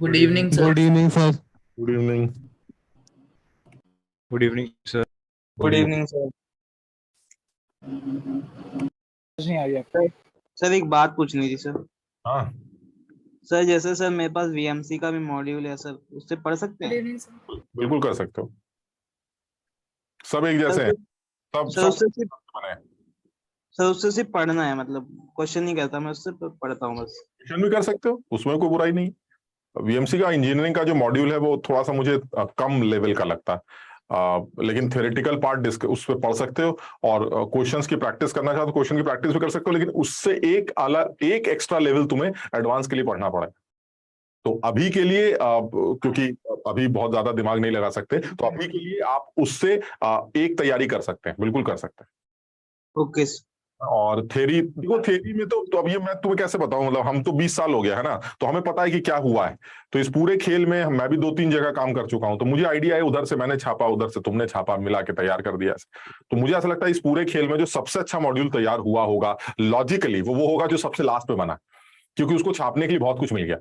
Good evening sir. Good evening sir. Good evening. Good evening sir. Good evening sir. नहीं आ रही sir sir एक बात पूछनी थी सर। हाँ, सर जैसे सर मेरे पास वीएमसी का भी मॉड्यूल है सर, उससे पढ़ सकते गुड हैं? Evening sir. बिल्कुल कर सकते हो। सब एक जैसे हैं। सब सर सब उससे सिर्फ बने हैं। सर उससे सिर्फ पढ़ना है, मतलब क्वेश्चन नहीं करता मैं उससे, पढ़ता हूँ बस। ट्यूशन भी कर सकते हो, उसमें कोई बुराई नहीं। वीएमसी का इंजीनियरिंग का जो मॉड्यूल है वो थोड़ा सा मुझे कम लेवल का लगता है। लेकिन थ्योरेटिकल पार्ट उस पर पढ़ सकते हो, और क्वेश्चंस की प्रैक्टिस करना चाहो तो क्वेश्चन की प्रैक्टिस भी कर सकते हो, लेकिन उससे एक एक्स्ट्रा लेवल तुम्हें एडवांस के लिए पढ़ना पड़ेगा। तो अभी के लिए क्योंकि अभी बहुत ज्यादा दिमाग नहीं लगा सकते, तो अभी के लिए आप उससे एक तैयारी कर सकते हैं, बिल्कुल कर सकते हैं। ओके। और थ्योरी देखो, थ्योरी में तो अब ये मैं तुम्हें कैसे बताऊं, मतलब हम तो 20 साल हो गया है ना, तो हमें पता है कि क्या हुआ है। तो इस पूरे खेल में मैं भी 2-3 जगह काम कर चुका हूं, तो मुझे आइडिया है, उधर से मैंने छापा, उधर से तुमने छापा, मिला के तैयार कर दिया। तो मुझे ऐसा लगता है इस पूरे खेल में जो सबसे अच्छा मॉड्यूल तैयार हुआ होगा लॉजिकली, वो होगा जो सबसे लास्ट में बना, क्योंकि उसको छापने के लिए बहुत कुछ मिल गया।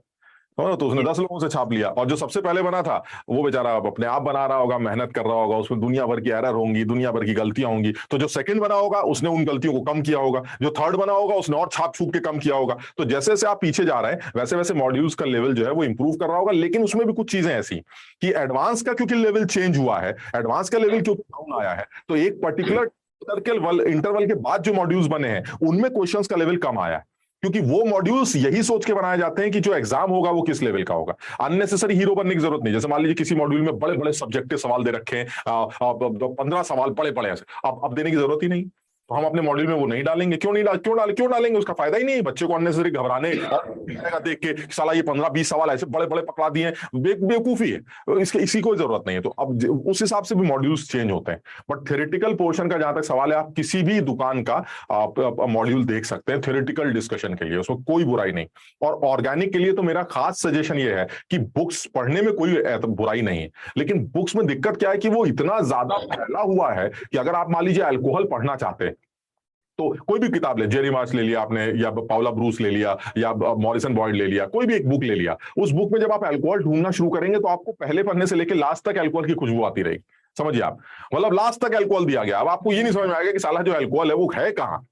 तो उसने 10 लोगों से छाप लिया, और जो सबसे पहले बना था वो बेचारा अपने आप बना रहा होगा, मेहनत कर रहा होगा, उसमें दुनिया भर की एरर होंगी, दुनिया भर की गलतियां होंगी। तो जो सेकंड बना होगा उसने उन गलतियों को कम किया होगा, जो थर्ड बना होगा उसने और छाप छूप के कम किया होगा। तो जैसे जैसे आप पीछे जा रहे हैं वैसे वैसे मॉड्यूल्स का लेवल जो है वो इंप्रूव कर रहा होगा। लेकिन उसमें भी कुछ चीजें ऐसी कि एडवांस का क्योंकि लेवल चेंज हुआ है, एडवांस का लेवल क्योंकि डाउन आया है, तो एक पर्टिकुलर सर्कल इंटरवल के बाद जो मॉड्यूल्स बने हैं उनमें क्वेश्चंस का लेवल कम आया है, क्योंकि वो मॉड्यूल्स यही सोच के बनाए जाते हैं कि जो एग्जाम होगा वो किस लेवल का होगा। अननेसेसरी हीरो बनने की जरूरत नहीं। जैसे मान लीजिए किसी मॉड्यूल में बड़े बड़े सब्जेक्टिव सवाल दे रखे हैं, 15 सवाल बड़े बड़े ऐसे, अब देने की जरूरत ही नहीं। तो हम अपने मॉड्यूल में वो नहीं डालेंगे। क्यों डालेंगे? उसका फायदा ही नहीं है। बच्चे को अननेसेसरी घबराने और देख के साला ये 15-20 सवाल ऐसे बड़े बड़े पकड़ा दिए, बेवकूफी है। इसी कोई जरूरत नहीं है। तो अब उस हिसाब से भी मॉड्यूल्स चेंज होते हैं। बट थ्योरेटिकल पोर्शन का जहां तक सवाल है, आप किसी भी दुकान का आप मॉड्यूल देख सकते हैं थ्योरेटिकल डिस्कशन के लिए, उसमें कोई बुराई नहीं। और ऑर्गेनिक के लिए तो मेरा खास सजेशन ये है कि बुक्स पढ़ने में कोई बुराई नहीं है, लेकिन बुक्स में दिक्कत क्या है कि वो इतना ज्यादा फैला हुआ है कि अगर आप मान लीजिए अल्कोहल पढ़ना चाहते हैं तो कोई भी किताब ले, जेरी मार्च ले लिया आपने, या पाउला ब्रूस ले लिया, या मॉरिसन बॉयड ले लिया, कोई भी एक बुक ले लिया, उस बुक में जब आप अल्कोहल ढूंढना शुरू करेंगे तो आपको पहले पन्ने से लेकर लास्ट तक अल्कोहल की खुशबू आती रहेगी। समझिए आप, मतलब लास्ट तक अल्कोहल दिया गया। अब आपको ये नहीं समझ में आएगा कि साला जो अल्कोहल है वो है कहाँ।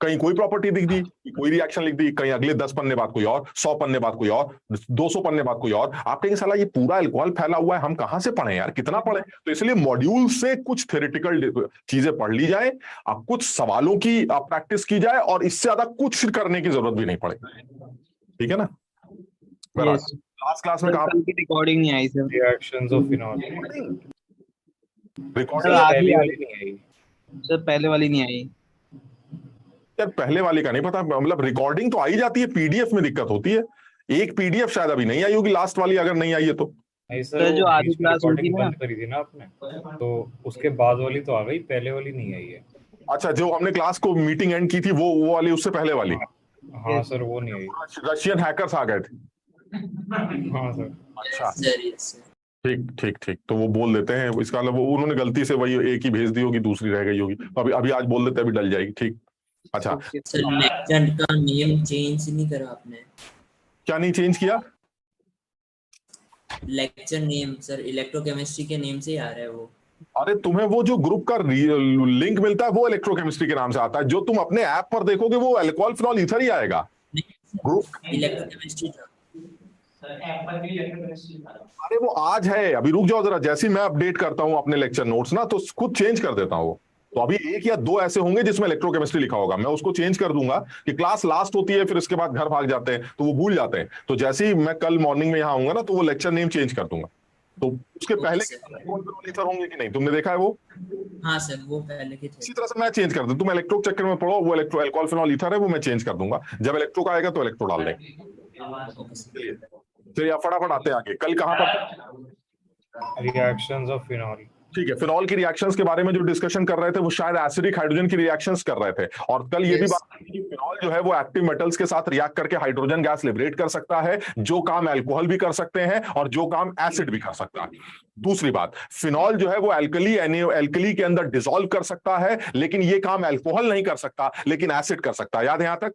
कहीं कोई प्रॉपर्टी दिख दी, कोई रिएक्शन लिख दी, कहीं अगले 10 पन्ने बाद कोई और, 100 पन्ने बाद कोई और, 200 पन्ने बाद कोई और। आप कहेंगे साला ये पूरा अल्कोहल फैला हुआ है, हम कहां से पढ़े यार, कितना पढ़े। तो इसलिए मॉड्यूल से कुछ थ्योरेटिकल चीजें पढ़ ली जाए, आप कुछ सवालों की प्रैक्टिस की जाए, और इससे ज्यादा कुछ करने की जरूरत भी नहीं पड़े। ठीक है ना? लास्ट क्लास में कहा की रिकॉर्डिंग नहीं आई sir. Reactions of phenol recording पहली वाली नहीं आई सर, पहले वाली नहीं आई यार, पहले वाले का नहीं पता, मतलब रिकॉर्डिंग तो आई जाती है, पीडीएफ में दिक्कत होती है। एक पीडीएफ शायद अभी नहीं आई होगी, लास्ट वाली अगर नहीं आई है तो। नहीं सर, सर, जो आधी बीच में क्लास हुई थी रिकॉर्डिंग ना, बंद करी थी ना आपने, तो उसके बाद वाली तो आ गई, पहले वाली नहीं आई है। अच्छा, जो हमने क्लास को मीटिंग एंड की थी वो वाली, उससे पहले वाली। हाँ सर, वो नहीं आई। रशियन हैकर्स आ गए थे। हाँ सर। अच्छा, ठीक ठीक ठीक, तो वो बोल देते हैं, इसका मतलब वो उन्होंने गलती से वही एक ही भेज दी होगी, दूसरी रह गई होगी। अभी अभी आज बोल देते हैं, अभी डल जाएगी। ठीक, अच्छा। सर लेक्चर का नेम चेंज नहीं करा आपने? क्या नहीं चेंज किया? लेक्चर नेम सर इलेक्ट्रोकेमिस्ट्री के नेम से ही आ रहा है वो। अरे तुम्हें वो जो ग्रुप का लिंक मिलता है वो इलेक्ट्रोकेमिस्ट्री के नाम से आता है। जो तुम अपने ऐप पर देखोगे वो अल्कोहल फिनॉल ईथर ही आएगा। ग्रुप इलेक्ट्रोकेमिस्ट्री था। अरे वो आज है, अभी रुक जाओ जरा। जैसे ही मैं अपडेट करता हूँ अपने लेक्चर नोट्स ना, तो खुद चेंज कर देता हूँ। तो अभी 1 या 2 ऐसे होंगे जिसमें इलेक्ट्रोकेमिस्ट्री लिखा होगा, मैं उसको चेंज कर दूंगा कि क्लास लास्ट होती है, फिर इसके बाद घर भाग जाते हैं तो वो भूल जाते हैं। तो जैसे ही मैं कल मॉर्निंग में यहाँ आऊंगा ना, तो वो लेक्चर नेम चेंज कर दूंगा। तो उसके पहले ईथर होंगे कि नहीं, तुमने देखा है वो? हाँ सर, वो पहले के थे। इसी तरह से मैं चेंज कर दूं। तुम इलेक्ट्रो चक्कर में पढ़ो, वो इलेक्ट्रो अल्कोहल फिनॉल ईथर है, वो मैं चेंज कर दूंगा। जब इलेक्ट्रो का आएगा तो इलेक्ट्रो डाल देंगे। चलिए आप फटाफट आते हैं आगे। कल कहां पर? Reactions of phenol. ठीक है, फिनॉल की रिएक्शंस के बारे में जो डिस्कशन कर रहे थे वो शायद एसिडिक हाइड्रोजन की रिएक्शंस कर रहे थे। और कल ये भी बात की कि फिनॉल जो है वो एक्टिव मेटल्स के साथ रिएक्ट करके हाइड्रोजन गैस लिबरेट कर सकता है, जो काम अल्कोहल भी कर सकते हैं और जो काम एसिड भी कर सकता है। दूसरी बात, फिनॉल जो है वो एल्कली के अंदर डिसॉल्व कर सकता है, लेकिन ये काम अल्कोहल नहीं कर सकता, लेकिन एसिड कर सकता है। याद है यहां तक?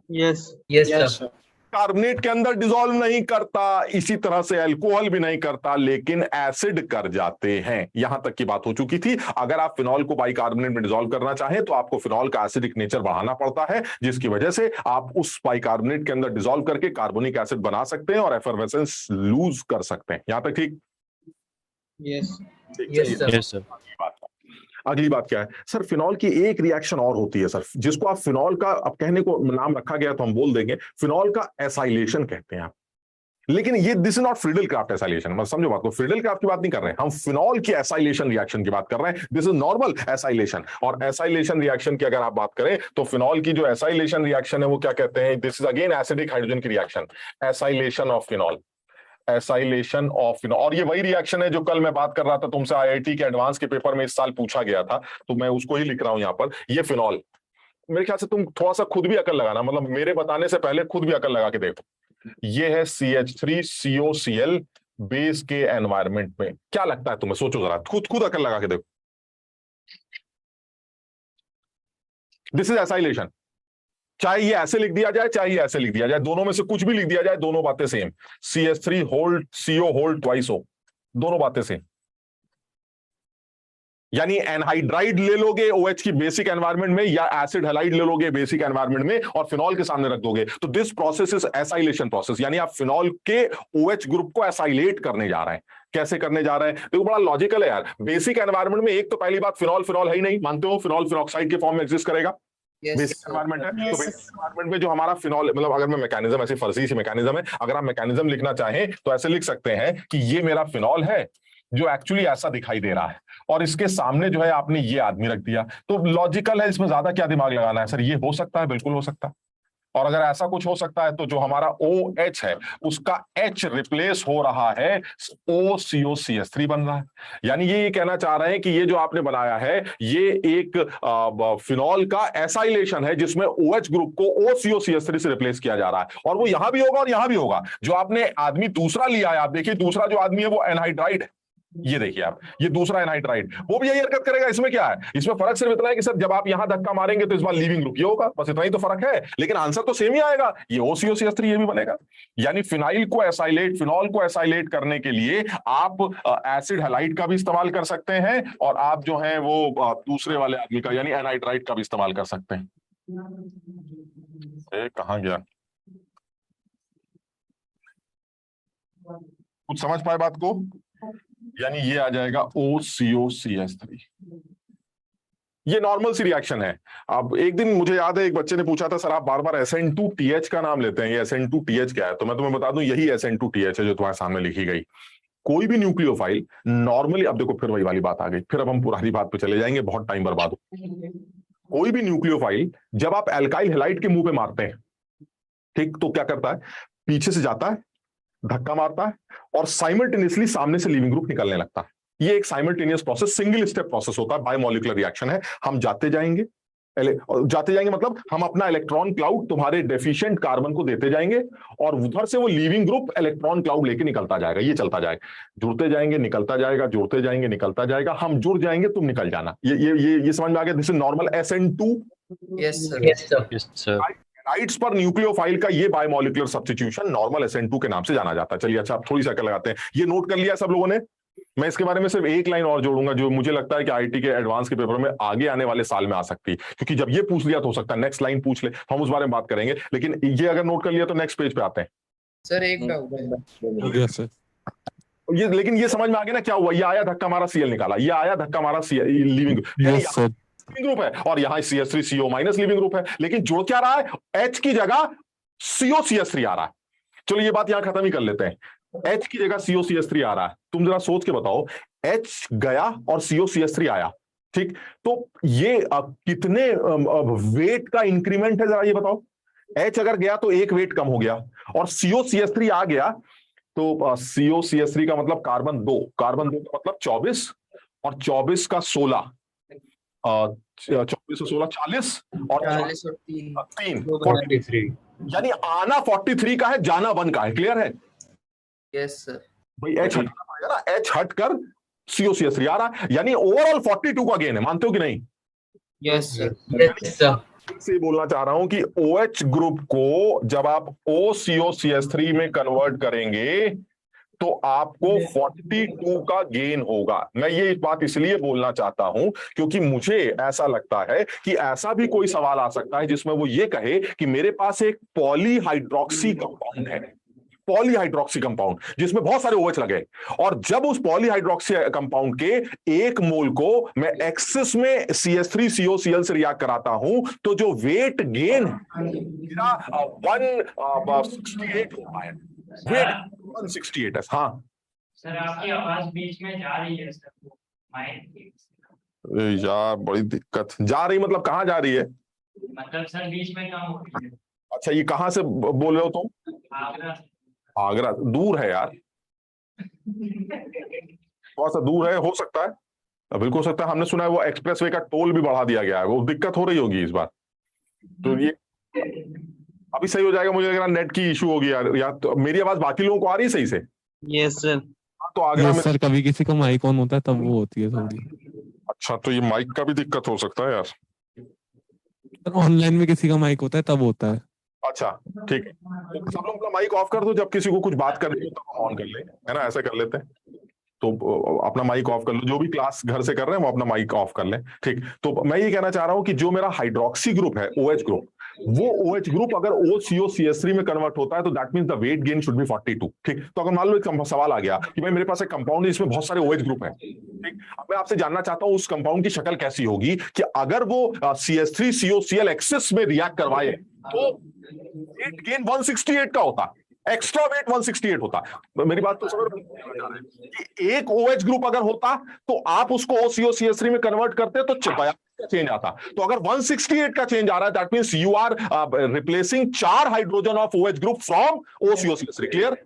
Yes yes sir. कार्बोनेट के अंदर डिसॉल्व नहीं करता, इसी तरह से अल्कोहल भी नहीं करता, लेकिन एसिड कर जाते हैं। यहां तक की बात हो चुकी थी। अगर आप फिनॉल को बाइकार्बोनेट में डिसॉल्व करना चाहें तो आपको फिनॉल का एसिडिक नेचर बढ़ाना पड़ता है, जिसकी वजह से आप उस बाइकार्बोनेट के अंदर डिसॉल्व करके कार्बोनिक एसिड बना सकते हैं और एफर्वेसेंस लूज कर सकते हैं। यहां तक ठीक? Yes yes sir. अगली बात क्या है सर? फिनॉल की एक रिएक्शन और होती है सर, जिसको आप फिनॉल का, अब कहने को नाम रखा गया तो हम बोल देंगे, फिनॉल का एसाइलेशन कहते हैं आप। लेकिन ये this is not Friedel Crafts acylation, मतलब समझो बात को, फ्रीडल क्राफ्ट की बात नहीं कर रहे हैं हम, फिनॉल की एसाइलेशन रिएक्शन की बात कर रहे हैं। This is normal acylation. और एसाइलेशन रिएक्शन की अगर आप बात करें तो फिनॉल की जो एसाइलेशन रिएक्शन है वो क्या कहते हैं? This is again acidic hydrogen की reaction, acylation of phenol, acylation of phenol. और ये वही रिएक्शन है जो कल मैं बात कर रहा था तुमसे, आईआईटी के एडवांस के पेपर में इस साल पूछा गया था, तो मैं उसको ही लिख रहा हूं यहां पर। ये फिनॉल, मेरे ख्याल से तुम थोड़ा सा खुद भी अकल लगाना, मतलब मेरे बताने से पहले खुद भी अकल लगा के देखो। ये है CH3COCl बेस के एनवायरनमेंट में, क्या लगता है तुम्हें? सोचो जरा, खुद अकल लगा के देखो। This is acylation. चाहे ये ऐसे लिख दिया जाए, चाहे ये ऐसे लिख दिया जाए, दोनों में से कुछ भी लिख दिया जाए, दोनों बातें same. CH3 hold CO hold twice O, दोनों बातें सेम। यानी एनहाइड्राइड ले लोगे OH की बेसिक एनवायरनमेंट में, या एसिड हैलाइड ले लोगे बेसिक एनवायरनमेंट में और फिनॉल के सामने रख दोगे, तो this process is acylation process. यानी आप फिनॉल के OH ग्रुप को एसाइलेट करने जा रहे हैं। कैसे करने जा रहे हैं? देखो बड़ा लॉजिकल है यार। बेसिक एनवायरनमेंट में एक तो पहली बात, फिनॉल है ही नहीं, मानते हो? फिनॉल फिनॉक्साइड के फॉर्म में एग्जिस्ट करेगा। बेसिक एनवायरनमेंट है, तो बेसिक एनवायरनमेंट में जो हमारा फिनॉल, मतलब अगर मैं मैकेनिज्म, ऐसी फर्जी सी मैकेनिज्म है, अगर आप मैकेनिज्म लिखना चाहें तो ऐसे लिख सकते हैं कि ये मेरा फिनॉल है जो एक्चुअली ऐसा दिखाई दे रहा है, और इसके सामने जो है आपने ये आदमी रख दिया, तो लॉजिकल है, इसमें ज्यादा क्या दिमाग लगाना है सर? ये हो सकता है, बिल्कुल हो सकता है। और अगर ऐसा कुछ हो सकता है तो जो हमारा OH है उसका H रिप्लेस हो रहा है, OCOCH3 बन रहा है। यानी ये कहना चाह रहे हैं कि ये जो आपने बनाया है ये एक फिनॉल का एसाइलेशन है, जिसमें OH ग्रुप को OCOCH3 से रिप्लेस किया जा रहा है, और वो यहां भी होगा और यहां भी होगा। जो आपने आदमी दूसरा लिया है, आप देखिए दूसरा जो आदमी है वो एनहाइड्राइड है, ये देखिए आप, ये दूसरा एनहाइड्राइड, वो भी यही हरकत करेगा। इसमें क्या है? इसमें फर्क सिर्फ इतना है कि सर जब आप यहां धक्का मारेंगे तो इस बार लीविंग ग्रुप ये होगा, बस इतना ही तो फर्क है, लेकिन आंसर तो सेम ही आएगा, ये OCOCH3 ये भी बनेगा। यानी फिनाइल को एसाइलेट, फिनॉल को एसाइलेट करने के लिए आप एसिड हैलाइड का भी इस्तेमाल कर सकते हैं, और आप जो है वो दूसरे वाले आदमी का यानी एनहाइड्राइड का भी इस्तेमाल कर सकते हैं। कहां गया? कुछ समझ पाए बात को? यानी ये आ जाएगा OCOCH3। ये नॉर्मल सी रिएक्शन है। अब एक दिन मुझे याद है एक बच्चे ने पूछा था, सर आप बार बार SN2TH का नाम लेते हैं, ये SN2TH क्या है? तो मैं तुम्हें बता दूं, यही SN2TH है जो तुम्हारे सामने लिखी गई। कोई भी न्यूक्लियोफाइल नॉर्मली, अब देखो फिर वही वाली बात आ गई, फिर अब हम पुरानी बात पे चले जाएंगे, बहुत टाइम बर्बाद हो। कोई भी न्यूक्लियोफाइल जब आप एल्काइल हैलाइड के मुंह पे मारते हैं, ठीक, तो क्या करता है? पीछे से जाता है, धक्का मारता है, और साइमल्टेनियसली सामने से लीविंग ग्रुप निकलने लगता है। ये एक simultaneous process, single step process होता है, बायोमोलिकुलर रिएक्शन है। हम जाते जाएंगे मतलब हम अपना इलेक्ट्रॉन क्लाउड तुम्हारे डेफिशिएंट कार्बन को देते जाएंगे, और उधर से वो लीविंग ग्रुप इलेक्ट्रॉन क्लाउड लेके निकलता जाएगा। ये चलता जाएगा, जुड़ते जाएंगे, निकलता जाएगा, जुड़ते जाएंगे, निकलता जाएगा। हम जुड़ जाएंगे, तुम निकल जाना। ये समझ में आ गया? This is normal SN2। Yes sir. Rights पर न्यूक्लियोफाइल का ये बायोमोलिकुलर सब्स्टिट्यूशन नॉर्मल SN2 के नाम से जाना जाता है। चलिए अच्छा, आप थोड़ी सी अकल लगाते हैं। ये नोट कर लिया सब लोगों ने? मैं इसके बारे में सिर्फ एक लाइन और जोड़ूंगा, जो मुझे लगता है कि आईटी के एडवांस के पेपर में आगे आने वाले साल में आ सकती है, क्योंकि जब ये पूछ लिया तो हो सकता है नेक्स्ट लाइन पूछ ले, हम उस बारे में बात करेंगे। लेकिन ये अगर नोट कर लिया तो नेक्स्ट पेज पे आते हैं। सर एक डाउट है। ये लेकिन ये समझ में आ गया ना क्या हुआ? ये आया धक्का मारा, Cl निकाला, ये आया धक्का मारा, लीविंग ग्रुप है, और यहाँ CH3CO माइनस लीविंग ग्रुप है, लेकिन जुड़ क्या रहा है? H की जगह COCH3 आ रहा है। चलो ये बात यहां खत्म ही कर लेते हैं। H की जगह COCH3 आ रहा है। तुम जरा सोच के बताओ, H गया और COCH3 आया, ठीक, तो ये कितने वेट का इंक्रीमेंट है? जरा ये बताओ। H अगर गया तो एक वेट कम हो गया, और COCH3 आ गया तो COCH3 का मतलब कार्बन 2 का मतलब 24, और 24 का 16, 24 और 16 40, और 3 43, यानी आना 43 का है, जाना 1 का है। क्लियर है? Yes sir. भाई H हटाना पड़ेगा ना, H हट कर COCH3 आ रहा है, यानी ओवरऑल 42 का गेन है। मानते हो कि नहीं? Yes sir. से बोलना चाह रहा हूं कि OH ग्रुप को जब आप OCO-CH3 में कन्वर्ट करेंगे तो आपको 42 का गेन होगा। मैं ये बात इसलिए बोलना चाहता हूं क्योंकि मुझे ऐसा लगता है कि ऐसा भी कोई सवाल आ सकता है जिसमें वो ये कहे कि मेरे पास एक पॉलीहाइड्रोक्सी कंपाउंड है, पॉलीहाइड्रोक्सी कंपाउंड जिसमें बहुत सारे OH लगे, और जब उस पॉलीहाइड्रोक्सी कंपाउंड के एक मोल को मैं एक्सेस में CH3COCl से रिएक्ट कराता हूं तो जो वेट गेन मेरा 168 होता है। वेट 168 है। हाँ सर आपकी आवाज बीच में जा रही है सर, माइक यार बड़ी दिक्कत। जा रही मतलब कहाँ जा रही है? मतलब सर बीच में कम हो रही है। अच्छा ये कहाँ से बोल रहे हो तुम? आगरा। आगरा दूर है यार, थोड़ा सा दूर है, हो सकता है, बिल्कुल हो सकता है। हमने सुना है वो एक्सप्रेसवे का टोल भी बढ़ा दिया गया है, वो दिक्कत हो रही होगी इस बार। तो ये अभी सही हो जाएगा, मुझे लग रहा नेट की इशू होगी यार। या तो मेरी आवाज बाकी लोगों को आ रही है सही से? Yes sir. तो आगरा में सर कभी किसी का माइक ऑन होता है तब वो होती है थोड़ी। अच्छा तो ये माइक का भी दिक्कत हो सकता है यार। ऑनलाइन में किसी का माइक होता है तब होता है। अच्छा ठीक है, तो सब लोग अपना माइक ऑफ कर दो, जब किसी को कुछ बात करनी हो तब ऑन कर ले, है ना, ऐसा कर लेते हैं। तो अपना माइक ऑफ कर लो, जो भी क्लास घर से कर रहे हैं वो अपना माइक ऑफ कर लें। ठीक, तो मैं ये कहना चाह रहा हूं कि जो मेरा हाइड्रोक्सी ग्रुप है OH ग्रुप, वो OH ग्रुप अगर OCO-CH3 में कन्वर्ट होता है तो that means the weight gain should be 42। ठीक, तो अगर मान लो एक सवाल आ गया कि भाई मेरे पास एक कंपाउंड है जिसमें बहुत सारे OH ग्रुप हैं, ठीक, अब मैं आपसे जानना चाहता हूं उस कंपाउंड की शक्ल कैसी होगी कि अगर वो CH3COCl एक्सेस में रिएक्ट करवाए तो वेट गेन 168 का होता, एक्स्ट्रा वेट 168 होता। तो मेरी बात तो समझ रहे हैं कि एक OH ग्रुप अगर होता तो आप उसको OCO-CH3 में कन्वर्ट करते तो चेंज आता। तो अगर 168 का चेंज आ रहा है that means you are replacing 4 hydrogen of OH group from OCO-CH3। Clear?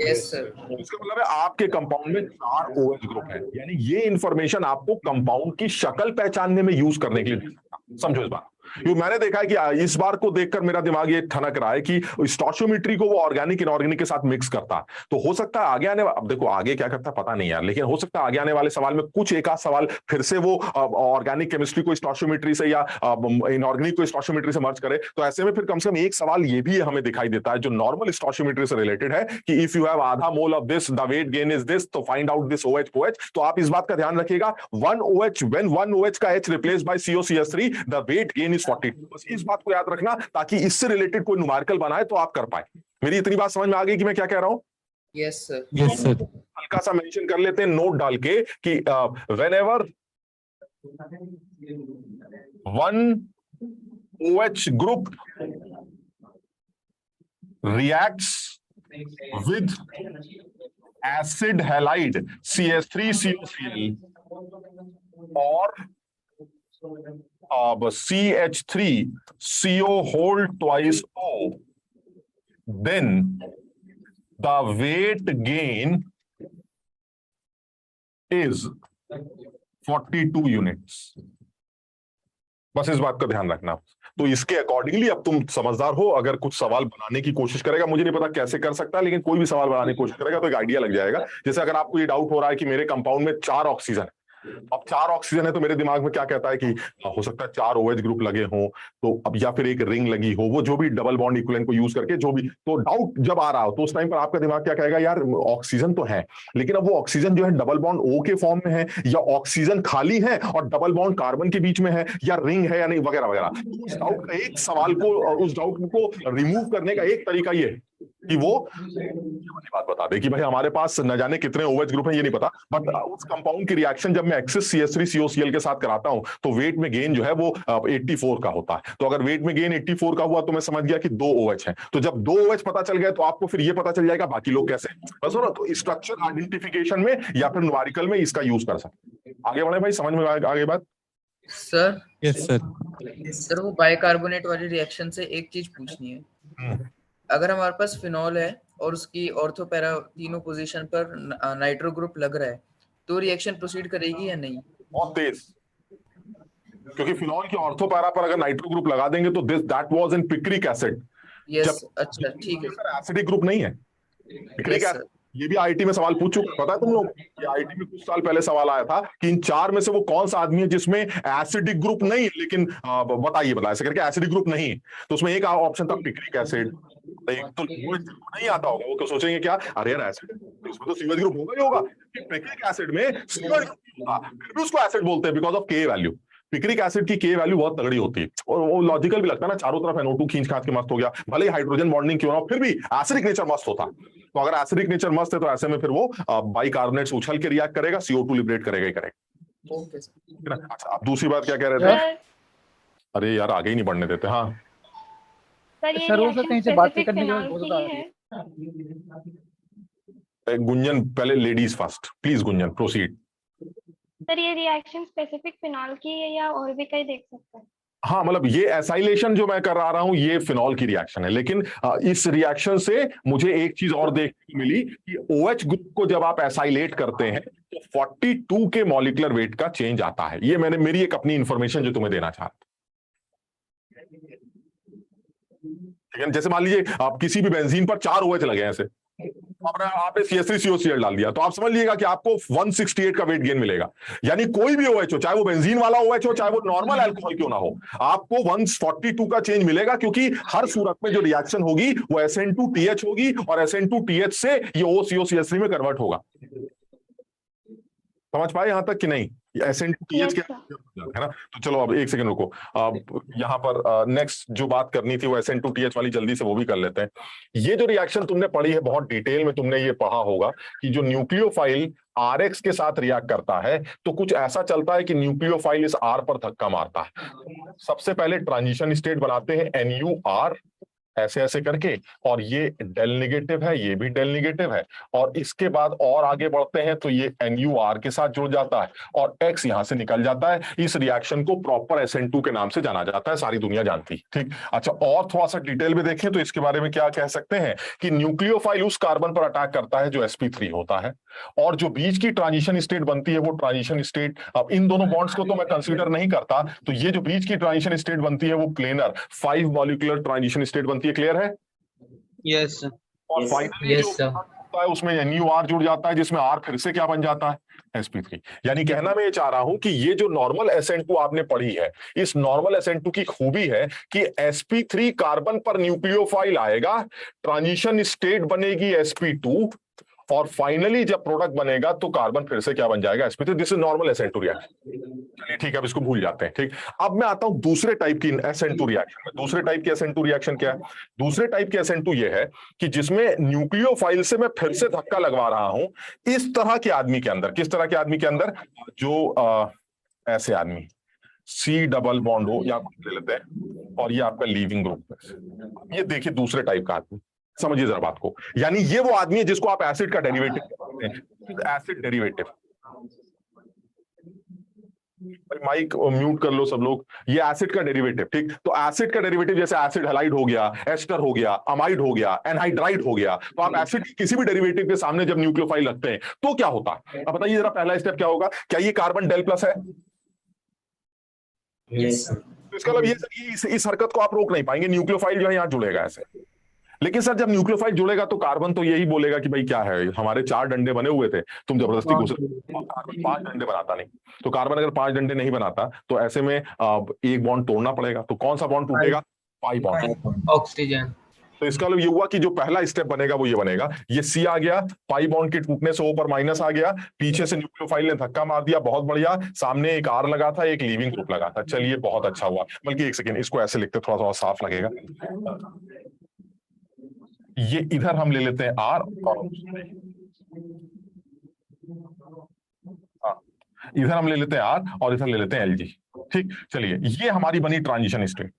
Yes sir. इसका मतलब है आपके कंपाउंड में 4 OH ग्रुप है, यानी ये इंफॉर्मेशन आपको कंपाउंड की शक्ल पहचानने में यूज करने के लिए, समझो इस बात। क्योंकि मैंने देखा है कि इस बार को देखकर मेरा दिमाग ये ठनक रहा है कि स्टोचियोमेट्री को वो ऑर्गेनिक इनऑर्गेनिक के साथ मिक्स करता है। तो हो सकता है आगे आने, अब देखो आगे क्या करता पता नहीं यार, लेकिन हो सकता है आगे आने वाले सवाल में कुछ एक आध सवाल फिर से वो ऑर्गेनिक केमिस्ट्री को स्टोचियोमेट्री से या इनऑर्गेनिक को स्टोचियोमेट्री से मर्ज करे। तो ऐसे में फिर कम से कम एक सवाल ये भी हमें दिखाई देता है जो नॉर्मल स्टोचियोमेट्री से रिलेटेड है कि इफ यू हैव आधा mole of this the weight gain is this, तो फाइंड आउट दिस OH। तो आप इस बात का ध्यान रखिएगा, 1 OH व्हेन 1 OH का H replace by CO-CH3 the weight gain is 42। बस इस बात को याद रखना ताकि इससे रिलेटेड कोई न्यूमेरिकल बनाए तो आप कर पाए। मेरी इतनी बात समझ में आ गई कि मैं क्या कह रहा हूं? Yes sir. Yes sir. हल्का सा मेंशन कर लेते हैं नोट डाल के कि whenever 1 OH group reacts with acid halide CH3COCl or CH3CO whole twice O, then the weight gain is 42 units. बस इस बात का ध्यान रखना। तो इसके अकॉर्डिंगली अब तुम समझदार हो, अगर कुछ सवाल बनाने की कोशिश करेगा, मुझे नहीं पता कैसे कर सकता है, लेकिन कोई भी सवाल बनाने की कोशिश करेगा तो एक आइडिया लग जाएगा। जैसे अगर आपको ये डाउट हो रहा है कि मेरे कंपाउंड में 4 ऑक्सीजन है, अब 4 ऑक्सीजन है तो मेरे दिमाग में क्या कहता है कि हो सकता है 4 OH ग्रुप लगे हों, तो अब या फिर एक रिंग लगी हो, वो जो भी डबल बॉन्ड इक्विवेलेंट को यूज करके जो भी, तो डाउट जब आ रहा हो तो उस टाइम पर आपका दिमाग क्या कहेगा, यार ऑक्सीजन तो है लेकिन अब वो ऑक्सीजन जो है डबल बॉन्ड O के फॉर्म में है या ऑक्सीजन खाली है और डबल बॉन्ड कार्बन के बीच में है या रिंग है या नहीं, वगैरह वगैरह। उस डाउट का एक सवाल को, उस डाउट को रिमूव करने का एक तरीका ये है कि वो बात बता दे कि भाई हमारे पास न जाने कितने OH ग्रुप हैं, ये नहीं पता, बट उस कंपाउंड की रिएक्शन जब मैं एक्सेस CH3COCl के साथ कराता हूं तो वेट में गेन जो है वो 84 का होता है। तो अगर वेट में गेन 84 का हुआ तो मैं समझ गया कि 2 OH हैं। तो जब 2 OH पता चल गए तो आपको फिर ये पता चल जाएगा बाकी लोग कैसे, बस हो ना। तो स्ट्रक्चर आइडेंटिफिकेशन में या फिर न्यूमेरिकल में इसका यूज कर सकते। आगे बढ़े भाई, समझ में आगे बात? Sir yes sir. सर वो बाइकार्बोनेट वाली रिएक्शन से एक चीज पूछनी है। अगर हमारे पास फिनॉल है और उसकी ऑर्थो पैरा तीनों पोजीशन पर नाइट्रो ग्रुप लग रहा है तो रिएक्शन प्रोसीड करेगी या नहीं? बहुत तेज, क्योंकि फिनॉल की ऑर्थो पैरा पर अगर नाइट्रो ग्रुप लगा देंगे तो that was in picric acid. Yes अच्छा ठीक है। एसिडिक ग्रुप नहीं है, पिक्रिक एसिड ये भी आईआईटी में सवाल पूछ चुका है, पता है तुम लोग? ये आईआईटी में कुछ साल पहले सवाल आया था कि इन 4 में से वो कौन सा आदमी है जिसमें एसिडिक ग्रुप नहीं, लेकिन बताइए ऐसे करके एसिडिक ग्रुप नहीं, तो उसमें एक ऑप्शन था पिक्रिक एसिड। तो नहीं आता होगा, वो सोचेंगे क्या, अरे यार एसिड तो इसमें तो सीवेज ग्रुप होगा ही होगा। पिक्रिक एसिड में सीवेज ग्रुप था, फिर भी उसको एसिड बोलते हैं बिकॉज ऑफ के वैल्यू। पिक्रिक एसिड की के वैल्यू बहुत तगड़ी होती है और वो लॉजिकल भी लगता है ना, चारों तरफ NO2 खींच खाच के मस्त हो गया, भले ही हाइड्रोजन बॉन्डिंग क्यों ना हो, फिर भी एसिडिक नेचर मस्त होता। तो अगर एसिडिक नेचर मस्त है तो ऐसे में फिर वो बाइकार्बोनेट्स उछल के रिएक्ट करेगा, CO2 लिबरेट करेगा ही करेगा। Okay sir. अच्छा, आप दूसरी बात क्या कह रहे थे? अरे यार आगे ही नहीं बढ़ने देते। हाँ सर वो सर कहीं से बात करने के लिए बहुत ज्यादा गुंजन, पहले ladies first please. Gunjan proceed. Sir ये रिएक्शन स्पेसिफिक फिनॉल की है या और भी कहीं देख सकते हैं? हाँ, मतलब ये एसाइलेशन जो मैं कर रहा हूं ये फिनॉल की रिएक्शन है, लेकिन इस रिएक्शन से मुझे एक चीज और देखने को मिली कि OH ग्रुप को जब आप एसाइलेट करते हैं तो 42 के मॉलिक्यूलर वेट का चेंज आता है। ये मैंने मेरी एक अपनी इंफॉर्मेशन जो तुम्हें देना चाहता। ठीक है, जैसे मान लीजिए आप किसी भी बेंजीन पर 4 OH लगे हैं, ऐसे आपने CH3COCl डाल दिया, तो आप समझ लीजिएगा कि आपको 168 का वेट गेन मिलेगा। यानी कोई भी OH हो, चाहे वो बेंजीन वाला OH हो, चाहे वो नॉर्मल अल्कोहल क्यों ना हो, आपको 142 का चेंज मिलेगा, क्योंकि हर सूरत में जो रिएक्शन होगी वो SN2TH होगी और SN2TH से ये OCOCH3 में कन्वर्ट होगा। समझ पाए यहां तक कि नहीं? SN2TH क्या है ना? तो चलो अब एक सेकंड रुको, यहाँ पर नेक्स्ट जो बात करनी थी वो SN2TH वाली जल्दी से वो भी कर लेते हैं। ये जो रिएक्शन तुमने पढ़ी है बहुत डिटेल में, तुमने ये पढ़ा होगा कि जो न्यूक्लियोफाइल RX के साथ रिएक्ट करता है तो कुछ ऐसा चलता है कि न्यूक्लियोफाइल इस R पर धक्का मारता है। सबसे पहले ट्रांजिशन स्टेट बनाते हैं NUR ऐसे ऐसे करके, और ये डेल नेगेटिव है, ये भी डेल नेगेटिव है, और इसके बाद और आगे बढ़ते हैं तो ये NUR के साथ जुड़ जाता है और X यहां से निकल जाता है। इस रिएक्शन को प्रॉपर SN2 के नाम से जाना जाता है, सारी दुनिया जानती है। ठीक, अच्छा, और थोड़ा सा डिटेल में देखें तो इसके बारे में क्या कह सकते हैं कि न्यूक्लियोफाइल उस कार्बन पर अटैक करता है जो sp3 होता है, और जो बीच की ट्रांजिशन स्टेट बनती है वो ट्रांजिशन स्टेट, अब इन दोनों बॉन्ड्स को तो मैं कंसीडर नहीं करता, तो ये जो बीच की ट्रांजिशन स्टेट बनती है वो प्लेनर 5 मॉलिक्यूलर ट्रांजिशन स्टेट बनती है। क्लियर है? Yes sir. और फाइनली जो होता है उसमें NUR जुड़ जाता है, जिसमें R फिर से क्या बन जाता है? sp3। यानी कहना मैं ये चाह रहा हूं कि ये जो नॉर्मल SN2 आपने पढ़ी है, इस नॉर्मल SN2 की खूबी है कि sp3 कार्बन पर न्यूक्लियोफाइल आएगा, ट्रांजिशन स्टेट बनेगी sp2, और फाइनली जब प्रोडक्ट बनेगा तो कार्बन फिर से क्या बन जाएगा? sp3। This is normal SN2 reaction. ठीक है, अब इसको भूल जाते हैं। ठीक, अब मैं आता हूं दूसरे टाइप की SN2 रिएक्शन में। दूसरे टाइप की SN2 रिएक्शन क्या है? दूसरे टाइप की SN2 ये है कि जिसमें न्यूक्लियोफाइल से मैं फिर से धक्का लगवा रहा हूं इस तरह के आदमी के अंदर। किस तरह के आदमी के अंदर? जो ऐसे आदमी C डबल बॉन्ड हो या कुछ ले लेते हैं, और ये आपका लीविंग ग्रुप। ये देखिए दूसरे टाइप का आदमी, समझिए जरा बात को। यानी ये वो आदमी है जिसको आप एसिड का डेरिवेटिव कहते हैं, एसिड डेरिवेटिव। माइक म्यूट कर लो सब लोग। ये एसिड का डेरिवेटिव, ठीक, तो एसिड का डेरिवेटिव जैसे एसिड हैलाइड हो गया, एस्टर हो गया, अमाइड हो गया, एनहाइड्राइड हो गया, तो आप एसिड किसी भी डेरिवेटिव के सामने जब न्यूक्लियोफाइल रखते हैं तो क्या होता है? अब बताइए जरा, पहला स्टेप क्या होगा? क्या ये कार्बन डेल प्लस है? तो इसका मतलब ये इस हरकत को आप रोक नहीं पाएंगे, न्यूक्लियोफाइल जो है यहाँ जुड़ेगा ऐसे। लेकिन सर जब न्यूक्लियोफाइल जुड़ेगा तो कार्बन तो यही बोलेगा कि भाई क्या है, हमारे 4 डंडे बने हुए थे, तुम जबरदस्ती कोशिश, कार्बन 5 डंडे बनाता नहीं। तो कार्बन अगर 5 डंडे नहीं बनाता तो ऐसे में एक बॉन्ड तोड़ना पड़ेगा। तो कौन सा बॉन्ड टूटेगा? Pi bond, oxygen. तो इसका मतलब ये हुआ कि जो पहला स्टेप बनेगा वो ये बनेगा, ये C आ गया, पाई बॉन्ड के टूटने से ऊपर माइनस आ गया, पीछे से न्यूक्लियोफाइल ने धक्का मार दिया, बहुत बढ़िया, सामने एक R लगा था, एक लीविंग ग्रुप लगा था। चलिए बहुत अच्छा हुआ। बल्कि एक सेकेंड, इसको ऐसे लिखते थोड़ा थोड़ा साफ लगेगा। ये इधर हम ले लेते हैं R, और इधर हम ले लेते हैं R और इधर ले लेते हैं Lg। ठीक, चलिए ये हमारी बनी ट्रांजिशन स्टेट।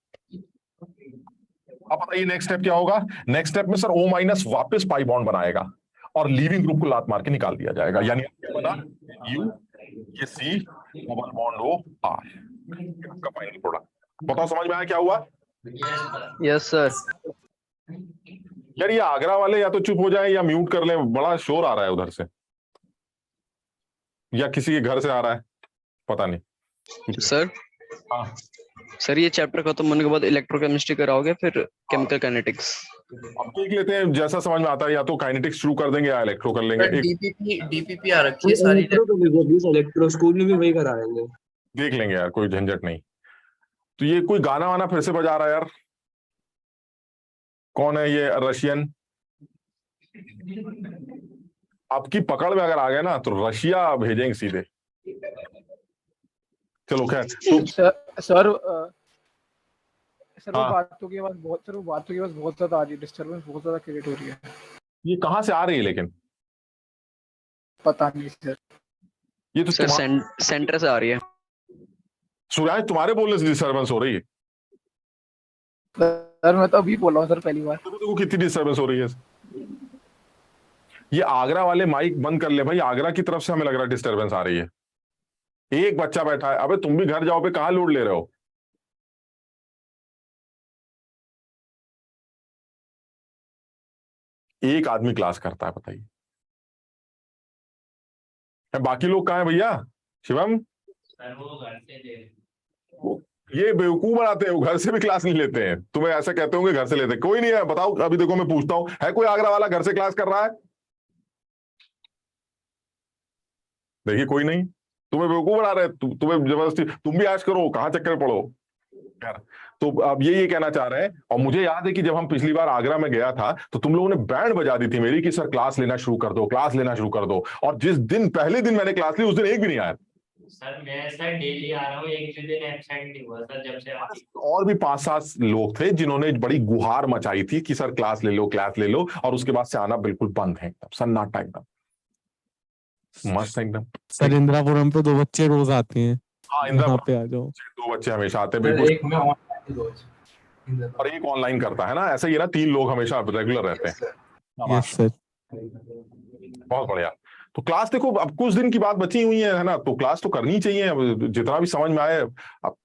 अब बताइए नेक्स्ट स्टेप क्या होगा? नेक्स्ट स्टेप में सर O- वापस पाई बॉन्ड बनाएगा और लीविंग ग्रुप को लात मार के निकाल दिया जाएगा। यानी क्या बना? U, ये C, double bond O, R, आपका फाइनल प्रोडक्ट। बताओ समझ में आया क्या हुआ? Yes sir. यार ये आगरा वाले या तो चुप हो जाए या म्यूट कर लें, बड़ा शोर आ रहा है उधर से, या किसी के घर से आ रहा है, पता नहीं। सर हाँ सर, ये चैप्टर खत्म होने के बाद इलेक्ट्रोकेमिस्ट्री कराओगे, फिर केमिकल काइनेटिक्स? अब देख लेते हैं जैसा समझ में आता है, या तो काइनेटिक्स शुरू कर देंगे या इलेक्ट्रो कर लेंगे। डीपीपी आ रखी है सारी। इलेक्ट्रो स्कूल में भी वही कराएंगे। देख लेंगे यार, कोई झंझट नहीं। तो ये कोई गाना वाना फिर से बजा रहा है यार, कौन है ये रशियन? आपकी पकड़ में अगर आ गए ना तो रशिया भेजेंगे सीधे। चलो खैर, तो सर वो हाँ। बातों की आवाज बहुत ज्यादा आ रही है, डिस्टरबेंस बहुत ज्यादा क्रिएट हो रही है। ये कहाँ से आ रही है लेकिन? पता नहीं सर। ये तो सर सेंटर से आ रही है। सूर्याज तुम्हारे बोलने से डिस्टर्बेंस हो रही है। सर मैं तो अभी बोल रहा हूँ सर, पहली बार। देखो कितनी डिस्टर्बेंस हो रही है। ये आगरा वाले माइक बंद कर ले भाई, आगरा की तरफ से हमें लग रहा है डिस्टर्बेंस आ रही है। एक बच्चा बैठा है, अबे तुम भी घर जाओ पे, कहाँ लोड ले रहे हो? एक आदमी क्लास करता है, बताइए। बाकी लोग कहाँ हैं भैया? शिवम, सर वो घर से दे रहे। ये बेवकूफ बनाते हैं, वो घर से भी क्लास नहीं लेते हैं। तुम्हें ऐसे कहते होंगे घर से लेते, कोई नहीं है। बताओ, अभी देखो मैं पूछता हूं, है कोई आगरा वाला घर से क्लास कर रहा है? देखिए कोई नहीं। तुम्हें बेवकूफ बना रहे, तुम्हें जबरदस्ती, तुम भी ऐश करो, कहाँ चक्कर में पड़ो यार। तो अब ये कहना चाह रहे हैं। और मुझे याद है कि जब हम पिछली बार आगरा में गया था तो तुम लोगों ने बैंड बजा दी थी मेरी कि सर क्लास लेना शुरू कर दो, क्लास लेना शुरू कर दो। और जिस दिन पहले दिन मैंने क्लास ली उस दिन एक भी नहीं आया। सर मैं सर डेली आ रहा हूँ, एक भी दिन एब्सेंट नहीं हुआ सर जब से आप। और भी 5-7 लोग थे जिन्होंने बड़ी गुहार मचाई थी कि सर क्लास ले लो, क्लास ले लो, और उसके बाद से आना बिल्कुल बंद है, एकदम सन्नाटा, एकदम मस्त एकदम। सर इंदिरापुरम पे 2 बच्चे रोज आते हैं। हाँ, यहाँ पे आ जाओ। 2 बच्चे हमेशा आते हैं बिल्कुल। एक में ऑनलाइन रोज और एक ऑनलाइन करता है ना, ऐसा ही है ना, 3 लोग हमेशा रेगुलर रहते हैं। Yes sir. बहुत बढ़िया। तो क्लास देखो, अब कुछ दिन की बात बची हुई है ना, तो क्लास तो करनी चाहिए। अब जितना भी समझ में आए, अब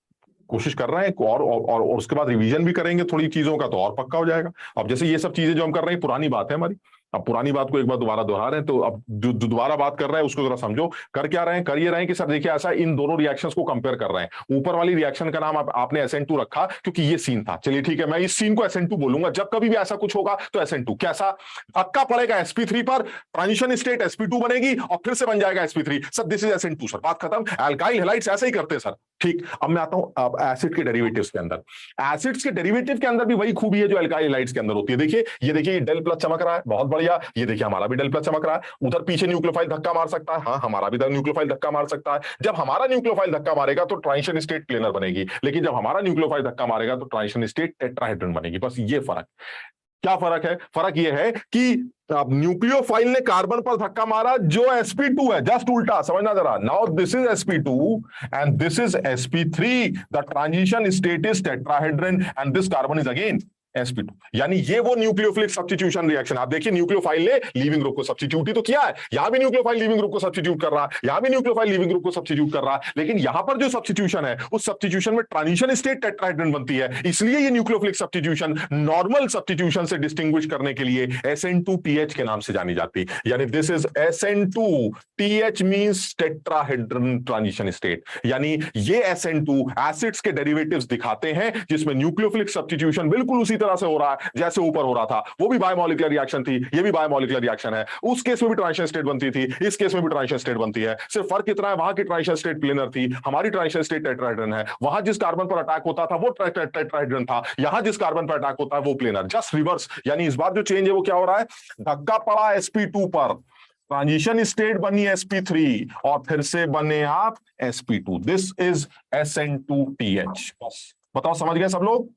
कोशिश कर रहे हैं, और उसके बाद रिवीजन भी करेंगे थोड़ी चीजों का, तो और पक्का हो जाएगा। अब जैसे ये सब चीजें जो हम कर रहे हैं पुरानी बात है हमारी, अब पुरानी बात को एक बार दोबारा दोहरा रहे हैं। तो अब जो दोबारा बात कर रहे हैं उसको जरा समझो। कर क्या रहे हैं? कर ये रहे हैं कि सर देखिए ऐसा, इन दोनों रिएक्शंस को कंपेयर कर रहे हैं। ऊपर वाली रिएक्शन का नाम आपने SN2 रखा क्योंकि ये सीन था। चलिए ठीक है, मैं इस सीन को SN2 बोलूंगा। जब कभी भी ऐसा कुछ होगा तो SN2 कैसा धक्का पड़ेगा sp3 पर, ट्रांजिशन स्टेट sp2 बनेगी और फिर से बन जाएगा sp3। Sir this is SN2 sir, बात खत्म। एल्काइल हैलाइड्स ऐसे ही करते हैं सर। ठीक, अब मैं आता हूं अब एसिड के डेरिवेटिव्स के अंदर। एसिड्स के डेरिवेटिव के अंदर भी वही खूबी है जो एल्काइल हैलाइड्स के अंदर होती है। देखिए ये देखिए, डेल प्लस चमक रहा है, बहुत बढ़िया। ये देखिए हमारा भी डेल प्लस चमक रहा है। उधर पीछे न्यूक्लियोफाइल धक्का मार सकता है, हाँ हमारा भी न्यूक्लियोफाइल धक्का मार सकता है। जब हमारा न्यूक्लियोफाइल धक्का मारेगा तो ट्रांजिशन स्टेट प्लेनर बनेगी, लेकिन जब हमारा न्यूक्लियोफाइल धक्का मारेगा तो ट्रांजिशन स्टेट टेट्राहेड्रन बनेगी। बस ये फर्क। क्या फर्क है? फर्क यह है कि अब न्यूक्लियोफाइल ने कार्बन पर धक्का मारा जो sp2 है, जस्ट उल्टा समझना जरा। Now this is sp2 and this is sp3, the transition state is tetrahedron and this carbon is again sp2। यानी ये वो न्यूक्लियोफिलिक सब्स्टिट्यूशन रिएक्शन। आप देखिए न्यूक्लियोफाइल ने लीविंग ग्रुप को सब्स्टिट्यूट ही तो किया है। यहां भी न्यूक्लियोफाइल लीविंग ग्रुप को सब्स्टिट्यूट कर रहा है, यहां भी न्यूक्लियोफाइल लीविंग ग्रुप को सब्स्टिट्यूट कर रहा है। लेकिन यहां पर जो सब्स्टिट्यूशन है उस सब्स्टिट्यूशन में ट्रांजिशन स्टेट टेट्राहेड्रन बनती है, इसलिए ये न्यूक्लियोफिलिक सब्स्टिट्यूशन नॉर्मल सब्स्टिट्यूशन से डिस्टिंग्विश करने के लिए SN2TH के नाम से जानी जाती। यानी this is SN2, TH means tetrahedron transition state. यानी ये SN2 एसिड्स के डेरिवेटिव्स दिखाते हैं जिसमें न्यूक्लियोफिलिक सब्स्टिट्यूशन बिल्कुल उसी तरह से हो रहा है जैसे ऊपर हो रहा था। वो भी बायोमोलिकुलर रिएक्शन थी, ये भी बायोमोलिकुलर रिएक्शन है। उस केस में भी ट्रांजिशन स्टेट बनती थी, इस केस में भी ट्रांजिशन स्टेट बनती है। सिर्फ फर्क इतना है, वहां की ट्रांजिशन स्टेट प्लेनर थी, हमारी ट्रांजिशन स्टेट टेट्राहेड्रन है। वहां जिस कार्बन पर अटैक होता था वो टेट्राहेड्रन था, यहां जिस कार्बन पर अटैक होता है वो प्लेनर। Just reverse. यानी इस बार जो चेंज है वो क्या हो रहा है? धक्का पड़ा sp2 पर, ट्रांजिशन स्टेट बनी sp3 और फिर से बने आप sp2। This is SN2TH। बस बताओ, समझ गए सब लोग?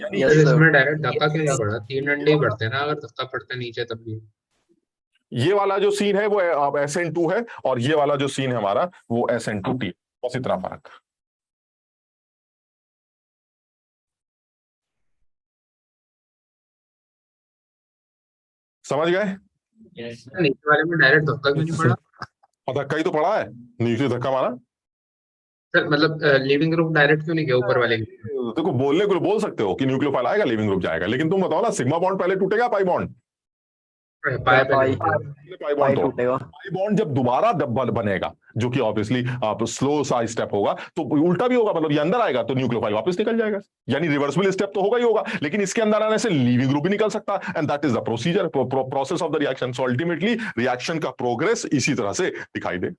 इसमें डायरेक्ट धक्का क्यों पड़ा? 3 डंडे ही पड़ते हैं ना, अगर धक्का पड़ता नीचे तब भी। ये वाला जो सीन है वो SN2 है और ये वाला जो सीन है हमारा वो SN2T। बस इतना फर्क। समझ गए? नीचे वाले में डायरेक्ट धक्का क्यों नहीं पड़ा? धक्का ही तो पड़ा है, नीचे धक्का मारा। सर मतलब लिविंग ग्रुप डायरेक्ट क्यों नहीं गया ऊपर वाले? देखो बोलने को बोल सकते हो कि न्यूक्लियोफाइल आएगा लिविंग ग्रुप जाएगा, लेकिन तुम बताओ ना, सिग्मा बॉन्ड पहले टूटेगा पाई बॉन्ड? पाई पे नहीं पाई बॉन्ड टूटेगा। पाई बॉन्ड जब दोबारा बनेगा, जो कि ऑब्वियसली स्लो सा स्टेप होगा, तो उल्टा भी होगा, मतलब ये अंदर आएगा तो न्यूक्लियोफाइल वापस निकल जाएगा, यानी रिवर्सिबल स्टेप तो होगा ही होगा, लेकिन इसके अंदर आने से लीविंग ग्रुप भी निकल सकता है, and that is the procedure process of the reaction. So ultimately reaction का प्रोग्रेस इसी तरह से दिखाई दे।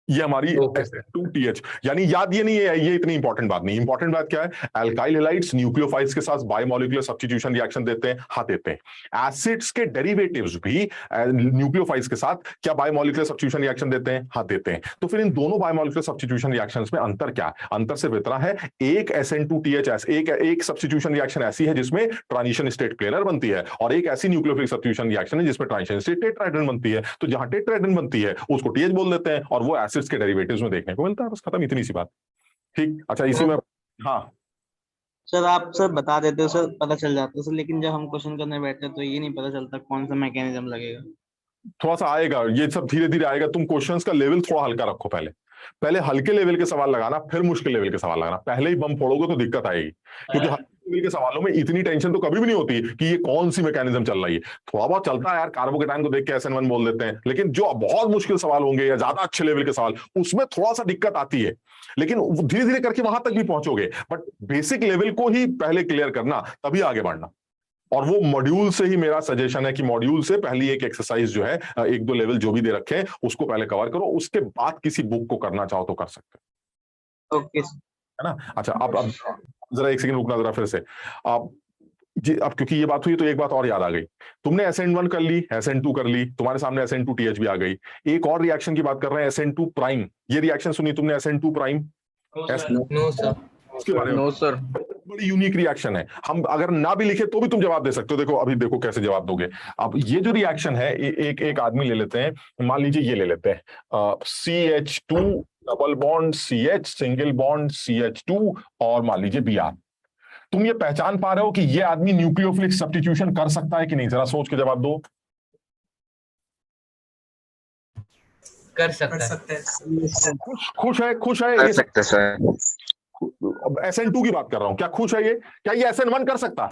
ये हमारी SN2TH, यानी याद ये नहीं है, ये इतनी इंपॉर्टेंट बात नहीं। इंपॉर्टेंट बात क्या है, अल्काइल हैलाइड्स न्यूक्लियोफाइल्स के साथ बायोमोलिकुलर सब्स्टिट्यूशन रिएक्शन देते हैं, हाँ देते हैं। एसिड्स के डेरिवेटिव्स भी न्यूक्लियोफाइल्स के साथ क्या बायोमोलिकुलर सब्स्टिट्यूशन रिएक्शन देते हैं, हाँ देते हैं। तो फिर इन दोनों बायोमोलिकुलर सब्स्टिट्यूशन रिएक्शंस में अंतर क्या है? अंतर सिर्फ इतना है, एक SN2TH एक सब्स्टिट्यूशन रिएक्शन ऐसी है जिसमें ट्रांजिशन स्टेट प्लेनर बनती है, और एक ऐसी न्यूक्लियोफिलिक सब्स्टिट्यूशन रिएक्शन है जिसमें ट्रांजिशन स्टेट टेट्राहेड्रल बनती है। तो जहां टेट्राहेड्रल बनती है उसको TH बोल देते हैं, और वो एसिड्स के डेरिवेटिव्स में देखने को मिलता है। बस खत्म, इतनी सी बात। ठीक, अच्छा इसी में हाँ सर आप सर बता देते हो सर, पता चल जाता है सर, लेकिन जब हम क्वेश्चन करने बैठते हैं तो ये नहीं पता चलता कौन सा मैकेनिज्म लगेगा। थोड़ा सा आएगा, ये सब धीरे धीरे आएगा। तुम क्वेश्चंस का लेवल थोड़ा हल्का रखो, पहले हल्के लेवल के सवाल लगाना, फिर मुश्किल लेवल के सवाल लगाना। पहले ही बम फोड़ोगे तो दिक्कत आएगी, क्योंकि हल्के लेवल के सवालों में इतनी टेंशन तो कभी भी नहीं होती कि ये कौन सी मैकेनिज्म चल रही है। थोड़ा बहुत चलता है यार, कार्बोकेटाइन को देख के SN1 बोल देते हैं, लेकिन जो बहुत मुश्किल सवाल होंगे या ज्यादा अच्छे लेवल के सवाल, उसमें थोड़ा सा दिक्कत आती है, लेकिन धीरे धीरे करके वहां तक भी पहुंचोगे। बट बेसिक लेवल को ही पहले क्लियर करना, तभी आगे बढ़ना। और वो मॉड्यूल से ही मेरा सजेशन है कि मॉड्यूल से पहली एक एक्सरसाइज जो है, एक दो लेवल जो भी दे रखे हैं उसको पहले कवर करो, उसके बाद किसी बुक को करना चाहो तो कर सकते हो। ओके है ना? अच्छा, अब जरा एक सेकंड रुकना, जरा फिर से अब जी, अब क्योंकि ये बात हुई तो एक बात और याद आ गई। तुमने SN1 कर ली, SN2 कर ली, तुम्हारे सामने SN2TH भी आ गई। एक और रिएक्शन की बात कर रहे हैं, SN2 प्राइम। ये रिएक्शन सुनी तुमने, SN2 प्राइम? No sir. उसके बारे में? No sir. बड़ी यूनिक रिएक्शन है, हम अगर ना भी लिखे तो भी तुम जवाब दे सकते हो। देखो अभी देखो कैसे जवाब दोगे। अब ये जो रिएक्शन है, एक आदमी ले लेते हैं, मान लीजिए ये ले लेते हैं CH2 double bond CH single bond CH2 और मान लीजिए Br। तुम ये पहचान पा रहे हो कि ये आदमी न्यूक्लियोफिलिक सब्स्टिट्यूशन कर सकता है कि नहीं? जरा सोच के जवाब दो। कर सकता है। खुश है कर सकते सर। SN2 की बात कर रहा हूं, क्या खुश है ये? क्या ये SN1 कर सकता है?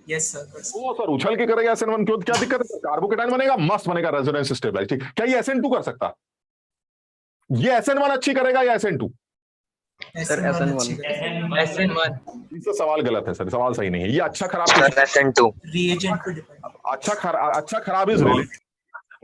Yes sir. ओ सर, उछल के करेगा SN1, क्यों, क्या दिक्कत है? कार्बोकेटाइन बनेगा, मस्त बनेगा, रेजोनेंस स्टेबलाइज। ठीक, क्या ये SN2 कर सकता? ये SN1 अच्छी करेगा या SN2? सर SN1 इसका सवाल गलत है सर, सवाल सही नहीं है। ये अच्छा खराब SN2 रिएजेंट पे डिपेंड। अच्छा खराब इज रिलेटिव।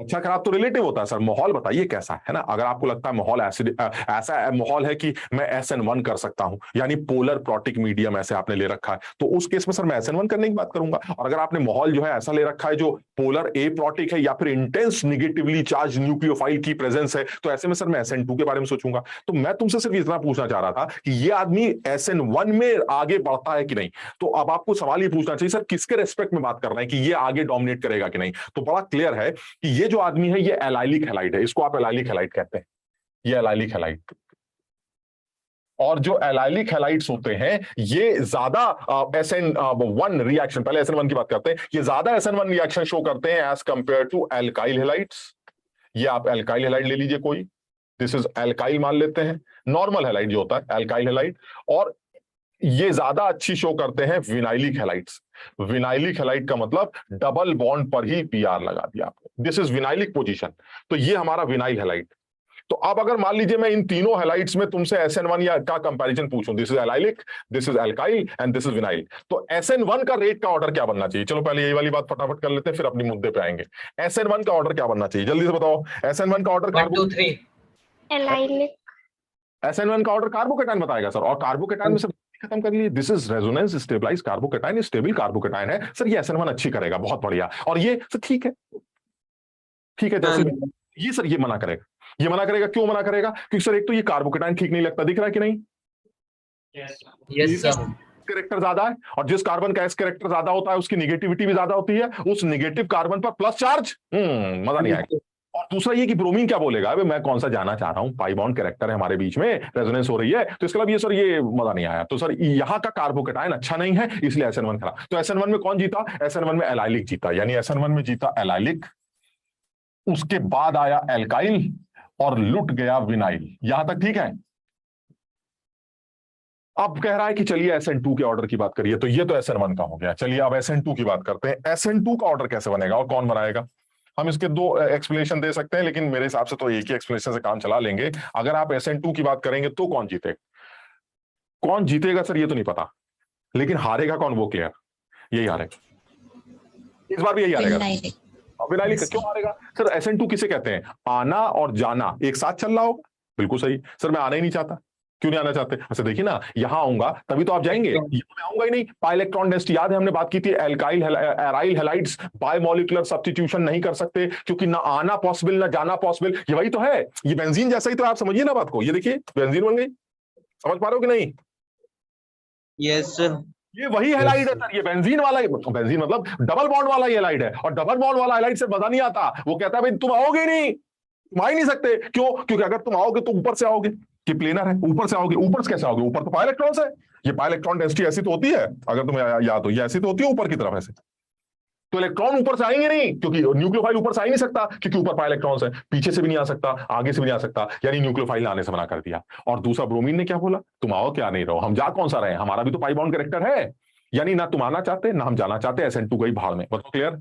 अच्छा खराब तो रिलेटिव होता है सर। माहौल बताइए कैसा है ना? अगर आपको लगता है माहौल ऐसा माहौल है कि मैं SN1 कर सकता हूं, यानी पोलर प्रोटिक मीडियम ऐसे आपने ले रखा है, तो उस केस में सर मैं SN1 करने की बात करूंगा। और अगर आपने माहौल जो है ऐसा ले रखा है जो पोलर ए प्रोटिक है या फिर इंटेंस निगेटिवली चार्ज न्यूक्लियोफाइल की प्रेजेंस है, तो ऐसे में सर मैं SN2 के बारे में सोचूंगा। तो मैं तुमसे सिर्फ इतना पूछना चाह रहा था कि ये आदमी SN1 में आगे बढ़ता है कि नहीं। तो अब आपको सवाल ये पूछना चाहिए, सर किसके रेस्पेक्ट में बात कर रहे हैं कि ये आगे डोमिनेट करेगा कि नहीं। तो बड़ा क्लियर है कि ये जो आदमी है ये एलाइलिक हैलाइड है, इसको आप एलाइलिक हैलाइड कहते हैं। ये एलाइलिक हैलाइड, और जो एलाइलिक हैलाइड्स होते हैं ये ज्यादा SN1 रिएक्शन, पहले SN1 की बात करते हैं, ये ज्यादा SN1 रिएक्शन शो करते हैं as compare to alkyl halides. ये आप एल्काइल हैलाइड ले लीजिए कोई, दिस इज एल्काइल मान लेते हैं, नॉर्मल हैलाइड जो होता है एल्काइल हैलाइड। और ये ज्यादा अच्छी शो करते हैं विनाइलिक हैलाइड्स। विनाइलिक हैलाइड का मतलब डबल बॉन्ड पर ही PR लगा दिया आपने, दिस इज विनाइलिक पोजीशन। तो ये हमारा विनाइल हैलाइड। तो अब अगर मान लीजिए मैं इन तीनों हैलाइड्स में तुमसे SN1 या का कंपैरिजन पूछूं, this is allylic, this is alkyl and this is vinyl, तो SN1 का रेट का ऑर्डर क्या बनना चाहिए? चलो पहले यही वाली बात फटाफट कर लेते हैं, फिर अपनी मुद्दे पे आएंगे। SN1 का ऑर्डर क्या बनना चाहिए, जल्दी से बताओ। SN1 का ऑर्डर 1 2 3 एलाइलिक। SN1 का ऑर्डर कार्बोकेटाइन बताएगा सर, और कार्बोकेटाइन में से खत्म कर लिए, this is resonance stabilise carbocation, stable carbocation है सर, ये SN1 अच्छी करेगा, बहुत बढ़िया। और ये सर ठीक है, ठीक है, जैसे ये सर ये मना करेगा, ये मना करेगा। क्यों मना करेगा? क्योंकि सर एक तो ये कार्बोकेटाइन ठीक नहीं लगता, दिख रहा है कि नहीं? Yes sir. कैरेक्टर ज्यादा है, और जिस कार्बन का एस कैरेक्टर ज्यादा होता है उसकी निगेटिविटी भी ज्यादा होती है, उस निगेटिव कार्बन पर प्लस चार्ज, मजा नहीं आएगा। और दूसरा ये कि ब्रोमीन क्या बोलेगा, अबे मैं कौन सा जाना चाह रहा हूं, पाई बॉन्ड कैरेक्टर है हमारे बीच में, रेजोनेंस हो रही है, तो इसके लिए ये सर ये मजा नहीं आया। तो सर यहाँ का कार्बोकेटाइन अच्छा नहीं है, इसलिए SN1 खराब। तो SN1 में कौन जीता? SN1 में एलाइलिक जीता, यानी SN1 में जीता एलाइलिक, उसके बाद आया एल्काइल और लुट गया विनाइल। यहां तक ठीक है? अब कह रहा है कि चलिए SN2 के ऑर्डर की बात करिए, तो ये तो SN1 का हो गया। चलिए अब SN2 की बात करते हैं। SN2 का ऑर्डर कैसे बनेगा और कौन बनाएगा? हम इसके दो एक्सप्लेनेशन दे सकते हैं, लेकिन मेरे हिसाब से तो एक ही एक्सप्लेनेशन से काम चला लेंगे। अगर आप SN2 की बात करेंगे तो कौन जीतेगा? कौन जीतेगा सर ये तो नहीं पता, लेकिन हारेगा कौन वो क्लियर, यही हारेगा इस बार भी, यही हारेगा। विनाइलिक क्यों हारेगा सर? SN2 किसे कहते हैं? आना और जाना एक साथ चल रहा होगा। बिल्कुल सही सर, मैं आना ही नहीं चाहता। क्यों नहीं आना चाहते? अच्छा देखिए ना, यहां आऊंगा तभी तो आप जाएंगे, मैं आऊंगा ही नहीं। पाई इलेक्ट्रॉन डेंसिटी याद है हमने बात की थी, alkyl aryl halides biomolecular substitution नहीं कर सकते क्योंकि ना आना पॉसिबल ना जाना पॉसिबल। ये वही तो है, ये बेंजीन जैसा ही तो, आप समझिए ना बात को। ये देखिए बेंजीन बन गई, समझ पा रहे हो कि नहीं? Yes sir. ये वही हैलाइड है सर, ये बेंजीन वाला, बेंजीन मतलब डबल बॉन्ड वाला ये हैलाइड है। और डबल बॉन्ड वाला हैलाइड से मजा नहीं आता। वो कहता है भाई तुम आओगे नहीं, तुम आ ही नहीं सकते। क्यों? क्योंकि अगर तुम आओगे तो ऊपर से आओगे, कि प्लेनर है, ऊपर से आओगे। ऊपर से कैसे आओगे? ऊपर तो पाई इलेक्ट्रॉन्स है। ये पाई इलेक्ट्रॉन डेंसिटी ऐसी तो होती है, अगर तुम्हें याद हो, ये ऐसी तो होती है ऊपर की तरफ ऐसे। तो इलेक्ट्रॉन ऊपर से आएंगे नहीं, क्योंकि न्यूक्लियोफाइल ऊपर से आ ही नहीं सकता, क्योंकि ऊपर पाई इलेक्ट्रॉन्स है। पीछे से भी नहीं आ सकता, आगे से भी नहीं आ सकता, यानी न्यूक्लियोफाइल ने आने से मना कर दिया। और दूसरा ब्रोमीन ने क्या बोला? तुम आओ क्या नहीं रहो, हम जा कौन सा रहे, हमारा भी तो पाई बॉन्ड कैरेक्टर है। यानी ना तुम आना चाहते ना हम जाना चाहते। SN2 गई भाड़ में। बताओ clear?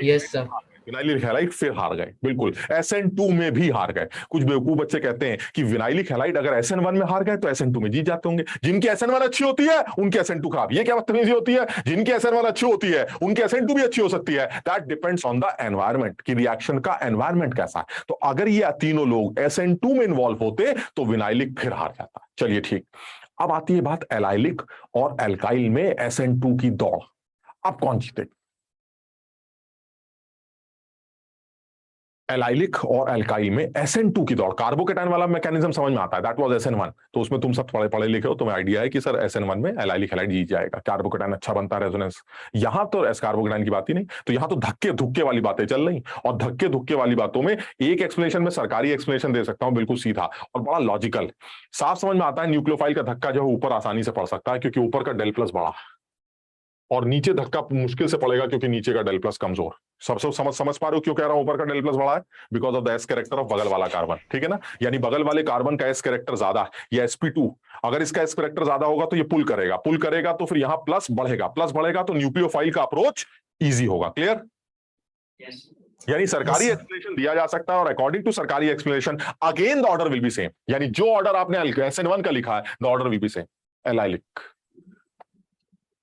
Yes sir. Vinylic halide फिर हार गए, बिल्कुल। SN2 में भी हार गए। कुछ बेवकूफ बच्चे कहते हैं कि विनाइलिक हैलाइड अगर SN1 में हार गए तो SN2 में जीत जाते होंगे। जिनकी SN1 अच्छी होती है उनकी SN2 खराब। ये क्या बदतमीजी होती है? जिनकी SN1 अच्छी होती है उनकी SN2 भी अच्छी हो सकती है। That depends on the environment, कि रिएक्शन का एनवायरमेंट कैसा है। तो अगर ये तीनों लोग SN2 में इन्वॉल्व होते तो विनाइलिक फिर हार जाता। चलिए ठीक, अब आती है बात एलाइलिक और एल्काइल में SN2 की दौड़। अब कौन जीते? एलाइलिक और एल्काइल में SN2 की दौड़। कार्बोकेटाइन वाला मैकेनिज्म समझ में आता है, दैट वाज SN1। तो उसमें तुम सब पढ़े लिखे हो, तुम्हें आइडिया है कि सर SN1 में एलाइलिक हैलाइड जीत जाएगा, कार्बोकेटाइन अच्छा बनता है, रेजोनेंस। यहां तो एस कार्बोकेटाइन की बात ही नहीं, तो यहां तो धक्के धुक्के वाली बातें चल रही। और धक्के धुक्के वाली बातों में एक एक्सप्लेनेशन में सरकारी एक्सप्लेनेशन दे सकता हूं, बिल्कुल सीधा और बड़ा लॉजिकल, साफ समझ में आता है। न्यूक्लियोफाइल का धक्का जो है ऊपर आसानी से पड़ सकता है, क्योंकि ऊपर का डेल प्लस बड़ा, और नीचे धक्का मुश्किल से पड़ेगा क्योंकि नीचे का डेल प्लस कमजोर। सबसे समझ पा रहे हो क्यों कह रहा हूं ऊपर का डेल प्लस बड़ा है? Because of the S character of बगल वाला कार्बन, ठीक है ना। यानी बगल वाले कार्बन का एस कैरेक्टर ज्यादा है, ये sp2। अगर इसका एस कैरेक्टर ज्यादा होगा तो ये पुल करेगा तो फिर यहां प्लस बढ़ेगा तो न्यूक्लियोफाइल का अप्रोच इजी होगा। क्लियर? यानी सरकारी एक्सप्लेनेशन दिया जा सकता है, और अकॉर्डिंग टू सरकारी explanation again the order will be same. यानी जो ऑर्डर आपने SN1 का लिखा है, the order will be same, allylic.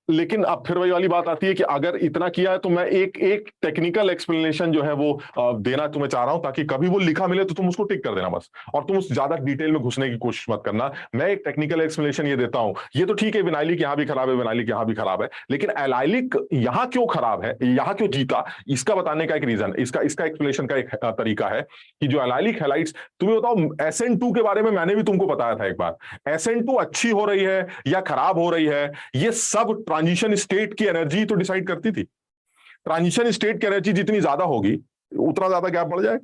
लेकिन अब फिर वही वाली बात आती है कि अगर इतना किया है तो मैं एक टेक्निकल एक्सप्लेनेशन जो है वो देना तुम्हें चाह रहा हूं, ताकि कभी वो लिखा मिले तो तुम उसको टिक कर देना बस, और तुम उस ज्यादा डिटेल में घुसने की कोशिश मत करना। मैं एक टेक्निकल एक्सप्लेनेशन ये देता हूं, ये तो ठीक है विनाइलिक यहां भी खराब है, विनाइलिक यहां भी खराब है, लेकिन एलाइलिक यहां क्यों खराब है, यहां क्यों जीता, इसका बताने का एक रीजन, इसका एक्सप्लेनेशन का एक तरीका है कि जो एलाइलिक हैलाइड्स, तुम्हें बताओ SN2 के बारे में मैंने भी तुमको बताया था एक बार, SN2 अच्छी हो रही है या खराब हो रही है, ये सब ट्रांजिशन स्टेट की एनर्जी तो डिसाइड करती थी। ट्रांजिशन स्टेट की एनर्जी जितनी ज्यादा होगी उतना ज्यादा गैप बढ़ जाएगा,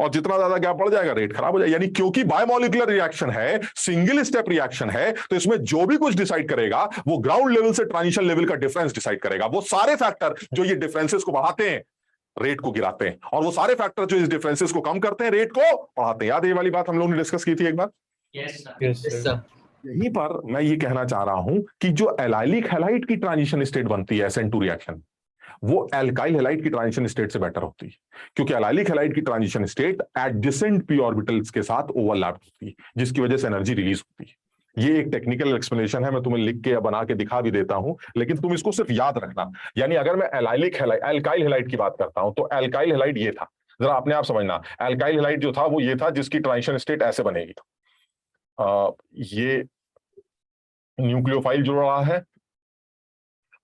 और जितना ज्यादा गैप बढ़ जाएगा रेट खराब हो जाएगा। यानी क्योंकि बायोमोलिकुलर रिएक्शन है, सिंगल स्टेप रिएक्शन है, तो इसमें जो भी कुछ डिसाइड करेगा वो ग्राउंड लेवल से ट्रांजिशन लेवल का डिफरेंस डिसाइड करेगा। वो सारे फैक्टर जो ये डिफरेंसेस को बढ़ाते हैं रेट को गिराते हैं, और वो सारे फैक्टर जो इस डिफरेंसेस को कम करते हैं रेट को बढ़ाते हैं। याद है ये वाली बात हम लोगों ने डिस्कस की थी एक बार? Yes sir. यहीं पर मैं ये कहना चाह रहा हूं कि जो एलाइलिक हैलाइड की ट्रांजिशन स्टेट बनती है SN2 रिएक्शन, वो एल्काइल हैलाइड की ट्रांजिशन स्टेट से बेटर होती है, क्योंकि एलाइलिक हैलाइड की transition state adjacent p orbitals के साथ ओवरलैप होती है, जिसकी वजह से एनर्जी रिलीज होती है। ये एक टेक्निकल एक्सप्लेनेशन है, मैं तुम्हें लिख के या बना के दिखा भी देता हूं, लेकिन तुम इसको सिर्फ याद रखना। यानी अगर मैं एल्काइल हैलाइड की बात करता हूं तो एल्काइल हैलाइड ये था, जरा अपने आप समझना। एल्काइल हैलाइड जो था वो ये था जिसकी ट्रांजिशन स्टेट ऐसे बनेगी, ये न्यूक्लियोफाइल जुड़ रहा है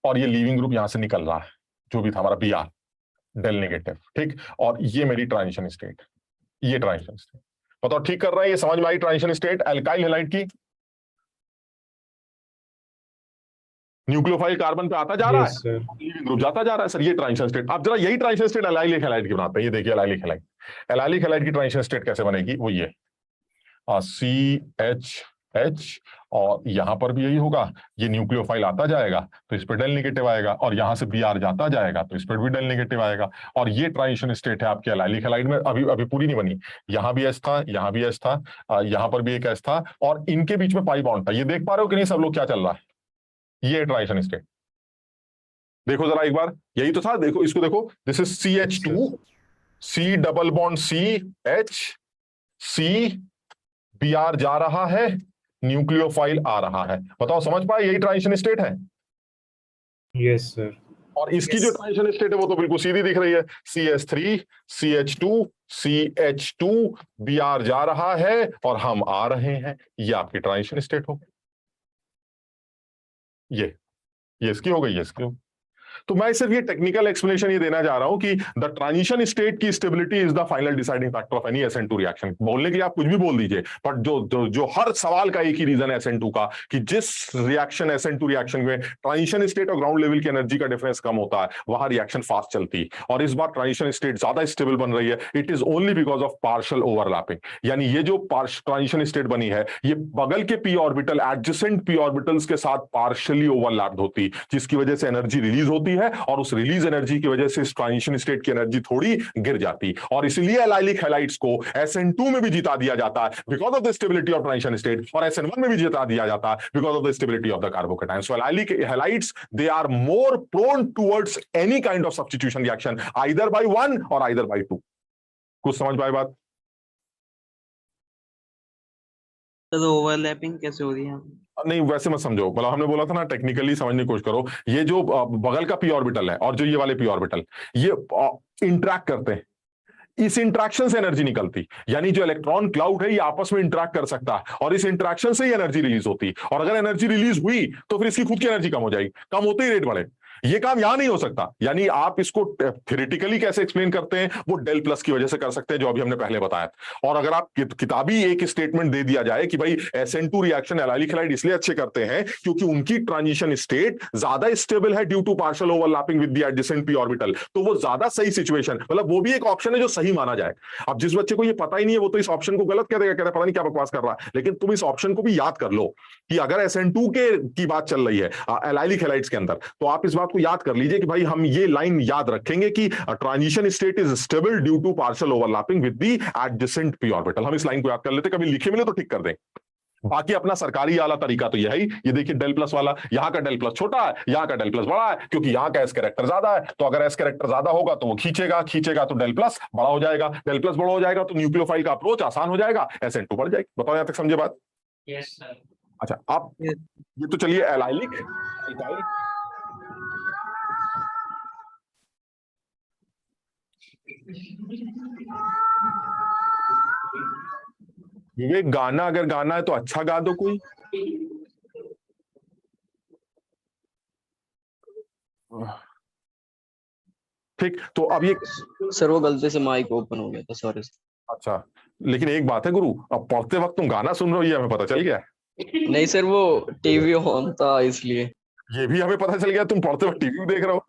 और ये लीविंग ग्रुप यहां से निकल रहा है, जो भी था हमारा Br डेल नेगेटिव, ठीक। और ये मेरी ट्रांजिशन स्टेट, ये ट्रांजिशन स्टेट बताओ ठीक कर रहा है? ये समझ में आई ट्रांजिशन स्टेट एल्काइल हैलाइड की? न्यूक्लियोफाइल कार्बन पे आता जा रहा है, लीविंग ग्रुप जाता जा रहा है, सर ये ट्रांजिशन स्टेट। अब जरा यही ट्रांजिशन स्टेट एलाइलिक हैलाइड की बनाते हैं। ये देखिए एलाइलिक हैलाइड की ट्रांजिशन स्टेट कैसे बनेगी, वो ये CH H, और यहां पर भी यही होगा, ये न्यूक्लियोफाइल आता जाएगा तो इस पर डेल नेगेटिव आएगा, और यहां से Br जाता जाएगा तो इस पर भी डेल नेगेटिव आएगा। और ये ट्रांजिशन स्टेट है आपके एलाइलिक हैलाइड में, अभी अभी पूरी नहीं बनी। यहां भी H था, यहां भी H था, यहां पर भी एक H था, और इनके बीच में पाई बॉन्ड था। ये देख पा रहे हो कि नहीं सब लोग क्या चल रहा है? ये ट्रांजिशन स्टेट देखो जरा एक बार, यही तो था। देखो इसको देखो, this is CH2, C double bond CH, C, Br जा रहा है, न्यूक्लियोफाइल आ रहा है। बताओ समझ पाए? यही ट्रांजिशन स्टेट है। Yes sir. और इसकी जो ट्रांजिशन स्टेट है वो तो बिल्कुल सीधी दिख रही है, CH3, CH2, CH2, Br जा रहा है और हम आ रहे हैं। ये आपकी ट्रांजिशन स्टेट हो गई। ये इसकी हो गई, ये इसकी हो गई। तो मैं सिर्फ ये टेक्निकल एक्सप्लेनेशन ये देना चाह रहा हूं कि द ट्रांजिशन स्टेट की stability is the final deciding factor of any SN2 reaction. बोलने के लिए आप कुछ भी बोल दीजिए, बट जो हर सवाल का एक ही रीजन है SN2 का, कि जिस रिएक्शन SN2 रिएक्शन में ट्रांजिशन स्टेट और ग्राउंड लेवल की एनर्जी का डिफरेंस कम होता है, वहां रिएक्शन फास्ट चलती है। और इस बार ट्रांजिशन स्टेट ज्यादा स्टेबल बन रही है, it is only because of partial overlapping. यानी ये जो ट्रांजिशन स्टेट बनी है, ये बगल के p orbital adjacent p orbitals के साथ पार्शियली ओवरलैप्ड होती, जिसकी वजह से एनर्जी रिलीज होती है, और उस रिलीज एनर्जी की वजह से इस ट्रांजिशन स्टेट की एनर्जी थोड़ी गिर जाती। और इसलिए एलाइलिक हैलाइड्स को SN2 में भी जिता दिया जाता है because of the stability of transition state, और SN1 में भी जिता दिया जाता है because of the stability of the carbocation. So allylic halides, they are more prone towards any kind of substitution reaction, either by 1 और आइदर बाय 2। कुछ समझ पाए बात? तो ओवरलैपिंग कैसे हो रही है? नहीं वैसे मत समझो, मतलब हमने बोला था ना, टेक्निकली समझने की कोशिश करो। ये जो बगल का p ऑर्बिटल है और जो ये वाले p ऑर्बिटल, ये इंटरैक्ट करते हैं, इस इंटरेक्शन से एनर्जी निकलती, यानी जो इलेक्ट्रॉन क्लाउड है ये आपस में इंटरैक्ट कर सकता है, और इस इंटरेक्शन से ही एनर्जी रिलीज होती। और अगर एनर्जी रिलीज हुई तो फिर इसकी खुद की एनर्जी कम हो जाएगी, कम होते ही रेट बढ़े। ये काम यहां नहीं हो सकता। यानी आप इसको थ्योरेटिकली कैसे एक्सप्लेन करते हैं, वो डेल प्लस की वजह से कर सकते हैं, जो अभी हमने पहले बताया। और अगर आप किताबी एक स्टेटमेंट दे दिया जाए कि भाई SN2 रिएक्शन एलाइलिक हैलाइड इसलिए अच्छे करते हैं क्योंकि उनकी ट्रांजिशन स्टेट ज्यादा स्टेबल है due to partial overlapping with the एडजेसेंट p ऑर्बिटल, तो वो ज्यादा सही सिचुएशन, मतलब वो भी एक ऑप्शन है जो सही माना जाए। अब जिस बच्चे को ये पता ही नहीं है वो तो इस ऑप्शन को गलत कह देगा, कहता पता नहीं क्या बकवास कर रहा है। लेकिन तुम इस ऑप्शन को भी याद कर लो कि अगर SN2 की बात चल रही है एलाइलिक हैलाइड्स के अंदर, तो आप इस बात को याद कर लीजिए कि भाई हम ये लाइन याद रखेंगे कि transition state is stable due to partial overlapping with the एडजेसेंट p ऑर्बिटल। हम इस लाइन को याद कर लेते, कभी लिखे मिले तो ठीक कर दें। बाकी अपना सरकारी वाला तरीका तो यही, ये देखिए डेल प्लस वाला, यहाँ का डेल प्लस छोटा है, यहाँ का डेल प्लस बड़ा है, क्योंकि यहाँ का एस कैरेक्टर ज्यादा है। तो अगर एस कैरेक्टर ज्यादा होगा तो वो खींचेगा तो डेल प्लस बड़ा हो जाएगा, डेल प्लस बड़ा हो जाएगा तो न्यूक्लियोफाइल का अप्रोच आसान हो जाएगा, SN2 बढ़ जाएगी। बताओ यहाँ तक समझे बात? Yes sir. अच्छा, आप ये तो चलिए एलाइलिक, विवेक गाना अगर गाना है तो अच्छा गा दो कोई। ठीक, तो अब ये सर वो गलती से माइक ओपन हो गया था, सॉरी। अच्छा, लेकिन एक बात है गुरु, अब पढ़ते वक्त तुम गाना सुन रहे हो ये हमें पता चल गया। नहीं सर, वो टीवी ऑन था इसलिए। ये भी हमें पता चल गया तुम पढ़ते वक्त टीवी देख रहे हो।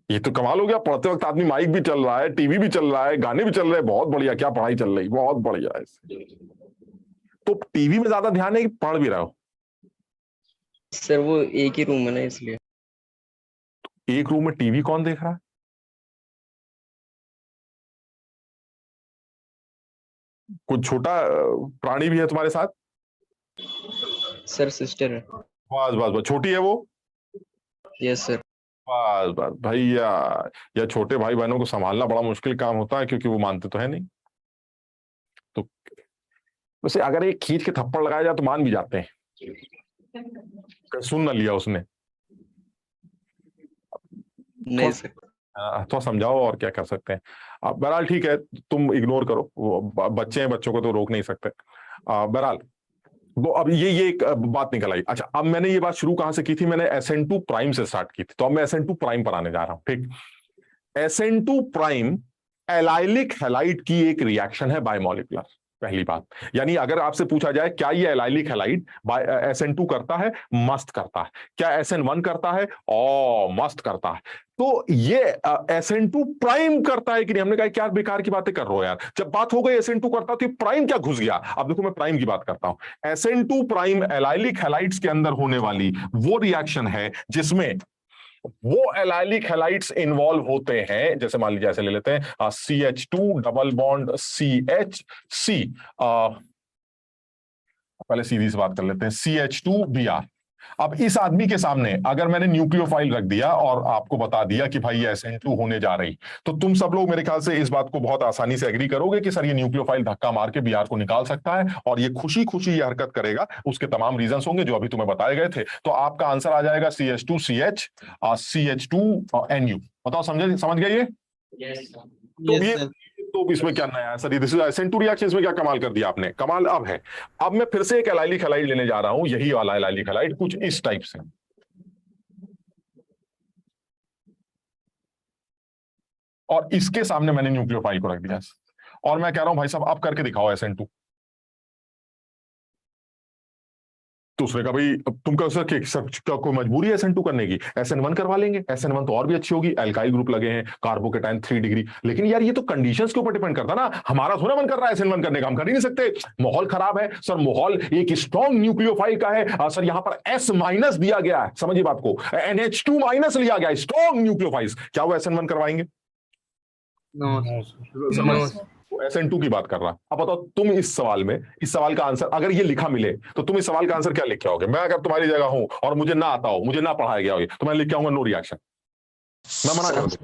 ये तो कमाल हो गया, पढ़ते वक्त आदमी माइक भी चल रहा है, टीवी भी चल रहा है, गाने भी चल रहे हैं। बहुत बढ़िया, क्या पढ़ाई चल रही, बहुत बढ़िया है। तो टीवी में ज्यादा ध्यान है कि पढ़ भी रहे हो? सर वो एक ही रूम है ना, इसलिए। एक रूम में टीवी कौन देख रहा है? कुछ छोटा प्राणी भी है तुम्हारे साथ? सर सिस्टर है। बस बस बस, छोटी है वो? Yes sir. बस बस भैया, या छोटे भाई बहनों को संभालना बड़ा मुश्किल काम होता है, क्योंकि वो मानते तो है नहीं। तो वैसे अगर एक खींच के थप्पड़ लगाया जाए तो मान भी जाते हैं, सुन ना लिया उसने। नहीं सर, तो समझाओ और क्या कर सकते हैं। बहरहाल ठीक है, तुम इग्नोर करो, वो बच्चे हैं, बच्चों को तो रोक नहीं सकते। बहरहाल वो अब ये एक बात निकल आई। अच्छा, अब मैंने ये बात शुरू कहां से की थी? मैंने SN2 प्राइम से स्टार्ट की थी, तो अब मैं SN2 प्राइम पर आने जा रहा हूं। ठीक, SN2 प्राइम एलाइलिक हैलाइड की एक रिएक्शन है बायमॉलिकुलर। पहली बात। यानी अगर आपसे पूछा जाए क्या ये एलाइलिक हैलाइड SN2 करता है, मस्त करता है। क्या SN1 करता है, ओ मस्त करता है। तो ये SN2 प्राइम करता है कि नहीं? हमने कहा क्या बेकार की बातें कर रहे हो यार, जब बात हो गई SN2 करता तो प्राइम क्या घुस गया। अब देखो मैं प्राइम की बात करता हूं। SN2 प्राइम एलाइलिक हैलाइड्स के अंदर होने वाली वो रिएक्शन है जिसमें वो एलाइलिक हैलाइड्स इन्वॉल्व होते हैं, जैसे मान लीजिए ऐसे ले लेते हैं CH2 डबल बॉन्ड CHC, पहले सीधी से बात कर लेते हैं, CH2Br। अब इस आदमी के सामने अगर मैंने न्यूक्लियोफाइल रख दिया और आपको बता दिया कि भाई ये SN2 होने जा रही, तो तुम सब लोग मेरे ख्याल से इस बात को बहुत आसानी से एग्री करोगे कि सर ये न्यूक्लियोफाइल धक्का मार के Br को निकाल सकता है और ये खुशी खुशी ये हरकत करेगा। उसके तमाम रीजंस होंगे जो अभी तुम्हें बताए गए थे। तो आपका आंसर आ जाएगा CH2CH CH2NU। बताओ समझ गए ये? तो ये तो इसमें क्या नया है sir? This is SN2 reaction, इसमें क्या कमाल कर दिया आपने? कमाल अब है। अब मैं फिर से एक एलाइलिक हैलाइड लेने जा रहा हूं, यही वाला एलाइलिक हैलाइड, कुछ इस टाइप से। और इसके सामने मैंने न्यूक्लियोफाइल को रख दिया और मैं कह रहा हूं भाई साहब आप करके दिखाओ SN2। दूसरे का भाई तुम कह सकते सर कोई मजबूरी है SN2 करने की, SN1 करवा लेंगे। SN1 तो और भी अच्छी होगी, एल्काइल ग्रुप लगे हैं, कार्बोकेटाइन 3 डिग्री। लेकिन यार ये तो कंडीशंस के ऊपर डिपेंड करता ना, हमारा थोड़ा मन कर रहा है SN1 करने का, हम कर ही नहीं सकते, माहौल खराब है। सर माहौल एक स्ट्रॉन्ग न्यूक्लियोफाइल का है सर, यहां पर S- दिया गया है, समझिए बात को, NH2- लिया गया है, स्ट्रॉन्ग न्यूक्लियोफाइल्स। क्या वो SN1 करवाएंगे? SN2 की बात कर रहा। अब बताओ तुम इस सवाल का आंसर अगर ये लिखा मिले तो तुम इस सवाल का आंसर क्या लिख के आओगे? मैं अगर तुम्हारी जगह हूं और मुझे ना आता हो, मुझे ना पढ़ाया गया हो, तो मैं लिख के आऊंगा नो रिएक्शन, मैं मना कर दूं।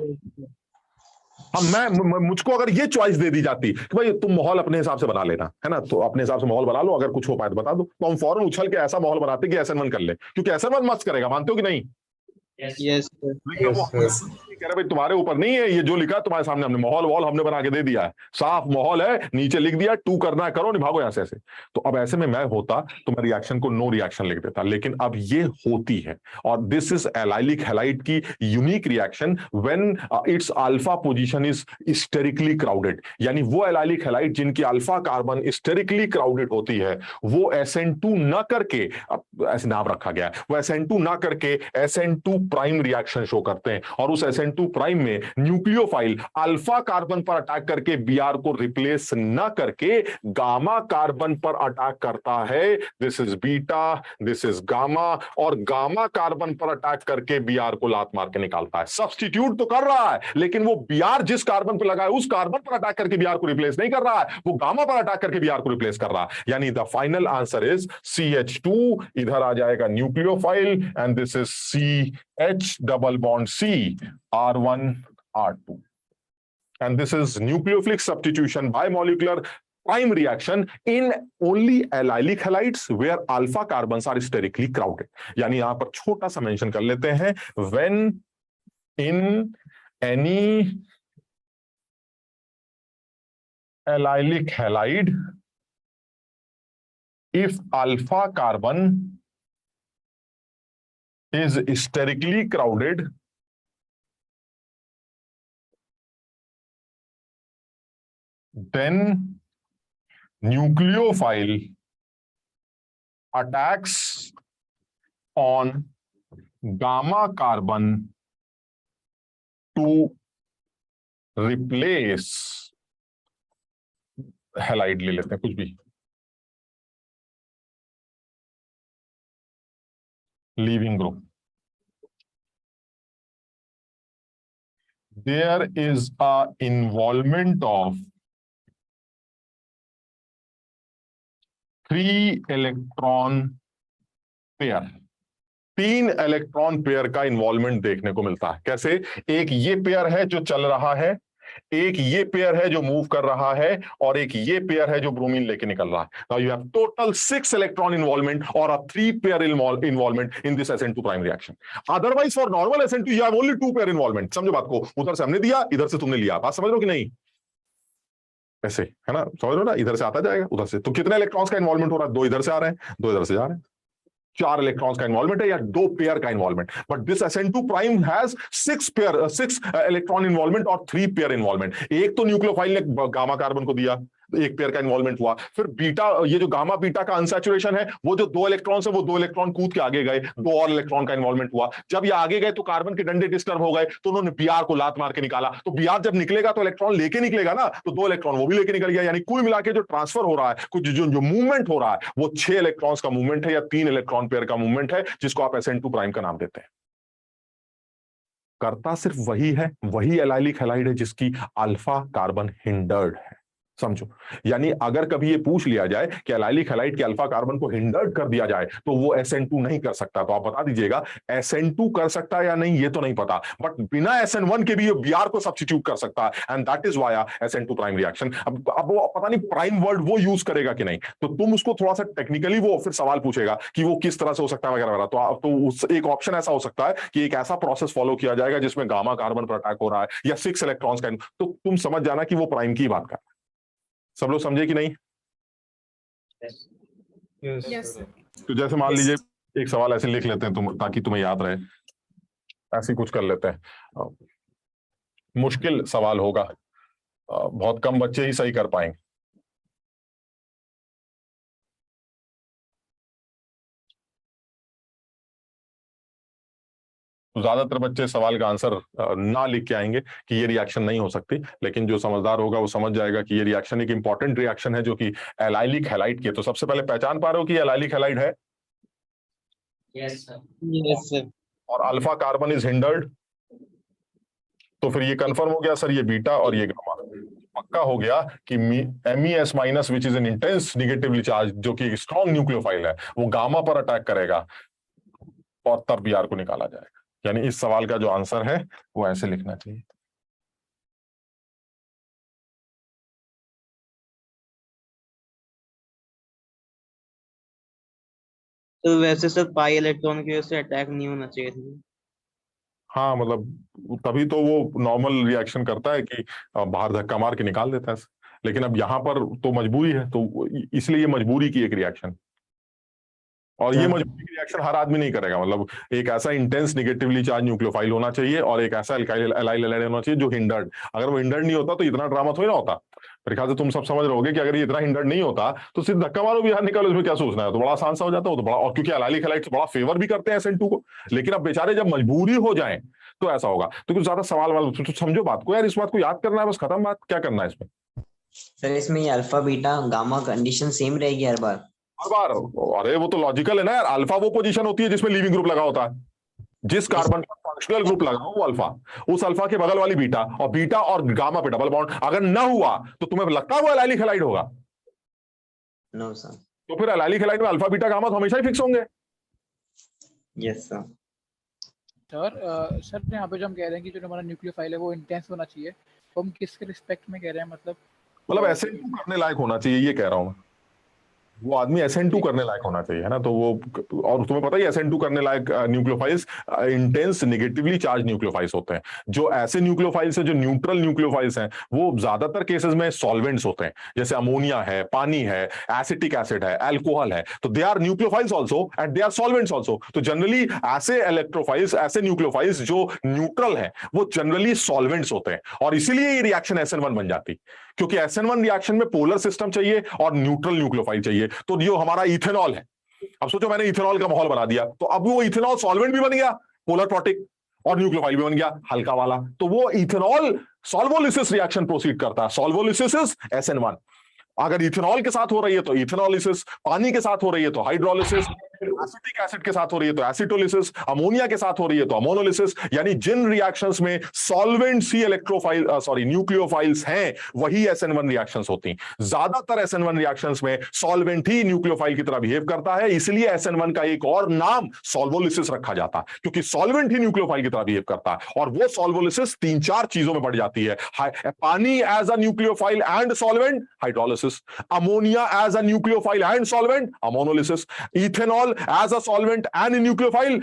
अब मुझको अगर ये चॉइस दे दी जाती कि भाई तुम माहौल अपने हिसाब से बना लेना है ना, तो अपने हिसाब से माहौल बना लो, अगर कुछ हो पाए तो बता दो, तो हम फौरन उछल के ऐसा माहौल बनाते कि SN1 कर ले, क्योंकि SN1 मस्त करेगा, मानते हो कि नहीं? यस कह रहे भाई तुम्हारे ऊपर नहीं है, ये जो लिखा तुम्हारे सामने, हमने माहौल वॉल हमने बना के दे दिया है, साफ माहौल है, नीचे लिख दिया 2 करना है करो, नहीं भागो यहां से ऐसे। तो अब ऐसे में मैं होता तो मैं रिएक्शन को नो रिएक्शन लिख देता, लेकिन अब ये होती है। और दिस इज एलाइलिक हैलाइड की unique reaction when it's alpha position is sterically crowded. यानी वो एलाइलिक हैलाइड जिनकी अल्फा कार्बन स्टेरिकली क्राउडेड होती है, वो SN2 न करके, ऐसे नाम रखा गया है, वो SN2 ना करके SN2 प्राइम रिएक्शन शो करते हैं। और उस SN2 प्राइम में न्यूक्लियोफाइल अल्फा कार्बन पर अटैक करके Br को रिप्लेस न करके गामा कार्बन पर अटैक करता है। This is beta, this is gamma, और गामा कार्बन पर अटैक करके Br को लात मार के निकालता है। सब्स्टिट्यूट तो कर रहा है, लेकिन वो Br जिस कार्बन पर लगा है उस कार्बन पर अटैक करके Br को रिप्लेस नहीं कर रहा है, वो गामा पर अटैक करके Br को रिप्लेस कर रहा है। यानी the final answer is CH2, इधर आ जाएगा nucleophile, and this is CH double bond C R1 R2, and this is nucleophilic substitution by molecular prime reaction in only allylic halides where alpha carbons are sterically crowded. यानी यहां पर छोटा सा mention कर लेते हैं, when in any allylic halide if alpha carbon is sterically crowded, then nucleophile attacks on gamma carbon to replace halide ले लेते हैं कुछ भी, leaving group, there is a involvement of 3 electron pair, 3 electron pair का involvement देखने को मिलता है। कैसे? एक ये पेयर है जो चल रहा है, एक ये पेयर है जो मूव कर रहा है, और एक ये पेयर है जो ब्रोमीन लेके निकल रहा है। Now you have total 6 electron involvement और अ 3 pair involvement in this SN2 prime reaction. Otherwise for normal SN2 you have only 2 pair involvement. समझो बात को, उधर से हमने दिया, इधर से तुमने लिया, बात समझ रहे हो कि नहीं? ऐसे है ना, समझ लो ना, इधर से आता जाएगा उधर से, तो कितने इलेक्ट्रॉन्स का इन्वॉल्वमेंट हो रहा है? 2 इधर से आ रहे हैं, 2 इधर से जा रहे हैं, 4 इलेक्ट्रॉन्स का इन्वॉल्वमेंट है या 2 पेयर का involvement. But this SN2 prime has 6 electron involvement और 3 पेयर इन्वॉल्वमेंट। एक तो न्यूक्लियोफाइल ने गामा कार्बन को दिया, एक पेयर का इन्वॉल्वमेंट हुआ। फिर बीटा, ये जो गामा बीटा का अनसैचुरेशन है, वो जो 2 इलेक्ट्रॉन है वो 2 इलेक्ट्रॉन कूद के आगे गए, 2 और इलेक्ट्रॉन का इन्वॉल्वमेंट हुआ। जब ये आगे गए तो कार्बन के डंडे डिस्टर्ब हो गए, तो उन्होंने Br को लात मार के निकाला। तो Br जब निकलेगा तो इलेक्ट्रॉन लेके निकलेगा ना, तो 2 इलेक्ट्रॉन वो भी लेके निकल गया। यानी कुल मिला के जो ट्रांसफर हो रहा है, कुछ जो मूवमेंट हो रहा है, वो 6 इलेक्ट्रॉन्स का मूवमेंट है या 3 इलेक्ट्रॉन पेयर का मूवमेंट है, जिसको आप SN2 प्राइम का नाम देते हैं। करता सिर्फ वही है, वही एलाइलिक हैलाइड है जिसकी अल्फा कार्बन हिंडर्ड है। समझो, यानी अगर कभी ये पूछ लिया जाए कि एलाइलिक हैलाइड के अल्फा कार्बन को हिंडर्ड कर दिया जाए तो वो SN2 नहीं कर सकता, तो आप बता दीजिएगा SN2 कर सकता है या नहीं, ये तो नहीं पता, बट बिना SN1 के भी ये Br को सब्स्टिट्यूट कर सकता है, and that is via SN2 prime reaction. अब वो पता नहीं प्राइम वर्ड वो यूज करेगा कि नहीं, तो तुम उसको थोड़ा सा टेक्निकली वो फिर सवाल पूछेगा कि वो किस तरह से हो सकता है वगैरह वगैरह। तो उस एक ऑप्शन ऐसा हो सकता है कि एक ऐसा प्रोसेस फॉलो किया जाएगा जिसमें गामा कार्बन पर अटैक हो रहा है या 6 इलेक्ट्रॉन्स का, तो तुम समझ जाना कि वो प्राइम की बात कर। सब लोग समझे कि नहीं? Yes. तो जैसे मान लीजिए एक सवाल ऐसे लिख लेते हैं तुम, ताकि तुम्हें याद रहे, ऐसे कुछ कर लेते हैं। मुश्किल सवाल होगा, बहुत कम बच्चे ही सही कर पाएंगे। तो ज्यादातर बच्चे सवाल का आंसर ना लिख के आएंगे कि ये रिएक्शन नहीं हो सकती, लेकिन जो समझदार होगा वो समझ जाएगा कि ये रिएक्शन एक इंपॉर्टेंट रिएक्शन है जो कि एलाइलिक हैलाइड की है। तो सबसे पहले पहचान पा रहे हो कि एलाइलिक हैलाइड है? Yes sir. Yes sir. और अल्फा कार्बन इज हिंडर्ड, तो फिर ये कंफर्म हो गया सर, ये बीटा और ये गामा। पक्का हो गया कि MES minus which is an intense negatively charge, जो कि एक स्ट्रॉन्ग न्यूक्लियोफाइल है, वो गामा पर अटैक करेगा और तब Br को निकाला जाएगा। यानी इस सवाल का जो आंसर है वो ऐसे लिखना चाहिए। तो वैसे सर पाई इलेक्ट्रॉन की वजह से अटैक नहीं होना चाहिए था। हाँ, मतलब तभी तो वो नॉर्मल रिएक्शन करता है कि बाहर धक्का मार के निकाल देता है, लेकिन अब यहाँ पर तो मजबूरी है, तो इसलिए ये मजबूरी की एक रिएक्शन, और ये मजबूरी की रिएक्शन हर आदमी नहीं करेगा। मतलब एक ऐसा इंटेंस निगेटिवली चार्ज न्यूक्लियोफाइल होना चाहिए और एक ऐसा एल्काइल हैलाइड होना चाहिए जो हिंडर्ड। अगर वो हिंडर्ड नहीं होता तो इतना ड्रामा थोड़ी ना होता। मेरे ख्याल से तुम सब समझ रहे होगे कि अगर ये इतना हिंडर्ड नहीं होता तो सिर्फ धक्का मारो भी, निकालो, इसमें क्या सोचना है, तो बड़ा आसान सा हो जाता है। तो बड़ा, और क्योंकि एलाइलिक हैलाइड बड़ा फेवर भी करते हैं SN2 को, लेकिन अब बेचारे जब मजबूरी हो जाए तो ऐसा होगा। तो कुछ ज्यादा सवाल वाल तो समझो बात को यार, इस बात को याद करना है, बस खत्म बात। क्या करना है इसमें सर? इसमें alpha beta gamma condition same रहेगी हर बार? हर बार? अरे वो तो लॉजिकल है ना यार। अल्फा वो पोजीशन होती है जिसमें लीविंग ग्रुप लगा होता है, जिस कार्बन पर फंक्शनल ग्रुप लगा हो वो अल्फा, उस अल्फा के बगल वाली बीटा, और बीटा और गामा पे डबल बॉन्ड अगर ना हुआ तो तुम्हें लगता है वो एलाइलिक हैलाइड होगा? No sir. तो फिर एलाइलिक हैलाइड में अल्फा बीटा गामा तो हमेशा ही फिक्स होंगे। Yes sir. सर यहाँ पे जो हम कह रहे हैं कि जो हमारा न्यूक्लियोफाइल है वो इंटेंस होना चाहिए, तो हम किसके रिस्पेक्ट में कह रहे हैं? मतलब SN2 करने लायक होना चाहिए, ये कह रहा हूं मैं। वो आदमी SN2 करने लायक होना चाहिए, है ना? तो वो, और तुम्हें पता ही SN2 करने लायक nucleophiles intense negatively charge nucleophiles होते हैं। जो ऐसे न्यूक्लियोफाइल्स हैं जो न्यूट्रल न्यूक्लियोफाइल्स हैं, वो ज्यादातर केसेस में सॉल्वेंट्स होते हैं, जैसे अमोनिया है, पानी है, एसिटिक एसिड है, अल्कोहल है, तो they are nucleophiles also and they are solvents also. तो जनरली ऐसे इलेक्ट्रोफाइल्स, ऐसे न्यूक्लियोफाइल्स जो न्यूट्रल हैं, वो जनरली सॉल्वेंट्स होते हैं, और इसीलिए ये रिएक्शन SN1 बन जाती, क्योंकि SN1 रिएक्शन में पोलर सिस्टम चाहिए और न्यूट्रल न्यूक्लियोफाइल चाहिए। तो जो हमारा इथेनॉल है, अब सोचो मैंने इथेनॉल का माहौल बना दिया, तो अब वो इथेनॉल सॉल्वेंट भी बन गया, पोलर प्रोटिक, और न्यूक्लियोफाइल भी बन गया हल्का वाला, तो वो इथेनॉल सॉल्वोलिसिस रिएक्शन प्रोसीड करता है। Solvolysis is SN1। अगर इथेनॉल के साथ हो रही है तो इथेनॉलिसिस, पानी के साथ हो रही है तो हाइड्रोलिसिस, एसिटिक एसिड के साथ हो रही है तो एसिटोलिसिस, अमोनिया के साथ हो रही है तो अमोनोलिसिस। यानी जिन रिएक्शंस में सॉल्वेंट्स ही न्यूक्लियोफाइल्स हैं, वही SN1 रिएक्शंस होती। ज्यादातर SN1 रिएक्शंस में सॉल्वेंट ही न्यूक्लियोफाइल की तरह बिहेव करता है, इसलिए SN1 का एक और नाम सॉल्वोलिसिस रखा जाता है, क्योंकि सॉल्वेंट ही न्यूक्लियोफाइल की तरह बिहेव करता है। और वो सॉल्वोलिसिस 3-4 चीजों में बढ़ जाती है। पानी as a nucleophile and solvent, hydrolysis. Ammonia as a nucleophile and solvent, ammonolysis. Ethanol as a solvent and a nucleophile,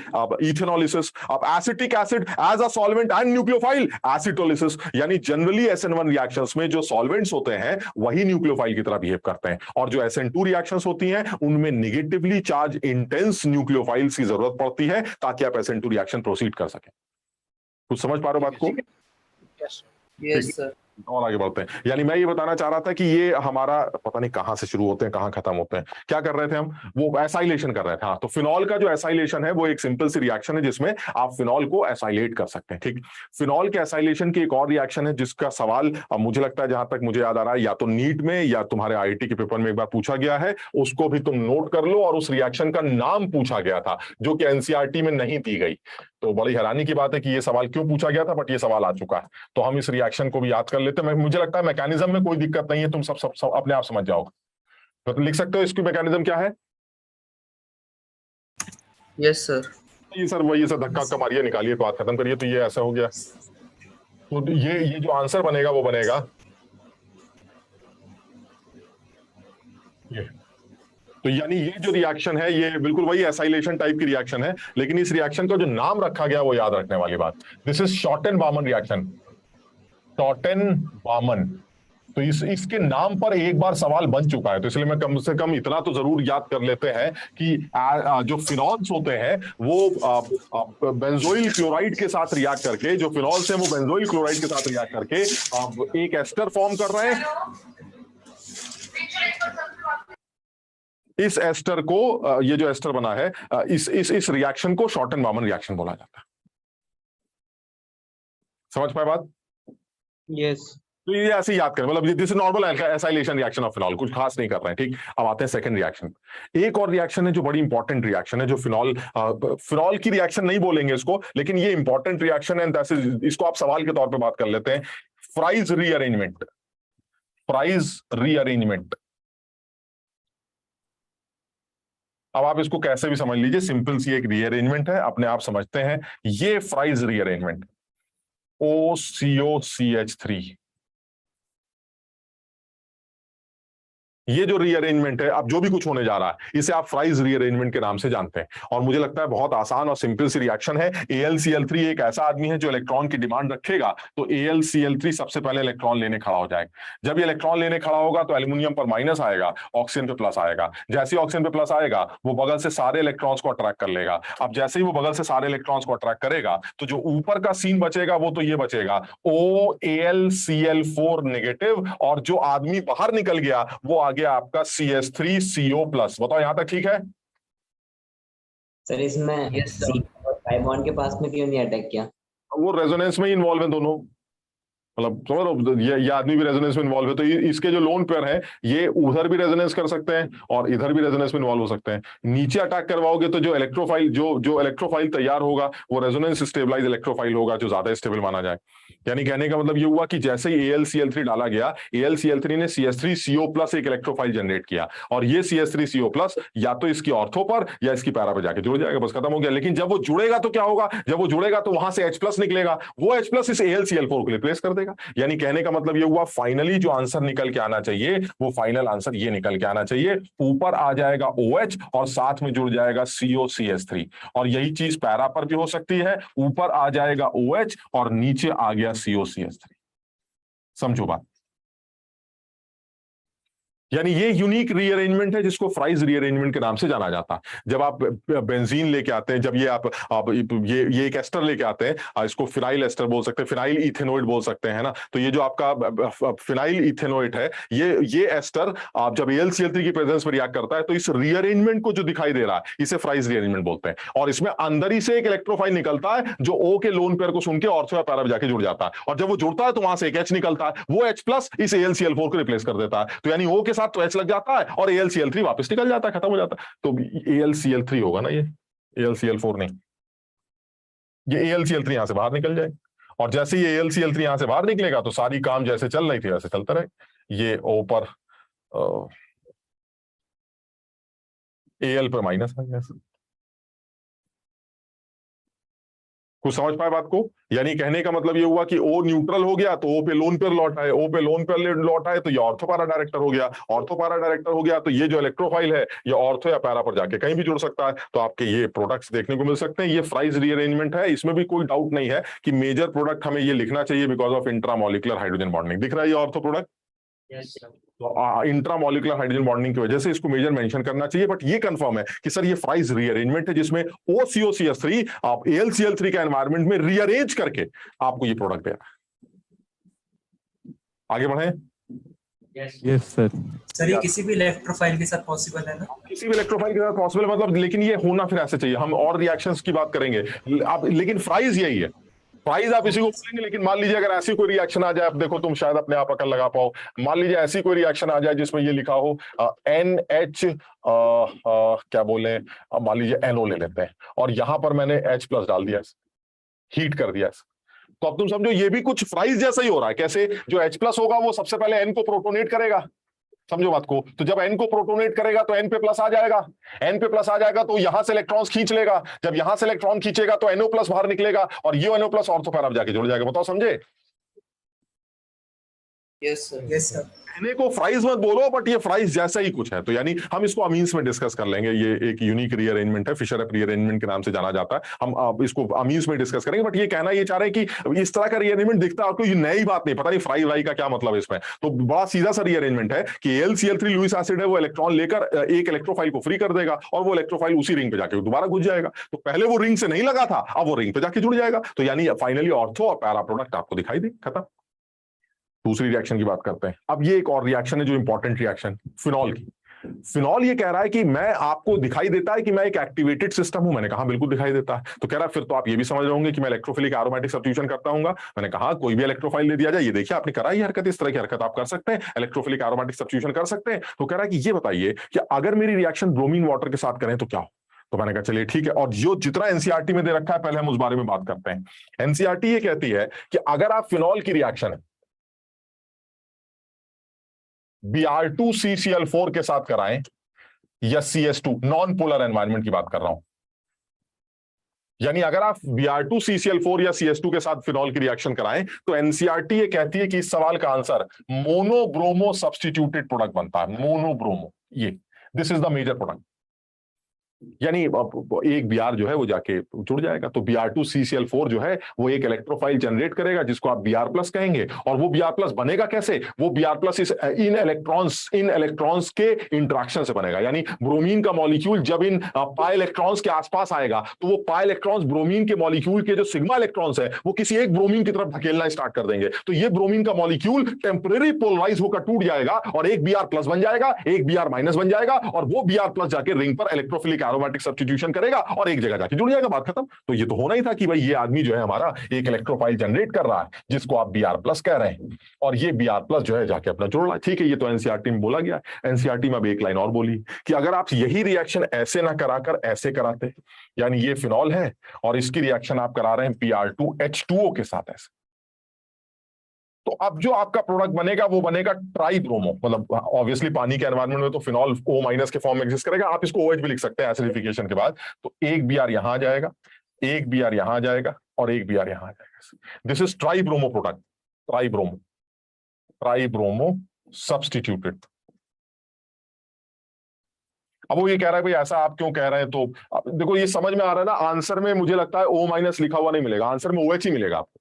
ethanolysis. अब acetic acid as a solvent and nucleophile, acetolysis. यानी जनरली SN1 रिएक्शंस में जो solvents होते हैं वही nucleophile की तरह behave करते हैं, और जो SN2 रिएक्शंस होती हैं उनमें नेगेटिवली चार्ज इंटेंस न्यूक्लियोफाइल्स की जरूरत पड़ती है ताकि आप SN2 रिएक्शन प्रोसीड कर सकें। कुछ समझ पा रहे हो बात को? Yes sir. और आगे बढ़ते हैं। यानी मैं ये बताना चाह रहा था कि ये हमारा पता नहीं कहां से शुरू होते हैं कहां खत्म होते हैं। क्या कर रहे थे हम, वो एसाइलेशन कर रहे थे। हाँ, तो फिनॉल का जो एसाइलेशन है वो एक सिंपल सी रिएक्शन है जिसमें आप फिनॉल को एसाइलेट कर सकते हैं। ठीक, फिनॉल के एसाइलेशन की एक और रिएक्शन है जिसका सवाल अब मुझे लगता है, जहां तक मुझे याद आ रहा है, या तो नीट में या तुम्हारे आईआईटी के पेपर में एक बार पूछा गया है, उसको भी तुम नोट कर लो। और उस रिएक्शन का नाम पूछा गया था जो कि एनसीईआरटी में नहीं दी गई। तो बड़ी हैरानी की बात है कि ये सवाल क्यों पूछा गया था, बट ये सवाल आ चुका है। तो हम इस रिएक्शन को भी याद कर लेते हैं। मुझे लगता है मैकेनिज्म में कोई दिक्कत नहीं है, तुम सब अपने आप समझ जाओगे। तो लिख सकते हो इसकी मैकेनिज्म क्या है? Yes sir. ये सर वही सर धक्का मारिए, निकालिए, बात खत्म करिए। तो ये ऐसा हो गया। तो ये जो आंसर बनेगा वो बनेगा ये। तो यानी ये जो रिएक्शन है ये बिल्कुल वही एसाइलेशन टाइप की रिएक्शन है, लेकिन इस रिएक्शन का जो नाम रखा गया वो याद रखने वाली बात। This is Schotten Baumann reaction, Schotten Baumann. तो इसके नाम पर एक बार सवाल बन चुका है, तो इसलिए मैं कम से कम इतना तो जरूर याद कर लेते हैं कि जो फिनॉल्स होते हैं वो बेंजोइल क्लोराइड के साथ रिएक्ट करके, जो फिनॉल्स हैं वो बेंजोइल क्लोराइड के साथ रिएक्ट करके एक एस्टर फॉर्म कर रहे हैं। इस एस्टर को, ये जो एस्टर बना है, इस रिएक्शन को शॉर्टेन-बामन रिएक्शन बोला जाता है। समझ पाए बात? यस। तो ये ऐसे याद करें, मतलब this is normal acylation reaction of phenol, कुछ खास नहीं कर रहे हैं। ठीक, अब आते हैं सेकंड रिएक्शन। एक और रिएक्शन है जो बड़ी इंपॉर्टेंट रिएक्शन है, जो फिनॉल की रिएक्शन नहीं बोलेंगे इसको, लेकिन ये इंपॉर्टेंट रिएक्शन है। इसको आप सवाल के तौर पे बात कर लेते हैं। Fries rearrangement. फ्राइज रीअरेंजमेंट, अब आप इसको कैसे भी समझ लीजिए, सिंपल सी एक रीअरेंजमेंट है, अपने आप समझते हैं। ये फ्राइज रीअरेंजमेंट, OCOCH3, ये जो रीअरेंजमेंट है, अब जो भी कुछ होने जा रहा है, इसे आप फ्राइज रीअरेंजमेंट के नाम से जानते हैं। और मुझे लगता है बहुत आसान और सिंपल सी रिएक्शन है। AlCl3 एक ऐसा आदमी है जो इलेक्ट्रॉन की डिमांड रखेगा, तो AlCl3 सबसे पहले इलेक्ट्रॉन लेने खड़ा हो जाएगा। जब ये इलेक्ट्रॉन लेने खड़ा होगा तो एल्यूमिनियम पर माइनस आएगा, ऑक्सीजन पे प्लस आएगा। जैसे ही ऑक्सीजन पे प्लस आएगा, वो बगल से सारे इलेक्ट्रॉन्स को अट्रैक्ट कर लेगा। अब जैसे ही वो बगल से सारे इलेक्ट्रॉन्स को अट्रैक्ट करेगा, तो जो ऊपर का सीन बचेगा वो तो ये बचेगा, OAlCl4 नेगेटिव, और जो आदमी बाहर निकल गया वो आ गया आपका CH3CO+। बताओ यहां तक ठीक है? सर इसमें pi बॉन्ड के पास में क्यों नहीं अटैक किया? वो रेजोनेंस में ही इन्वॉल्व है दोनों, मतलब समझ लो, ये आदमी भी रेजोनेंस में इन्वॉल्व है। तो इसके जो लोन पेयर है ये उधर भी रेजोनेंस कर सकते हैं और इधर भी रेजोनेंस में इन्वॉल्व हो सकते हैं। नीचे अटैक करवाओगे तो जो इलेक्ट्रोफाइल जो इलेक्ट्रोफाइल तैयार होगा वो रेजोनेंस स्टेबलाइज इलेक्ट्रोफाइल होगा, जो ज्यादा स्टेबल माना जाए। यानी कहने का मतलब ये हुआ कि जैसे ही AlCl3 डाला गया, AlCl3 ने CH3CO+ एक इलेक्ट्रोफाइल जनरेट किया, और ये CH3CO+ या तो इसकी ऑर्थो पर या इसकी पैरा पर जाके जुड़ जाएगा, बस खत्म हो गया। लेकिन जब वो जुड़ेगा तो क्या होगा, जब वो जुड़ेगा तो वहां से H+ निकलेगा, वो H+ इस AlCl4 को रिप्लेस कर देगा। यानी कहने का मतलब ये हुआ, फाइनली जो आंसर निकल के आना चाहिए वो फाइनल आंसर ये निकल के आना चाहिए, ऊपर आ जाएगा OH और साथ में जुड़ जाएगा COCH3। और यही चीज पैरा पर भी हो सकती है, ऊपर आ जाएगा OH और नीचे आ गया COCH3। समझो बात? यानी ये यूनिक रीअरेंजमेंट है जिसको फ्राइज रीअरेंजमेंट के नाम से जाना जाता है। जब आप बेंजीन लेके आते हैं, जब ये आप ये एक एस्टर लेके आते हैं, इसको फिनाइल एस्टर बोल सकते हैं, फिनाइल इथेनोइड बोल सकते हैं, ना। तो ये जो आपका फिनाइल इथेनोइड है, ये एस्टर आप जब AlCl3 की प्रेजेंस में रिएक्ट करता है तो इस रीअरेंजमेंट को जो दिखाई दे रहा है इसे फ्राइज रीअरेंजमेंट बोलते हैं। और इसमें अंदर ही से एक इलेक्ट्रोफाइल निकलता है जो O के लोन पेयर को सुन के ऑर्थो या पैरा में जाके जुड़ जाता है, और जब वो जुड़ता है तो वहां से एक H निकलता है, वो H+ इस AlCl4 को रिप्लेस कर देता है। तो यानी O के साथ तो H लग जाता है और AlCl3 वापस निकल जाता है, खत्म हो जाता है। तो AlCl3 होगा ना, ये AlCl4 नहीं, ये AlCl3 यहां से बाहर निकल जाए, और जैसे ही AlCl3 यहां से बाहर निकलेगा तो सारी काम जैसे चल रही थी वैसे चलता रहे। ये O पर Al पर माइनस आ गया। कुछ समझ पाए बात को? यानी कहने का मतलब ये हुआ कि O न्यूट्रल हो गया तो O पे लोन पेयर लौट आए, O पे लोन पेयर लौट आए तो ये ऑर्थो पैरा डायरेक्टर हो गया, ऑर्थो पैरा डायरेक्टर हो गया तो ये जो इलेक्ट्रोफाइल है ये ऑर्थो या पैरा पर जाके कहीं भी जुड़ सकता है। तो आपके ये प्रोडक्ट्स देखने को मिल सकते हैं। ये फ्राइज रीअरेंजमेंट है, इसमें भी कोई डाउट नहीं है कि मेजर प्रोडक्ट हमें ये लिखना चाहिए because of intramolecular hydrogen bonding. दिख रहा है ये ऑर्थो प्रोडक्ट? तो इंट्रामोलिकुलर हाइड्रोजन बॉन्डिंग की वजह से इसको मेजर मेंशन करना चाहिए। बट ये कंफर्म है कि सर ये फ्राइज रीअरेंजमेंट है जिसमें OCOCH3 आप AlCl3 के एनवायरनमेंट में रीअरेंज करके आपको ये प्रोडक्ट दे रहा है। आगे बढ़े। Yes sir. सर ये किसी भी इलेक्ट्रोफाइल के साथ पॉसिबल है ना? किसी भी इलेक्ट्रोफाइल के साथ पॉसिबल मतलब, लेकिन ये होना फिर ऐसे चाहिए। हम और रिएक्शंस की बात करेंगे आप, लेकिन प्राइस यही है। प्राइस आप इसी को बोलेंगे, लेकिन मान लीजिए अगर ऐसी कोई रिएक्शन आ जाए, आप देखो तुम शायद अपने आप अकल लगा पाओ, मान लीजिए ऐसी कोई रिएक्शन आ जाए जिसमें ये लिखा हो NH क्या बोले, मान लीजिए NO ले लेते हैं, और यहां पर मैंने H+ डाल दिया, हीट कर दिया, तो अब तुम समझो ये भी कुछ फ्राइज जैसा ही हो रहा है। कैसे? जो H+ होगा वो सबसे पहले N को प्रोटोनेट करेगा, समझो बात को, तो जब N को प्रोटोनेट करेगा तो N पे प्लस आ जाएगा, N पे प्लस आ जाएगा तो यहां से इलेक्ट्रॉन्स खींच लेगा, जब यहां से इलेक्ट्रॉन खींचेगा तो NO+ बाहर निकलेगा, और ये NO+ ऑर्थो पैरा जाके जुड़ जाएगा। बताओ समझे? Yes sir. Yes sir. कहने को फ्राइज मत बोलो, बट ये फ्राइज जैसा ही कुछ है। तो यानी हम इसको अमीन्स में डिस्कस कर लेंगे। ये एक यूनिक रीअरेंजमेंट है, फिशर रीअरेंजमेंट के नाम से जाना जाता है। हम इसको अमीन्स में डिस्कस करेंगे, बट ये कहना ये चाह रहे हैं कि इस तरह का रीअरेंजमेंट दिखता है आपको, ये नई बात नहीं, पता नहीं फ्राई वाई का क्या मतलब है इसमें। तो बड़ा सीधा सा रीअरेंजमेंट है कि AlCl3 लुईस एसिड है, वो इलेक्ट्रॉन लेकर एक इलेक्ट्रोफाइल को फ्री कर देगा, और वो इलेक्ट्रोफाइल उसी रिंग पे जाके दोबारा घुस जाएगा। तो पहले वो रिंग से नहीं लगा था, अब वो रिंग पे जाके जुड़ जाएगा। तो यानी फाइनली ऑर्थो और पैरा प्रोडक्ट आपको दिखाई दे, खत्म। दूसरी रिएक्शन की बात करते हैं। अब ये एक और रिएक्शन है जो इंपॉर्टेंट रिएक्शन, फिनॉल की। फिनॉल ये कह रहा है कि मैं आपको दिखाई देता है कि मैं एक एक्टिवेटेड सिस्टम हूं। मैंने कहा बिल्कुल दिखाई देता है। तो कह रहा है फिर तो आप ये भी समझ रहे होंगे कि मैं इलेक्ट्रोफिलिक एरोमेटिक सब्स्टिट्यूशन करता हूं। मैंने कहा कोई भी इलेक्ट्रोफाइल ले दिया जाए, ये देखिए आपने करा ये हरकत, इस तरह की हरकत आप कर सकते हैं, इलेक्ट्रोफिलिक एरोमेटिक सब्स्टिट्यूशन कर सकते हैं। तो कह रहा है कि ये बताइए कि अगर मेरी रिएक्शन ब्रोमीन वाटर के साथ करें तो क्या हो। तो मैंने कहा चलिए ठीक है, और जो जितना एनसीईआरटी में दे रखा है पहले हम उस बारे में बात करते हैं। एनसीईआरटी ये कहती है कि अगर आप फिनॉल की रिएक्शन है Br2CCl4 के साथ कराएं या CS2, नॉन पोलर एनवायरनमेंट की बात कर रहा हूं, यानी अगर आप Br2CCl4 या CS2 के साथ फिनॉल की रिएक्शन कराएं तो एनसीईआरटी ये कहती है कि इस सवाल का आंसर मोनोब्रोमो सब्स्टिट्यूटेड प्रोडक्ट बनता है। मोनोब्रोमो, ये this is the major product, यानी एक Br जो है वो जाके जुड़ जाएगा। तो Br2CCl4 जो है वो एक इलेक्ट्रोफाइल जनरेट करेगा जिसको आप Br+ कहेंगे, और वो Br+ बनेगा कैसे? वो Br+ इन इलेक्ट्रॉन्स के इंटरेक्शन से बनेगा। यानी ब्रोमीन का मॉलिक्यूल जब इन पाई इलेक्ट्रॉन्स के आसपास आएगा तो वो पाई इलेक्ट्रॉन्स ब्रोमीन के मॉलिक्यूल के जो सिग्मा इलेक्ट्रॉन्स है वो किसी एक ब्रोमीन की तरफ धकेलना स्टार्ट कर देंगे। तो ये ब्रोमीन का मॉलिक्यूल टेम्परेरी पोलराइज होकर टूट जाएगा और एक Br+ बन जाएगा, एक Br- बन जाएगा, और वो Br+ जाके रिंग पर इलेक्ट्रोफिलिक एरोमेटिक सब्स्टिट्यूशन करेगा और एक जगह जाके जुड़ जाएगा, बात खत्म। तो ये तो होना ही था कि भाई ये आदमी जो है हमारा एक इलेक्ट्रोफाइल जनरेट कर रहा है जिसको आप Br+ कह रहे हैं, और ये Br+ जो है जाके अपना जुड़ रहा है। ठीक है, ये तो एनसीईआरटी में बोला गया। एनसीईआरटी में अब एक लाइन और बोली कि अगर आप यही रिएक्शन ऐसे ना कराकर ऐसे कराते, यानी ये फिनॉल है और इसकी रिएक्शन आप करा रहे हैं Br2H2O के साथ ऐसे, तो अब जो आपका प्रोडक्ट बनेगा वो बनेगा ट्राइब्रोमो। मतलब ऑब्वियसली पानी के एनवायरनमेंट में तो फिनॉल O- के फॉर्म में एग्जिस्ट करेगा, आप इसको OH भी लिख सकते हैं एसिडिफिकेशन के बाद। तो एक Br यहां आ जाएगा, एक Br यहां आ जाएगा, और एक Br यहां आ जाएगा। This is tribromo product, tribromo substituted. अब वो ये कह रहा है भाई ऐसा आप क्यों कह रहे हैं, तो देखो ये समझ में आ रहा है ना। आंसर में मुझे लगता है O- लिखा हुआ नहीं मिलेगा, आंसर में OH ही मिलेगा आपको।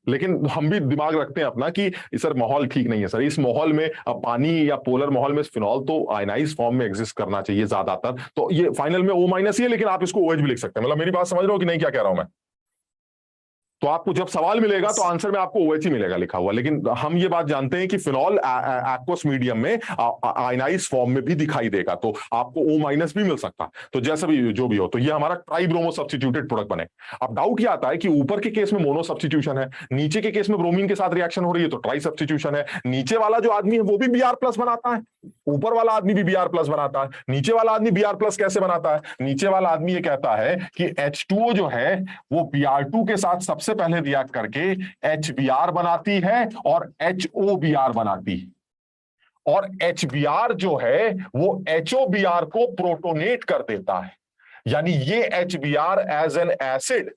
लेकिन हम भी दिमाग रखते हैं अपना कि सर माहौल ठीक नहीं है सर, इस माहौल में पानी या पोलर माहौल में फिनॉल तो आयनाइज फॉर्म में एग्जिस्ट करना चाहिए ज्यादातर, तो ये फाइनल में O- ही है, लेकिन आप इसको OH भी लिख सकते हैं। मतलब मेरी बात समझ रहे हो कि नहीं क्या कह रहा हूं मैं? तो आपको जब सवाल मिलेगा तो आंसर में आपको OH ही मिलेगा लिखा हुआ, लेकिन हम ये बात जानते हैं कि फिनॉल एक्वस मीडियम में आयनाइज फॉर्म में भी दिखाई देगा, तो आपको O- भी मिल सकता है। तो जैसा भी जो भी हो, तो ये हमारा ट्राइब्रोमो सब्स्टिट्यूटेड प्रोडक्ट बने। अब डाउट ये आता है कि ऊपर के केस में मोनो सब्स्टिट्यूशन है, नीचे के केस में ब्रोमीन के साथ रिएक्शन हो रही है तो ट्राई सब्स्टिट्यूशन है। नीचे वाला जो आदमी है वो भी Br+ बनाता है, ऊपर वाला आदमी भी Br+ बनाता है। नीचे वाला आदमी Br+ कैसे बनाता है? नीचे वाला आदमी ये कहता है कि H2O जो है वो Br2 के साथ सबसे पहले रिएक्ट करके HBr बनाती है और HOBr बनाती है, और HBr जो है वो HOBr को प्रोटोनेट कर देता है। यानी ये HBr एज एन एसिड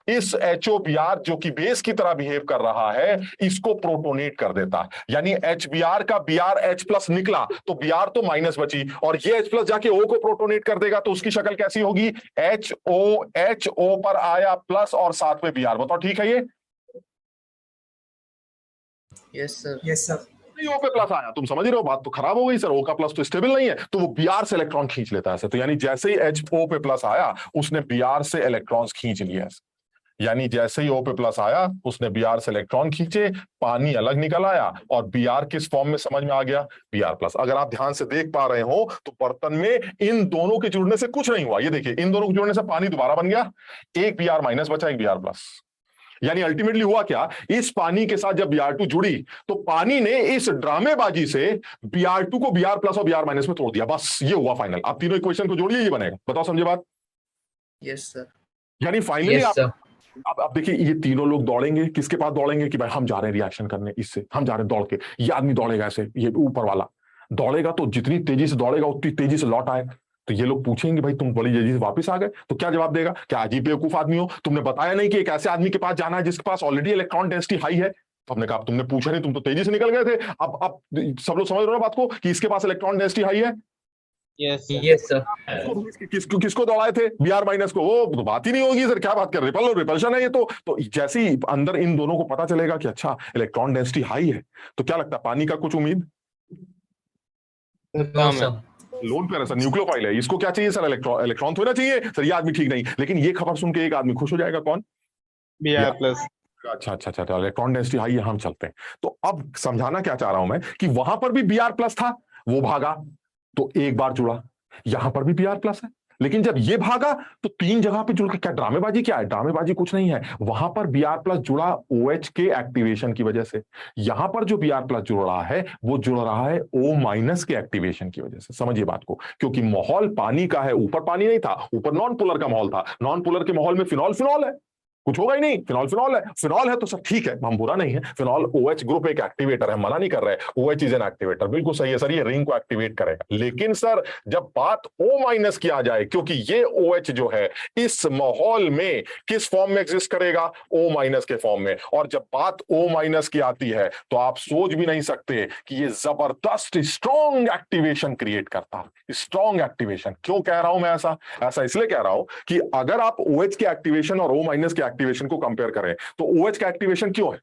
इस HOBr जो कि बेस की तरह बिहेव कर रहा है इसको प्रोटोनेट कर देता है। यानी HBr का BrH+ निकला तो Br तो माइनस बची, और ये H+ जाके O को प्रोटोनेट कर देगा, तो उसकी शक्ल कैसी होगी? HO पर आया प्लस और साथ में Br। बताओ ठीक है ये? Yes sir. Yes sir. O पे प्लस आया, तुम समझ रहे हो? बात तो खराब हो गई सर, O का प्लस तो स्टेबल नहीं है, तो वो Br से इलेक्ट्रॉन खींच लेता है। तो यानी जैसे ही HO पे प्लस आया उसने Br से इलेक्ट्रॉन्स खींच लिया। यानी जैसे ही O पे प्लस आया उसने Br से इलेक्ट्रॉन खींचे, पानी अलग निकल आया और Br किस फॉर्म में समझ में आ गया, Br प्लस। अगर आप ध्यान से देख पा रहे हो तो बर्तन में इन दोनों के जुड़ने से कुछ नहीं हुआ, ये देखिए इन दोनों के जुड़ने से पानी दोबारा बन गया, एक Br माइनस बचा, एक Br प्लस। यानी अल्टीमेटली हुआ क्या, इस पानी के साथ जब Br2 जुड़ी तो पानी ने इस ड्रामेबाजी से Br2 को Br प्लस और Br माइनस में तोड़ दिया, बस ये हुआ फाइनल। आप तीनों इक्वेशन को जोड़िए, ये बनेगा। बताओ समझे बात? Yes sir. यानी फाइनली अब देखिए ये तीनों लोग दौड़ेंगे, किसके पास दौड़ेंगे कि भाई हम जा रहे हैं रिएक्शन करने, इससे हम जा रहे हैं दौड़ के। ये आदमी दौड़ेगा ऐसे, ये ऊपर वाला दौड़ेगा तो जितनी तेजी से दौड़ेगा उतनी तेजी से लौट आए। तो ये लोग पूछेंगे भाई तुम बड़ी तेजी से वापस आ गए, तो क्या जवाब देगा, क्या अजीब बेवकूफ आदमी हो, तुमने बताया नहीं कि एक ऐसे आदमी के पास जाना है जिसके पास ऑलरेडी इलेक्ट्रॉन डेंसिटी हाई है। तो हमने कहा तुमने पूछा नहीं, तुम तो तेजी से निकल गए थे। अब सब लोग समझ रहे हो बात को कि इसके पास इलेक्ट्रॉन डेंसिटी हाई है। Yes sir. किसको दौड़ाए थे, Br माइनस को। वो तो बात ही नहीं होगी सर, क्या बात कर रहे, रिपल्शन है ये तो जैसे ही अंदर इन दोनों को पता चलेगा कि अच्छा इलेक्ट्रॉन डेंसिटी हाई है, तो क्या लगता है पानी का कुछ उम्मीद लोन पेयर है सर, न्यूक्लियोफाइल है, इसको क्या चाहिए सर, इलेक्ट्रॉन थोड़ा चाहिए सर, ये आदमी ठीक नहीं। लेकिन ये खबर सुन के एक आदमी खुश हो जाएगा, कौन, Br प्लस। अच्छा इलेक्ट्रॉन डेंसिटी हाई है, हम चलते हैं। तो अब समझाना क्या चाह रहा हूं मैं कि वहां पर भी Br प्लस था, वो भागा तो एक बार जुड़ा, यहां पर भी Br प्लस है, लेकिन जब ये भागा तो तीन जगह पे जुड़ के, क्या ड्रामेबाजी, क्या है ड्रामेबाजी, कुछ नहीं है। वहां पर Br प्लस जुड़ा OH के एक्टिवेशन की वजह से, यहां पर जो Br प्लस जुड़ रहा है वो जुड़ रहा है O माइनस के एक्टिवेशन की वजह से। समझिए बात को, क्योंकि माहौल पानी का है, ऊपर पानी नहीं था, ऊपर नॉन पोलर का माहौल था। नॉन पोलर के माहौल में फिनॉल है, कुछ होगा ही नहीं, फिनॉल है तो सब ठीक है, हम बुरा नहीं है। फिनॉल OH ग्रुप एक एक्टिवेटर है, मना नहीं कर रहे, OH इज एन एक्टिवेटर, बिल्कुल सही है सर, ये रिंग को एक्टिवेट करेगा। लेकिन सर जब बात O माइनस की आ जाए, क्योंकि ये OH जो है इस माहौल में किस फॉर्म में एग्जिस्ट करेगा, O माइनस के फॉर्म में। और जब बात O माइनस की आती है तो आप सोच भी नहीं सकते कि ये जबरदस्त स्ट्रॉन्ग एक्टिवेशन क्रिएट करता है। स्ट्रॉन्ग एक्टिवेशन क्यों कह रहा हूं मैं, ऐसा इसलिए कह रहा हूं कि अगर आप OH के एक्टिवेशन और O माइनस के एक्टिवेशन को कंपेयर करें तो OH का एक्टिवेशन क्यों है,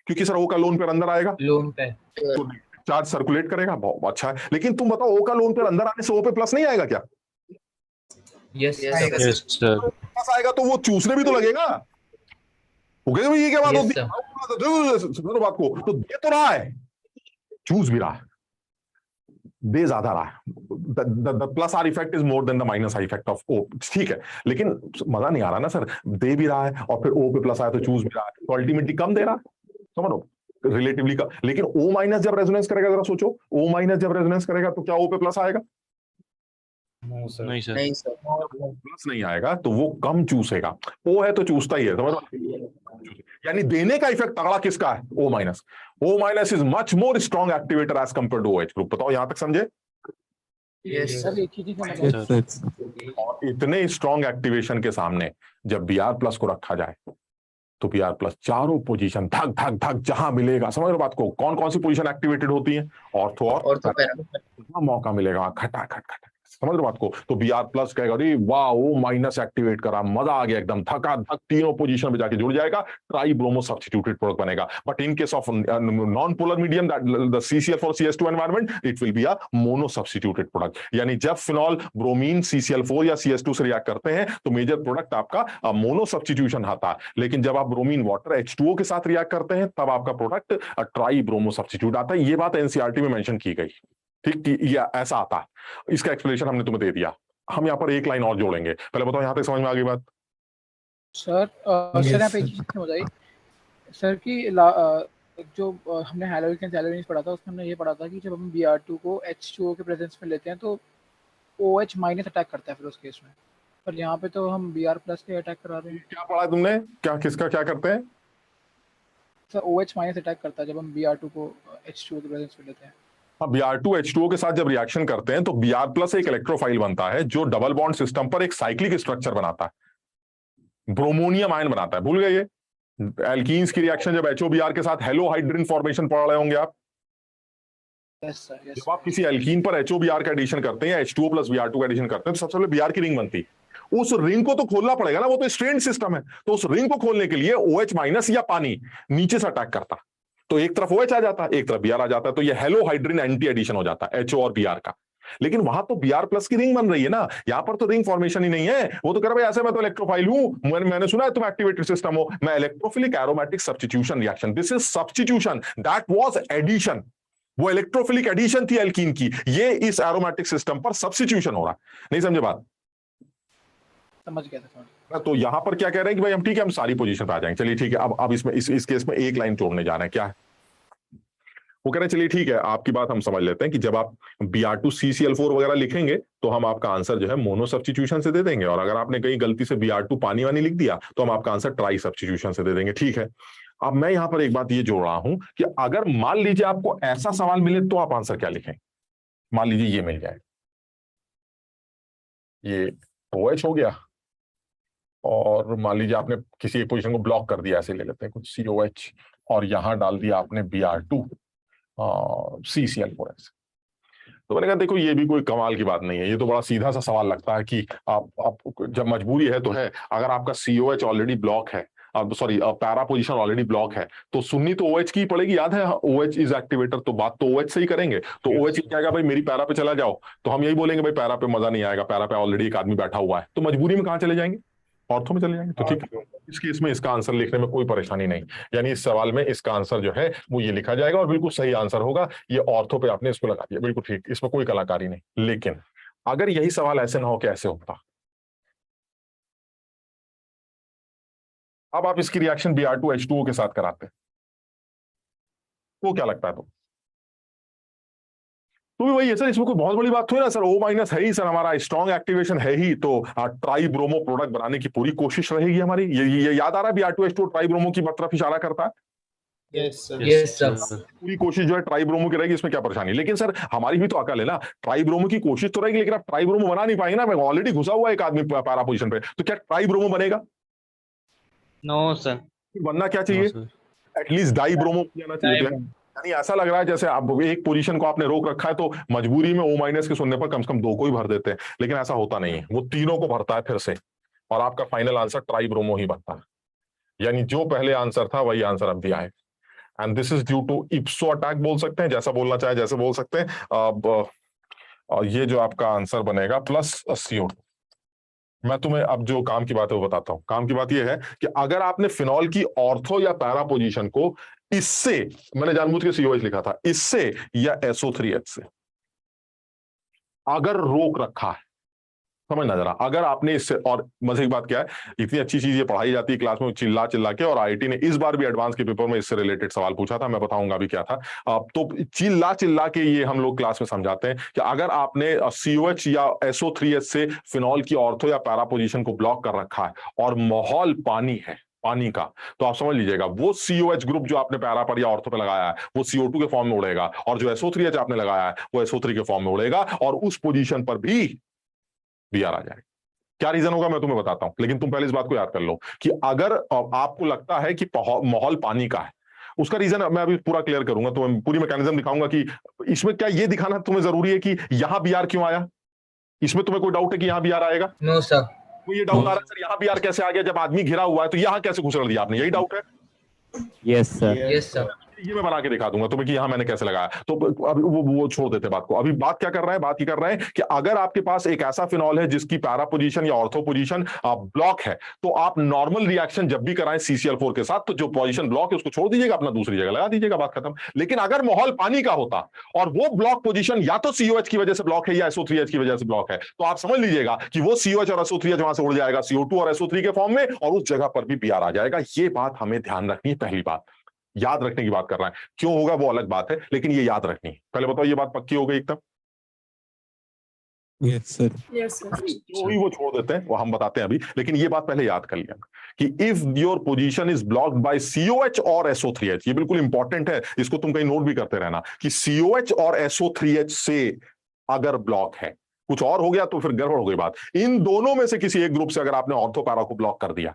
क्योंकि सर O का लोन पेयर अंदर आएगा, लोन पे तो चार्ज सर्कुलेट करेगा, बहुत अच्छा है। लेकिन तुम बताओ O का लोन पेयर अंदर आने से O पे प्लस नहीं आएगा क्या? Yes sir. प्लस आएगा तो वो चूसने भी तो लगेगा, ये क्या बात होती है बात को, तो दे तो रहा है, चूस भी रहा है, दे ज्यादा रहा है। The plus are effect is more than the minus are effect of O, ठीक है। लेकिन मजा नहीं आ रहा ना सर, दे भी रहा है और फिर O पे प्लस आया तो चूज भी रहा है, तो अल्टीमेटली कम दे रहा है, समझो रिलेटिवली का। लेकिन O माइनस जब रेजोनेंस करेगा, जरा सोचो, O माइनस जब रेजोनेंस करेगा तो क्या O पे प्लस आएगा? नहीं सर प्लस नहीं आएगा, तो वो कम चूसेगा। O है तो चूसता ही है, समझ। यानी देने का इफेक्ट तगड़ा किसका है, O minus. O minus is much more strong activator as compare to OH group. बताओ यहां तक समझे? और इतने स्ट्रॉन्ग एक्टिवेशन के सामने जब Br प्लस को रखा जाए तो Br प्लस चारों पोजीशन धक धक धक जहां मिलेगा, समझ रहे बात को, कौन कौन सी पोजीशन एक्टिवेटेड होती है, ऑर्थो और मौका मिलेगा खटा खट खट, समझ रहे बात को। तो Br प्लस कहेगा अरे वाह O माइनस एक्टिवेट करा, मजा आ गया एकदम, धका धक तीनों पोजीशन में जाके जुड़ जाएगा, ट्राई ब्रोमो सब्स्टिट्यूटेड प्रोडक्ट बनेगा। But in case of non polar medium the CCl4 CS2 environment it will be a mono substituted product. यानी जब फिनॉल ब्रोमीन CCl4 या CS2 से रिएक्ट करते हैं तो मेजर प्रोडक्ट आपका मोनो सब्स्टिट्यूशन आता है, लेकिन जब आप ब्रोमीन वाटर H2O के साथ रिएक्ट करते हैं तब आपका प्रोडक्ट ट्राई ब्रोमो सब्स्टिट्यूट आता है। ये बात NCERT में मेंशन की गई, ठीक, ये ऐसा आता है। इसका एक्सप्लेनेशन हमने तुम्हें दे दिया, हम यहाँ पर एक लाइन और जोड़ेंगे। पहले बताओ यहाँ तक समझ में आ गई बात? सर सर यहाँ पे एक चीज हो जाए सर कि जो हमने हैलोजन सैलरीज पढ़ा था उसमें हमने ये पढ़ा था कि जब हम Br2 को H2O के प्रेजेंस में लेते हैं तो OH माइनस अटैक करता है फिर उस केस में, पर यहाँ पे तो हम Br प्लस के अटैक करा रहे हैं। क्या पढ़ा तुमने, क्या किसका क्या करते हैं सर? OH माइनस अटैक करता है जब हम Br2 को H2O के प्रेजेंस में लेते हैं। Br2 H2O के साथ जब रिएक्शन करते हैं तो Br प्लस एक इलेक्ट्रोफाइल बनता है जो डबल बॉन्ड सिस्टम पर एक साइक्लिक स्ट्रक्चर बनाता है, ब्रोमोनियम आयन बनाता है। भूल गए ये एल्कीन्स की रिएक्शन जब HOBr के साथ हेलोहाइड्रिन फॉर्मेशन पढ़ रहे होंगे आप। जब आप किसी एल्कीन पर HOBr का एडिशन करते हैं या H2O प्लस Br2 का एडिशन करते हैं तो सबसे पहले Br की रिंग बनती है। उस रिंग को तो खोलना पड़ेगा ना, वो तो स्ट्रेंड सिस्टम है, तो उस रिंग को खोलने के लिए OH माइनस या पानी नीचे से अटैक करता, तो एक तरफ OH आ जाता है, एक तरफ Br आ जाता है, तो ये हेलोहाइड्रिन एंटी एडिशन हो जाता है HO और Br का। लेकिन वहां तो Br प्लस की रिंग बन रही है ना, यहाँ पर तो रिंग फॉर्मेशन ही नहीं है। वो तो कह रहा भाई ऐसे मैं तो इलेक्ट्रोफाइल हूं, मैंने सुना है तुम एक्टिवेटेड सिस्टम हो, मैं electrophilic aromatic substitution reaction, this is substitution, that was addition. वो इलेक्ट्रोफिलिक एडिशन थी एल्कीन की, ये इस एरोमेटिक सिस्टम पर सब्स्टिट्यूशन हो रहा है। नहीं समझे बात? समझ गया था। तो यहां पर क्या कह रहे हैं कि भाई हम ठीक है, हम सारी पोजीशन पे आ जाएंगे। चलिए ठीक है, अब इसमें इस केस में एक लाइन जोड़ने जा रहे हैं। क्या है वो कह रहे हैं? चलिए ठीक है, आपकी बात हम समझ लेते हैं कि जब आप Br2CCl4 वगैरह लिखेंगे तो हम आपका आंसर जो है मोनो सब्स्टिट्यूशन से दे देंगे, और अगर आपने कहीं गलती से Br2 पानी वानी लिख दिया तो हम आपका आंसर ट्राई सब्स्टिट्यूशन से दे देंगे। ठीक है, अब मैं यहां पर एक बात ये जोड़ रहा हूं कि अगर मान लीजिए आपको ऐसा सवाल मिले तो आप आंसर क्या लिखें? मान लीजिए ये मिल जाए, ये OH हो गया, और मान लीजिए आपने किसी एक पोजीशन को ब्लॉक कर दिया, ऐसे ले लेते हैं कुछ COH, और यहां डाल दिया आपने Br2 CCl4 ऐसे। तो मैंने कहा देखो ये भी कोई कमाल की बात नहीं है, ये तो बड़ा सीधा सा सवाल लगता है कि आप जब मजबूरी है तो है, अगर आपका COH ऑलरेडी ब्लॉक है, sorry para position already block है, तो सुननी तो OH की पड़ेगी। याद है OH इज एक्टिवेटर, तो बात तो OH से ही करेंगे। तो OH कहेगा भाई मेरी पैरा पे चला जाओ, तो हम यही बोलेंगे भाई पैरा पे मजा नहीं आएगा, पैरा पे ऑलरेडी एक आदमी बैठा हुआ है, तो मजबूरी में कहां चले जाएंगे? ऑर्थो में चले जाएंगे। तो ठीक है, इस केस में इसका आंसर लिखने में कोई परेशानी नहीं, यानी इस सवाल में इसका आंसर जो है वो ये लिखा जाएगा और बिल्कुल सही आंसर होगा। ये ऑर्थो पे आपने इसको लगा दिया, बिल्कुल ठीक, इसमें कोई कलाकारी नहीं। लेकिन अगर यही सवाल ऐसे ना हो कि ऐसे होता, अब आप इसकी रिएक्शन Br2H2O के साथ कराते, वो क्या लगता है? तो भी वही है सर, इसमें कोई बहुत बड़ी बात तो है ना सर, O- है ही सर, हमारा स्ट्रॉन्ग एक्टिवेशन है ही, तो ट्राई ब्रोमो प्रोडक्ट बनाने की पूरी कोशिश रहेगी हमारी। ये याद आ रहा है Br2H2O ट्राई ब्रोमो की तरफ इशारा करता है। Yes sir. पूरी कोशिश जो है ट्राई ब्रोमो की रहेगी, इसमें क्या परेशानी? लेकिन सर हमारी भी तो अकल है ना, ट्राई ब्रोमो की कोशिश तो रहेगी, लेकिन आप ट्राई ब्रोमो बना नहीं पाएंगे ना, ऑलरेडी घुसा हुआ एक आदमी पैरा पोजीशन पे, तो क्या ट्राई ब्रोमो बनेगा? No sir. बनना क्या चाहिए? एटलीस्ट डाई ब्रोमो जाना चाहिए। यानी ऐसा लग रहा है जैसे आप एक पोजीशन को आपने रोक रखा है, तो मजबूरी में O- के सुनने पर कम से कम दो को ही भर देते हैं, लेकिन ऐसा होता नहीं है, वो तीनों को भरता है फिर से, और आपका फाइनल आंसर ट्राई ब्रोमो ही बनता है। यानी जो पहले आंसर था वही आंसर अब दिया है, and this is due to ipso attack बोल सकते हैं, जैसा बोलना चाहे जैसे बोल सकते हैं। अब ये जो आपका आंसर बनेगा प्लस CO2। मैं तुम्हें अब जो काम की बात है वो बताता हूं। काम की बात यह है कि अगर आपने फिनॉल की ऑर्थो या पैरा पोजीशन को इससे, मैंने जानबूझ के COH लिखा था, इससे या SO3H से अगर रोक रखा है, समझना जरा, अगर आपने इससे, और मजे की बात क्या है, इतनी अच्छी चीज ये पढ़ाई जाती है क्लास में चिल्ला चिल्ला के, और IIT ने इस बार भी एडवांस के पेपर में इससे रिलेटेड सवाल पूछा था, मैं बताऊंगा भी क्या था। तो चिल्ला चिल्ला के ये हम लोग क्लास में समझाते हैं कि अगर आपने COH या SO3H से फिनॉल की ऑर्थो या पैरा पोजीशन को ब्लॉक कर रखा है और माहौल पानी है, पानी का, तो आप समझ लीजिएगा वो COH ग्रुप जो आपने पैरा पर या ऑर्थो पे लगाया है वो CO2 के फॉर्म में उड़ेगा, और जो SO3H आपने लगाया है वो SO3 के फॉर्म में उड़ेगा, और उस पोजीशन पर भी Br आ जाएगा। क्या रीजन होगा मैं तुम्हें बताता हूं, लेकिन तुम पहले इस बात को याद कर लो कि अगर आपको लगता है कि माहौल पानी का है, उसका रीजन मैं अभी पूरा क्लियर करूंगा, तो मैं पूरी मैकेनिज्म दिखाऊंगा कि इसमें क्या ये दिखाना तुम्हें जरूरी है कि यहां Br क्यों आया। इसमें तुम्हें कोई डाउट है कि यहां Br आएगा? No sir. तो ये डाउट आ रहा है सर, यहां Br कैसे आ गया, जब आदमी घिरा हुआ है तो यहां कैसे घुसड़ दिया आपने, यही डाउट है? Yes sir. Yes sir. ये मैं बना के दिखा दूंगा तुम्हें कि यहां मैंने कैसे लगाया। तो अभी वो छोड़ देते बात को, अभी बात क्या कर रहा है, बात ये कर रहा है कि अगर आपके पास एक ऐसा फिनॉल है जिसकी पैरा पोजीशन या ऑर्थो पोजीशन ब्लॉक है, तो आप नॉर्मल रिएक्शन जब भी कराएं CCl4 के साथ, तो जो पोजीशन ब्लॉक है उसको छोड़ दीजिएगा, अपना दूसरी जगह लगा दीजिएगा, बात खत्म। लेकिन अगर माहौल पानी का होता और वो ब्लॉक पोजीशन या तो COH की वजह से ब्लॉक है या SO3H की वजह से ब्लॉक है, तो आप समझ लीजिएगा कि वो COH और SO3H वहां से उड़ जाएगा CO2 और SO3 के फॉर्म में, और उस जगह पर भी Br आ जाएगा। ये बात हमें ध्यान रखनी है, पहली बात याद रखने की बात कर रहा है, क्यों होगा वो अलग बात है, लेकिन ये याद रखनी है। पहले बताओ ये बात पक्की हो गई एकदम? Yes sir. जो भी वो छोड़ देते हैं वो हम बताते हैं अभी, लेकिन ये बात पहले याद कर लिया कि if your position is blocked by COH और SO3H, ये बिल्कुल इंपॉर्टेंट है, इसको तुम कहीं नोट भी करते रहना कि COH और SO3H से अगर ब्लॉक है, कुछ और हो गया तो फिर गड़बड़ हो गई बात। इन दोनों में से किसी एक ग्रुप से अगर आपने ऑर्थो पैरा को ब्लॉक कर दिया,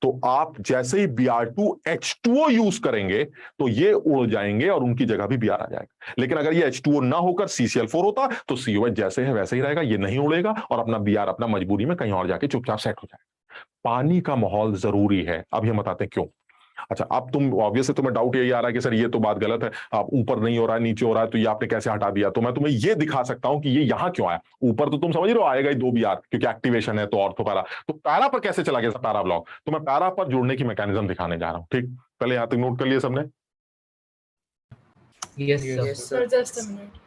तो आप जैसे ही Br2H2O यूज करेंगे तो ये उड़ जाएंगे और उनकी जगह भी Br आ जाएगा। लेकिन अगर ये H2O ना होकर CCl4 होता तो COH जैसे है वैसे ही रहेगा, ये नहीं उड़ेगा और अपना Br अपना मजबूरी में कहीं और जाके चुपचाप सेट हो जाएगा। पानी का माहौल जरूरी है, अब हम बताते हैं क्यों। अच्छा, अब तुम ऑब्वियसली तुम्हें डाउट यही आ रहा है कि सर ये तो बात गलत है, आप ऊपर नहीं हो रहा है नीचे हो रहा है, तो ये आपने कैसे हटा दिया? तो मैं तुम्हें ये दिखा सकता हूं कि ये यहाँ क्यों आया। ऊपर तो तुम समझ रहे हो आएगा ही 2 BR, क्योंकि एक्टिवेशन है तो ऑर्थो पैरा। तो पैरा पर कैसे चला गया पैरा ब्लॉक? तो मैं पैरा पर जोड़ने की मैकेनिज्म दिखाने जा रहा हूँ। ठीक, पहले यहाँ तक नोट कर लिया सबने? Yes, sir. Just a minute.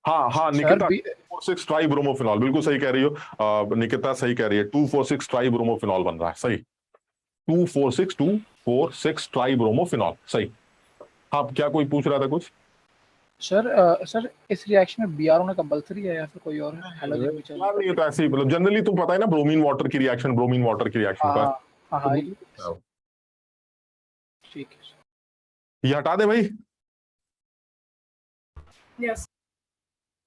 हाँ हाँ निकिता, 246 ट्राई ब्रोमोफिनॉल, बिल्कुल सही कह रही हो निकिता, सही कह रही है। 246 ट्राई ब्रोमोफिनॉल बन रहा है, सही। 246 ट्राई ब्रोमोफिनॉल, सही। हाँ, क्या कोई पूछ रहा था कुछ? सर इस रिएक्शन में बीआर होना कंपलसरी है या फिर कोई और हैलोजन भी चल? नहीं, ये तो ऐसे ही, मतलब जनरली तुम पता है ना, ब्रोमीन वाटर की रिएक्शन पर। हाँ ठीक है, ये हटा दे भाई। Yes.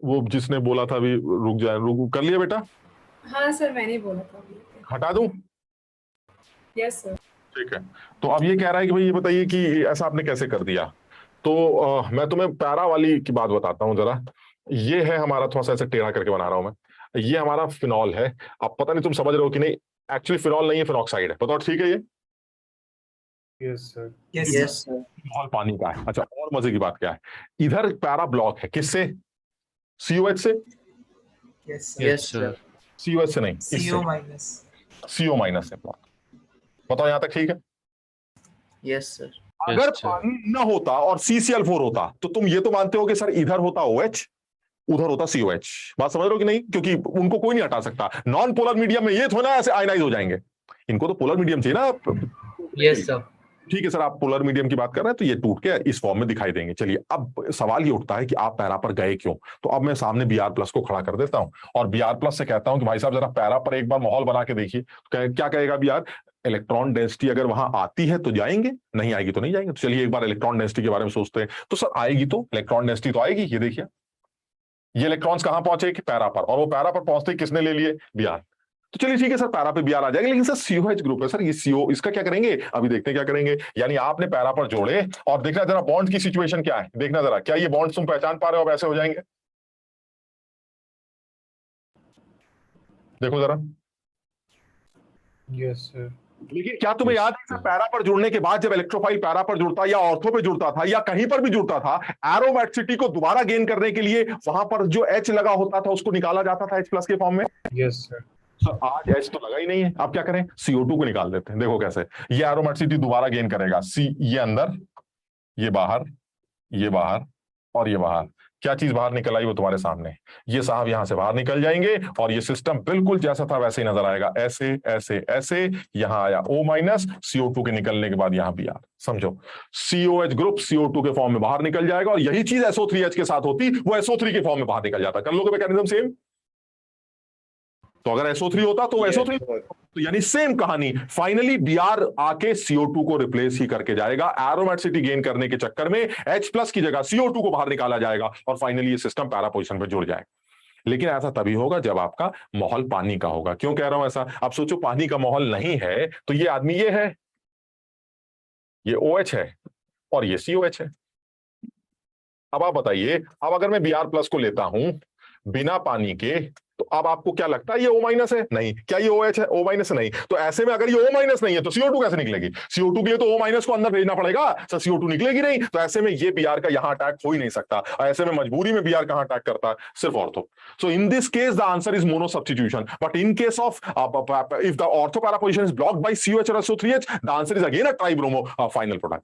वो जिसने बोला था अभी रुक जाए, रुक कर लिया बेटा? हाँ सर, मैंने बोला था। हटा दूं? Yes sir. ठीक है, तो अब ये कह रहा है कि भाई ये बताइए कि ऐसा आपने कैसे कर दिया। तो मैं तुम्हें पैरा वाली की बात बताता हूँ जरा। ये है हमारा, थोड़ा सा ऐसे टेढ़ा करके बना रहा हूं मैं, ये हमारा फिनॉल है। अब पता नहीं तुम समझ रहे हो कि नहीं, एक्चुअली फिनॉल नहीं है, फिनॉक्साइड है। बताओ ठीक है ये? Yes sir. Yes, sir. Phenol पानी का है। अच्छा, और मजे की बात क्या है, इधर पैरा ब्लॉक है किससे? COH से? Yes, sir. COH से नहीं, CO minus. CO माइनस से ब्लॉक। बताओ यहाँ तक ठीक है? Yes sir. अगर पानी न होता और CCl4 होता तो तुम ये तो मानते हो कि सर इधर होता OH, उधर होता COH। बात समझ रहे हो कि नहीं? क्योंकि उनको कोई नहीं हटा सकता। नॉन पोलर मीडियम में ये थोड़ा ऐसे आयनाइज हो जाएंगे, इनको तो पोलर मीडियम चाहिए ना। Yes, sir. ठीक है सर, आप पोलर मीडियम की बात कर रहे हैं, तो ये टूट के इस फॉर्म में दिखाई देंगे। चलिए, अब सवाल ये उठता है कि आप पैरा पर गए क्यों? तो अब मैं सामने Br+ को खड़ा कर देता हूं और Br+ से कहता हूं कि भाई साहब जरा पैरा पर एक बार माहौल बना के देखिए। क्या कहेगा Br? इलेक्ट्रॉन डेंसिटी अगर वहां आती है तो जाएंगे, नहीं आएगी तो नहीं जाएंगे। तो चलिए एक बार इलेक्ट्रॉन डेंसिटी के बारे में सोचते हैं। तो सर आएगी तो इलेक्ट्रॉन डेंसिटी तो आएगी। ये देखिए, ये इलेक्ट्रॉन्स कहां पहुंचे? पैरा पर, और वो पैरा पर पहुंचते ही किसने ले लिए? Br। तो चलिए ठीक है सर, पैरा पे Br आ जाएगा, लेकिन सर COH ग्रुप है सर, ये CO, इसका क्या करेंगे? अभी देखते हैं क्या करेंगे। यानी आपने पैरा पर जोड़े और देखना जरा बॉन्ड की सिचुएशन क्या है, देखना जरा, क्या ये बॉन्ड तुम पहचान पा रहे हो? अब ऐसे हो जाएंगे, देखो जरा। Yes sir. लेकिन क्या तुम्हें याद है सर, पैरा पर जुड़ने के बाद जब इलेक्ट्रोफाइल पैरा पर जुड़ता या ऑर्थो पे जुड़ता था या कहीं पर भी जुड़ता था, एरोमैटिसिटी को दोबारा गेन करने के लिए वहां पर जो H लगा होता था उसको निकाला जाता था H+ के फॉर्म में। Yes sir. सर आज H तो लगा ही नहीं है, आप क्या करें? CO2 को निकाल देते हैं। देखो कैसे ये एरोमैटिसिटी दोबारा गेन करेगा। ये अंदर, ये बाहर, ये बाहर और ये बाहर। क्या चीज बाहर निकल आई वो तुम्हारे सामने। ये साहब यहां से बाहर निकल जाएंगे और ये सिस्टम बिल्कुल जैसा था वैसे ही नजर आएगा, ऐसे ऐसे ऐसे। यहां आया O-, CO2 के निकलने के बाद यहां Br। समझो, COH ग्रुप CO2 के फॉर्म में बाहर निकल जाएगा और यही चीज SO3H के साथ होती, वो SO3 के फॉर्म में बाहर निकल जाता। कर लोगे मैकेनिज्म सेम? तो अगर SO3 होता तो SO3, तो यानी सेम कहानी। फाइनली Br आके CO2 को रिप्लेस ही करके जाएगा। एरोमैटिसिटी गेन करने के चक्कर में H+ की जगह CO2 को बाहर निकाला जाएगा और फाइनली ये सिस्टम पैरा पोजीशन पे जुड़ जाएगा। लेकिन ऐसा तभी होगा जब आपका माहौल पानी का होगा। क्यों कह रहा हूं ऐसा? आप सोचो, पानी का माहौल नहीं है तो ये आदमी ये है, ये OH है और ये COH है। अब आप बताइए, अब अगर मैं Br+ को लेता हूं बिना पानी के, तो अब आपको क्या लगता है ये O- है? नहीं। क्या ये OH है? O- नहीं। तो ऐसे में अगर ये O- नहीं है तो CO2 कैसे निकलेगी? CO2 के लिए तो O- को अंदर भेजना पड़ेगा सर, CO2 निकलेगी नहीं। तो ऐसे में ये Br का यहां अटैक हो ही नहीं सकता। ऐसे में मजबूरी में Br कहां अटैक करता है? सिर्फ ortho. So in this case the answer is mono substitution, but in case of if the ortho para position is blocked by COH और SO3H, the answer is again a tribromo final product,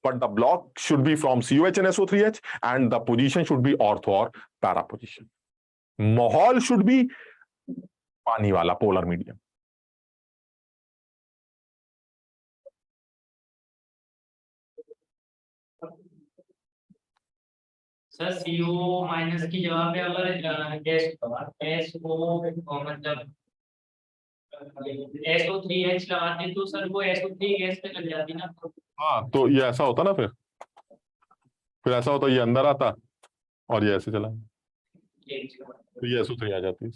but the block should be from COH and SO3H and the position should be ortho or para position. माहौल should be पानी वाला polar medium. Sir CO- की जगह पे अगर मतलब SO3H लगाते तो सर वो SO3 गैस पे लग जाती ना। हाँ, तो ये ऐसा होता ना, फिर ऐसा होता, ये अंदर आता और ये ऐसे चला, तो ये SO3 आ जाती है,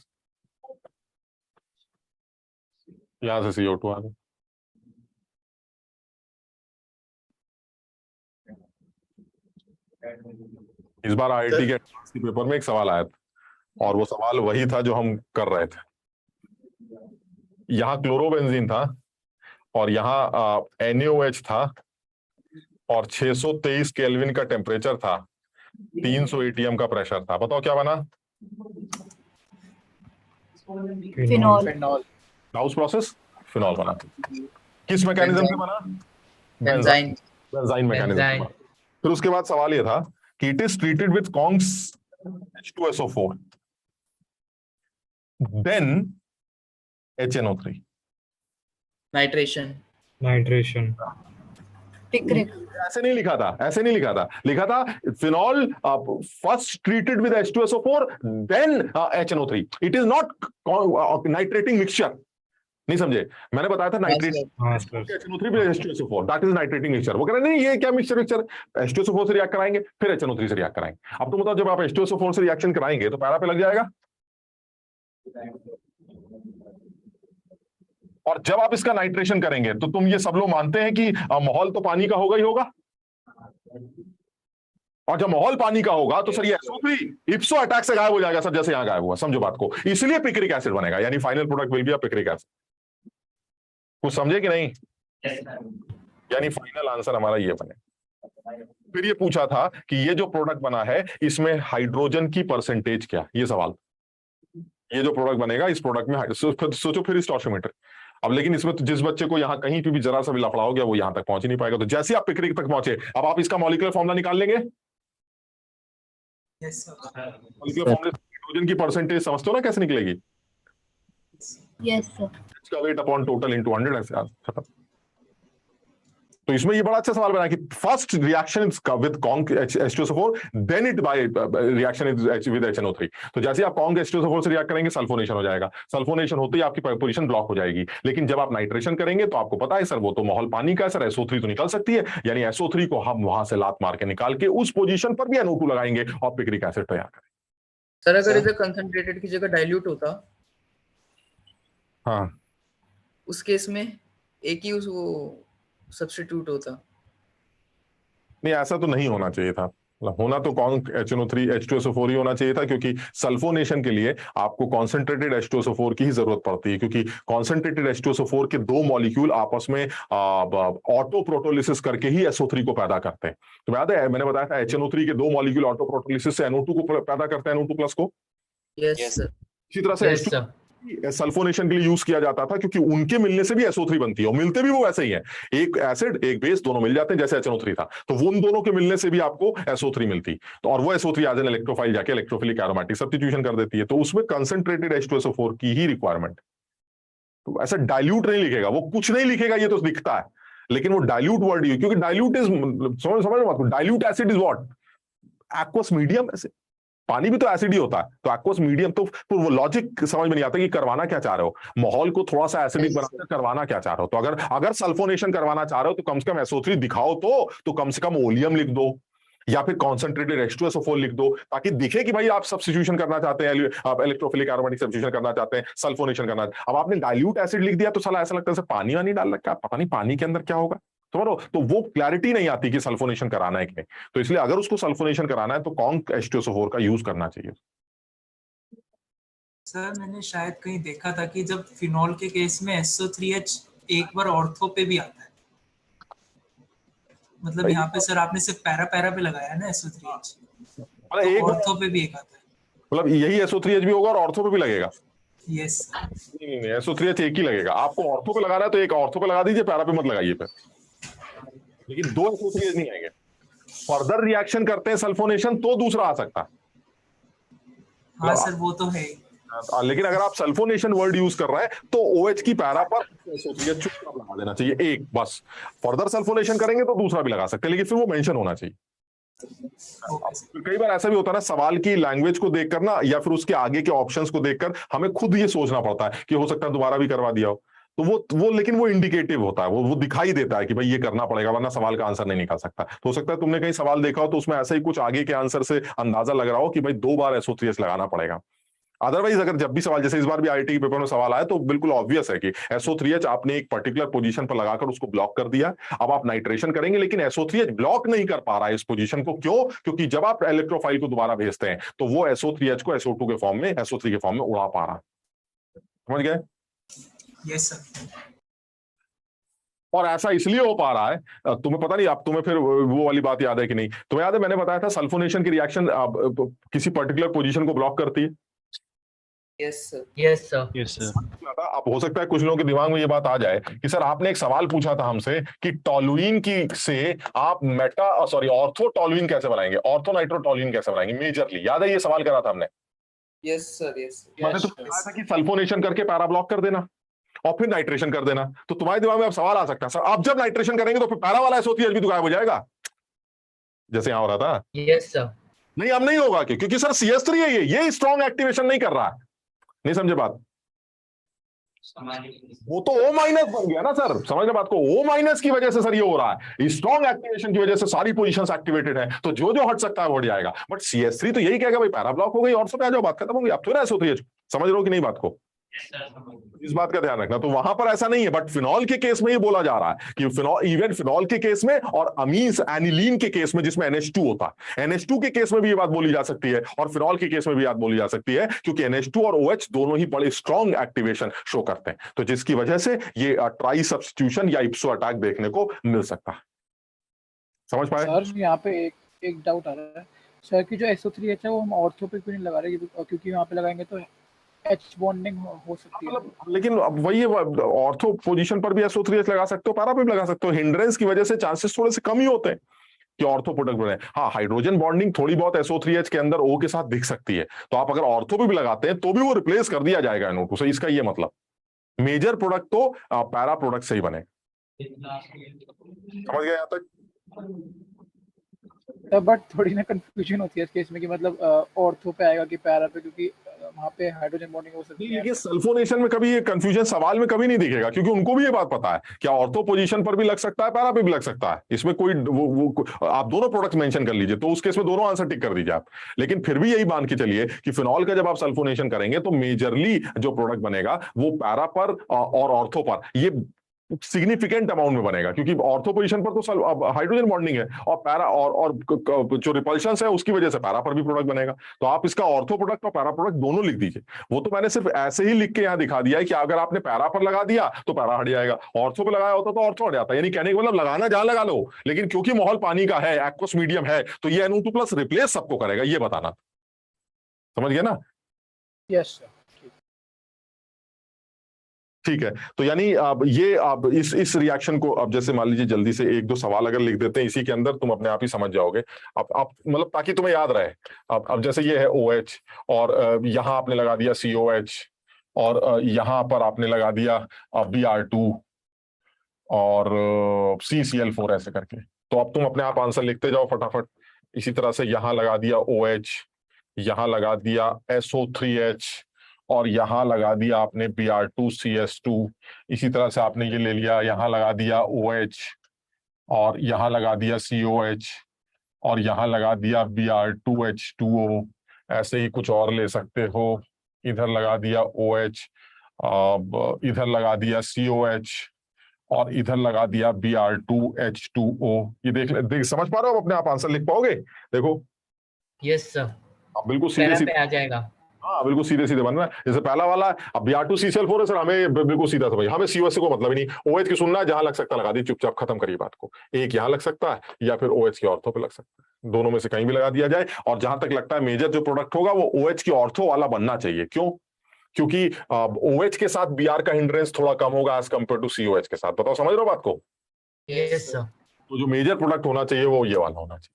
यहां से CO2 आ गया। इस बार IIT के पेपर में एक सवाल आया था और वो सवाल वही था जो हम कर रहे थे। यहाँ क्लोरोबेंजीन था, और यहाँ NaOH था और 623 केल्विन का टेम्परेचर था, 300 ATM का प्रेशर था। बताओ क्या बना? फिनॉल। डाउस प्रोसेस, फिनॉल बना। किस मैकेनिज्म से बना? बेंजाइन मैकेनिज्म से बना। फिर उसके बाद सवाल ये था कि it is treated with conc H2SO4 then HNO3। Nitration ऐसे नहीं लिखा था, ऐसे नहीं लिखा था, लिखा था phenol first treated with H2SO4 then HNO3। It is not nitrating mixture. नहीं समझे? मैंने बताया था नाइट्रेट HNO3 फिर H2SO4, that is nitrating mixture. वो कह रहे नहीं ये क्या मिक्सचर H2SO4 से रिएक्ट कराएंगे फिर HNO3 से रिएक्ट कराएंगे। अब तो मतलब जब आप H2SO4 से रिएक्शन कराएंगे तो पैरा पे लग जाएगा, और जब आप इसका नाइट्रेशन करेंगे तो तुम ये सब लोग मानते हैं कि माहौल तो पानी का होगा ही होगा, और जब माहौल पानी का होगा तो सर ये SO3 इप्सो अटैक से गायब हो जाएगा सर, जैसे यहां गायब हुआ। समझो बात को, इसलिए पिक्रिक एसिड बनेगा, यानी final product will be a picric acid. कुछ समझे कि नहीं? यानी फाइनल आंसर हमारा ये बने। फिर ये पूछा था कि ये जो प्रोडक्ट बना है इसमें हाइड्रोजन की परसेंटेज क्या, ये सवाल। ये जो प्रोडक्ट बनेगा इस प्रोडक्ट में सोचो फिर स्टोशियोमीटर। अब लेकिन इसमें तो जिस बच्चे को यहाँ कहीं भी जरा सा भी लफड़ा हो गया वो यहाँ तक पहुंच ही नहीं पाएगा। तो जैसे आप पिक्रिक तक पहुंचे, अब आप इसका मॉलिक्यूलर फॉर्मूला निकाल लेंगे। मॉलिक्यूलर फॉर्मूला हाइड्रोजन की परसेंटेज समझते हो ना कैसे निकलेगी? Yes sir. इसका वेट अपॉन टोटल इनटू 100 ऐसे खत्म। तो इसमें ये बड़ा अच्छा सवाल बना कि first reaction with conc H2SO4 then it by reaction with HNO3। तो जैसे आप कॉन्क H2SO4 से रिएक्ट करेंगे सल्फोनेशन हो जाएगा, सल्फोनेशन होते ही आपकी पोजीशन ब्लॉक हो जाएगी। लेकिन जब आप नाइट्रेशन करेंगे तो आपको पता है सर वो तो माहौल पानी का है सर, SO3 तो निकल सकती है, यानी SO3 को हम वहां से लात मार के निकाल के उस पोजीशन पर भी NO2 लगाएंगे और पिक्रिक एसिड तैयार करेंगे। सर अगर इधर कंसंट्रेटेड की जगह डाइल्यूट होता, हाँ उस केस में एक ही उस वो सब्स्टिट्यूट होता। नहीं ऐसा तो नहीं होना चाहिए था, होना तो कॉन्क HNO3 H2SO4 ही होना चाहिए था, क्योंकि सल्फोनेशन के लिए आपको कॉन्सेंट्रेटेड H2SO4 की ही जरूरत पड़ती है, क्योंकि कॉन्सेंट्रेटेड H2SO4 के दो मॉलिक्यूल आपस में ऑटो प्रोटोलिसिस करके ही SO3 को पैदा करते हैं। तो याद है मैंने बताया था HNO3 के दो मॉलिक्यूल ऑटो प्रोटोलिसिस से NO2 को पैदा करते हैं, NO2 प्लस को। Yes sir. इसी तरह से H2 सल्फोनेशन के लिए यूज किया जाता था, क्योंकि उनके मिलने से भी SO3 बनती है, और मिलते भी वो वैसे ही है, एक एसिड एक बेस दोनों मिल जाते हैं जैसे HNO3 था, तो वो उन दोनों के मिलने से भी आपको SO3 मिलती, तो और वो SO3 एज एन इलेक्ट्रोफाइल जाके इलेक्ट्रोफिलिक एरोमेटिक सब्स्टिट्यूशन कर देती है, तो उसमें कंसंट्रेटेड H2SO4 की ही रिक्वायरमेंट। तो ऐसा डाइल्यूट नहीं लिखेगा, वो कुछ नहीं लिखेगा, ये तो दिखता है, लेकिन वो डाइल्यूट वर्ड ही, क्योंकि डाइल्यूट इज समझ लो, dilute acid is what, aqueous medium. ऐसे पानी भी तो एसिड ही होता है, तो एक्वस मीडियम, तो वो लॉजिक समझ में नहीं आता कि करवाना क्या चाह रहे हो, माहौल को थोड़ा सा एसिडिक बनाकर करवाना क्या चाह रहे हो। तो अगर सल्फोनेशन करवाना चाह रहे हो तो कम से कम SO3 दिखाओ, तो कम से कम ओलियम लिख दो या फिर कॉन्सेंट्रेटेड H2SO4 लिख दो, ताकि दिखे कि भाई आप सब्स्टिट्यूशन करना चाहते हैं, आप इलेक्ट्रोफिलिक एरोमेटिक सब्स्टिट्यूशन करना चाहते हैं, सल्फोनेशन करना। अब आपने डाइल्यूट एसिड लिख दिया तो साला ऐसा लगता है पानी वानी डाल रखा है, पता नहीं पानी के अंदर क्या होगा, तो वो क्लैरिटी नहीं आती कि सल्फोनेशन कराना है कि नहीं। तो इसलिए अगर उसको सल्फोनेशन कराना है तो कॉन्क H2SO4 का यूज करना चाहिए। सर मैंने शायद कहीं देखा था कि जब फिनॉल के केस में SO3H एक बार ऑर्थो पे भी आता है, मतलब यहाँ पे सर आपने सिर्फ पैरा पे लगाया है ना SO3H, एक ऑर्थो पे भी एक आता है, मतलब यही SO3H भी होगा और ऑर्थो पे भी लगेगा। यस नहीं SO3H एक ही लगेगा, आपको ऑर्थो पे लगाना है तो एक ऑर्थो पे लगा दीजिए, पैरा पे मत लगाइए पे, लेकिन दो SO3H नहीं आएंगे। फर्दर रिएक्शन करते हैं सल्फोनेशन तो दूसरा आ सकता है। हाँ सर वो तो है, लेकिन अगर आप सल्फोनेशन वर्ड यूज कर रहे हैं तो OH की पैरा पर SO3H चुपचाप लगा देना चाहिए एक, बस। फर्दर सल्फोनेशन करेंगे तो दूसरा भी लगा सकते हैं, लेकिन फिर वो मेंशन होना चाहिए। कई बार ऐसा भी होता है ना, सवाल की लैंग्वेज को देखकर ना, या फिर उसके आगे के ऑप्शंस को देखकर हमें खुद ये सोचना पड़ता है कि हो सकता है दोबारा भी करवा दिया हो, तो वो लेकिन वो इंडिकेटिव होता है, वो दिखाई देता है कि भाई ये करना पड़ेगा वरना सवाल का आंसर नहीं निकाल सकता। तो हो सकता है तुमने कहीं सवाल देखा हो तो उसमें ऐसा ही कुछ आगे के आंसर से अंदाजा लग रहा हो कि भाई 2 बार SO3H लगाना पड़ेगा। अदरवाइज अगर जब भी सवाल, जैसे इस बार भी IIT के पेपर में सवाल आया, तो बिल्कुल ऑब्वियस है कि SO3H आपने एक पर्टिकुलर पोजीशन पर लगाकर उसको ब्लॉक कर दिया, अब आप नाइट्रेशन करेंगे, लेकिन SO3H ब्लॉक नहीं कर पा रहा है इस पोजीशन को। क्यों? क्योंकि जब आप इलेक्ट्रोफाइल को दोबारा भेजते हैं तो वो SO3H को SO2 के फॉर्म में, SO3 के फॉर्म में उड़ा पा रहा है। समझ गए? Yes sir. और ऐसा इसलिए हो पा रहा है, तुम्हें पता नहीं, अब तुम्हें फिर वो वाली बात याद है कि नहीं? तुम्हें याद है मैंने बताया था सल्फोनेशन की रिएक्शन किसी पर्टिकुलर पोजीशन को ब्लॉक करती है। Yes sir. Yes sir. अब हो सकता है कुछ लोगों के दिमाग में ये बात आ जाए कि सर आपने एक सवाल पूछा था हमसे कि टॉलुइन की से आप ऑर्थो टॉलुइन कैसे बनाएंगे, ऑर्थो नाइट्रो टॉलुइन कैसे बनाएंगे मेजरली, याद है ये सवाल करा था हमने? Yes sir. यस मैंने तो कहा था कि सल्फोनेशन करके पैरा ब्लॉक कर देना और फिर नाइट्रेशन कर देना। तो तुम्हारे दिमाग में अब सवाल आ सकता है सर आप जब नाइट्रेशन करेंगे तो फिर पैरा वाला SO3H भी तो गायब हो जाएगा जैसे यहां हो रहा था। Yes sir. नहीं अब नहीं होगा क्योंकि सर CS3 है, ये स्ट्रॉन्ग एक्टिवेशन नहीं कर रहा है। नहीं समझे बात? वो तो O- बन गया ना सर, समझ बात को। O- की वजह से सर ये हो रहा है, स्ट्रॉन्ग एक्टिवेशन की वजह से सारी पोजीशंस एक्टिवेटेड है, तो जो जो हट सकता है वो हट जाएगा। बट CS3 तो यही कहेगा भाई पैरा ब्लॉक हो गई और सब आ जाओ, बात खत्म हो गई। अब थोड़ा SO3H, समझ रहे हो कि नहीं बात को? इस बात का ध्यान रखना। तो वहां पर ऐसा नहीं है, बट फिनॉल के केस में ये बोला जा रहा है कि फिनॉल के केस में और अमीन्स एनिलीन के केस में जिसमें NH2 होता है, NH2 के केस में भी ये बात बोली जा सकती है और फिनॉल के केस में भी बात बोली जा सकती है क्योंकि NH2 और OH दोनों ही बड़े स्ट्रॉन्ग एक्टिवेशन शो करते हैं, तो जिसकी वजह से ये ट्राई सब्स्टिट्यूशन या इप्सो अटैक देखने को मिल सकता है। समझ पाए सर? यहाँ पे एक डाउट आ रहा है सर कि जो SO3H है वो हम ऑर्थो पे क्यों नहीं लगा रहे, क्योंकि वहाँ पे लगाएंगे तो H बॉन्डिंग हो सकती है। लेकिन अब वही ऑर्थो पोजीशन पर भी SO3H लगा सकते हो, पैरा पे भी लगा सकते हो। हिंड्रेंस की वजह से चांसेस थोड़े से कम ही होते हैं कि ऑर्थो प्रोडक्ट बने। हाँ, हाइड्रोजन बॉन्डिंग थोड़ी बहुत SO3H के अंदर O के साथ दिख सकती है, तो आप अगर ऑर्थो पे भी लगाते हैं तो भी वो रिप्लेस कर दिया जाएगा NO2 से। इसका ये मतलब मेजर प्रोडक्ट तो पैरा प्रोडक्ट से ही बनेगा। समझ गए यहाँ तक? बट थोड़ी ना कंफ्यूजन होती है इस केस में कि मतलब ऑर्थो पे आएगा कि पैरा पे, क्योंकि वहाँ पे हाइड्रोजन बॉन्डिंग हो सकती है। ये सल्फोनेशन में कभी ये कंफ्यूजन सवाल में कभी नहीं दिखेगा क्योंकि उनको भी ये बात पता है क्या ऑर्थो पोजीशन पर भी लग सकता है, पैरा पे भी लग सकता है। इसमें कोई आप दोनों प्रोडक्ट मेंशन कर लीजिए तो उस केस में दोनों आंसर टिक कर दीजिए आप। लेकिन फिर भी यही मान के चलिए कि फिनॉल का जब आप सल्फोनेशन करेंगे तो मेजरली जो प्रोडक्ट बनेगा वो पैरा पर और ऑर्थो पर ये सिग्निफिकेंट अमाउंट में बनेगा क्योंकि ऑर्थो पोजीशन पर तो हाइड्रोजन बॉन्डिंग है और पैरा और जो रिपल्शन है उसकी वजह से पैरा पर भी प्रोडक्ट बनेगा। तो आप इसका ऑर्थो प्रोडक्ट और पैरा प्रोडक्ट दोनों लिख दीजिए। वो तो मैंने सिर्फ ऐसे ही लिख के यहाँ दिखा दिया है कि अगर आपने पैरा पर लगा दिया तो पैरा हट जाएगा, ऑर्थो पर लगाया होता तो ऑर्थो हट जाता। यानी कहने का मतलब लगाना जहां लगा लो, लेकिन क्योंकि माहौल पानी का है, एक्वस मीडियम है, तो ये NO2+ रिप्लेस सबको करेगा, ये बताना। समझ गया ना? Yes sir. ठीक है, तो यानी अब ये अब इस रिएक्शन को अब जैसे मान लीजिए जल्दी से एक दो सवाल अगर लिख देते हैं इसी के अंदर, तुम अपने आप ही समझ जाओगे। अब मतलब ताकि तुम्हें याद रहे। अब जैसे ये है OH और यहां आपने लगा दिया COH और यहां पर आपने लगा दिया Br2 और CCl4 ऐसे करके। तो अब तुम अपने आप आंसर लिखते जाओ फटाफट। इसी तरह से यहां लगा दिया OH, यहां लगा दिया SO3H और यहां लगा दिया आपने Br2CS2। इसी तरह से आपने ये ले लिया, यहां लगा दिया OH और यहां लगा दिया COH और यहां लगा दिया Br2H2O। ऐसे ही कुछ और ले सकते हो। इधर लगा दिया OH, इधर लगा दिया COH और इधर लगा दिया Br2H2O। ये देख समझ पा रहे हो? अपने आप आंसर लिख पाओगे? देखो। Yes sir. बिल्कुल सीधे आ जाएगा। हाँ बिल्कुल सीधे सीधे बनना है। जैसे पहला वाला अब Br2CCl4 है सर, हमें बिल्कुल सीधा था भाई, हमें COH से कोई मतलब ही नहीं। OH की सुनना है, जहां लग सकता लगा दी, चुपचाप खत्म करिए बात को। एक यहाँ लग सकता है या फिर OH की ऑर्थो पे लग सकता है, दोनों में से कहीं भी लगा दिया जाए। और जहां तक लगता है मेजर जो प्रोडक्ट होगा वो OH की ऑर्थो वाला बनना चाहिए। क्यों? क्योंकि OH के साथ Br का हिंड्रेंस थोड़ा कम होगा एज कंपेयर टू COH के साथ। बताओ समझ रहे हो बात को? Yes sir. तो जो मेजर प्रोडक्ट होना चाहिए वो ये वाला होना चाहिए।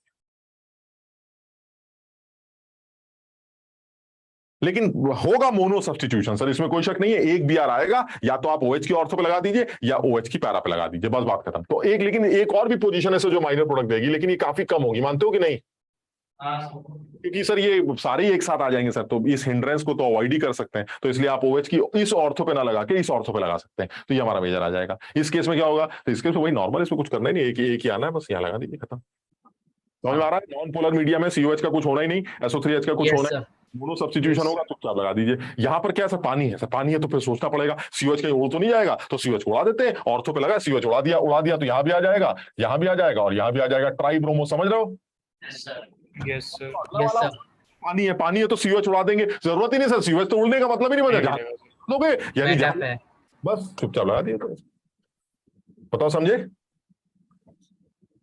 लेकिन होगा मोनो सब्स्टिट्यूशन सर, इसमें कोई शक नहीं है। एक Br आएगा, या तो आप OH की ऑर्थो पे लगा दीजिए या OH की पैरा पे लगा दीजिए, बस बात खत्म। तो लेकिन एक और भी पोजीशन है सर जो माइनर प्रोडक्ट देगी, लेकिन ये काफी कम होगी, मानते हो कि नहीं? क्योंकि सर ये सारे एक साथ आ जाएंगे सर, तो इस हिंड्रेंस को तो अवॉइड ही कर सकते हैं। तो इसलिए आप OH की इस ऑर्थो पे ना लगा के इस ऑर्थो पे लगा सकते हैं, तो ये हमारा मेजर आ जाएगा। इस केस में क्या होगा? तो इस केस में वही नॉर्मल, इसमें कुछ करना ही नहीं, एक ही आना है, बस यहाँ लगा दीजिए, खत्म। समझ में आ रहा है? नॉन पोलर मीडिया में COH का कुछ होना ही नहीं, SO3H का कुछ होना है, मोनो सब्स्टिट्यूशन होगा, तो क्या लगा दीजिए। यहाँ पर क्या है सर? पानी है सर, पानी है तो फिर सोचना पड़ेगा COH कहीं उड़ तो नहीं जाएगा, तो COH को उड़ा देते हैं। ऑर्थो पे लगा, COH उड़ा दिया तो यहाँ भी आ जाएगा, यहाँ भी आ जाएगा और यहाँ भी आ जाएगा। ट्राई ब्रोमो, समझ रहे हो? Yes sir. पानी है तो COH उड़ा देंगे, जरूरत ही नहीं सर, COH तो उड़ने का मतलब ही नहीं बचा लोगे, यानी बस चुपचाप लगा दिया। बताओ, समझे?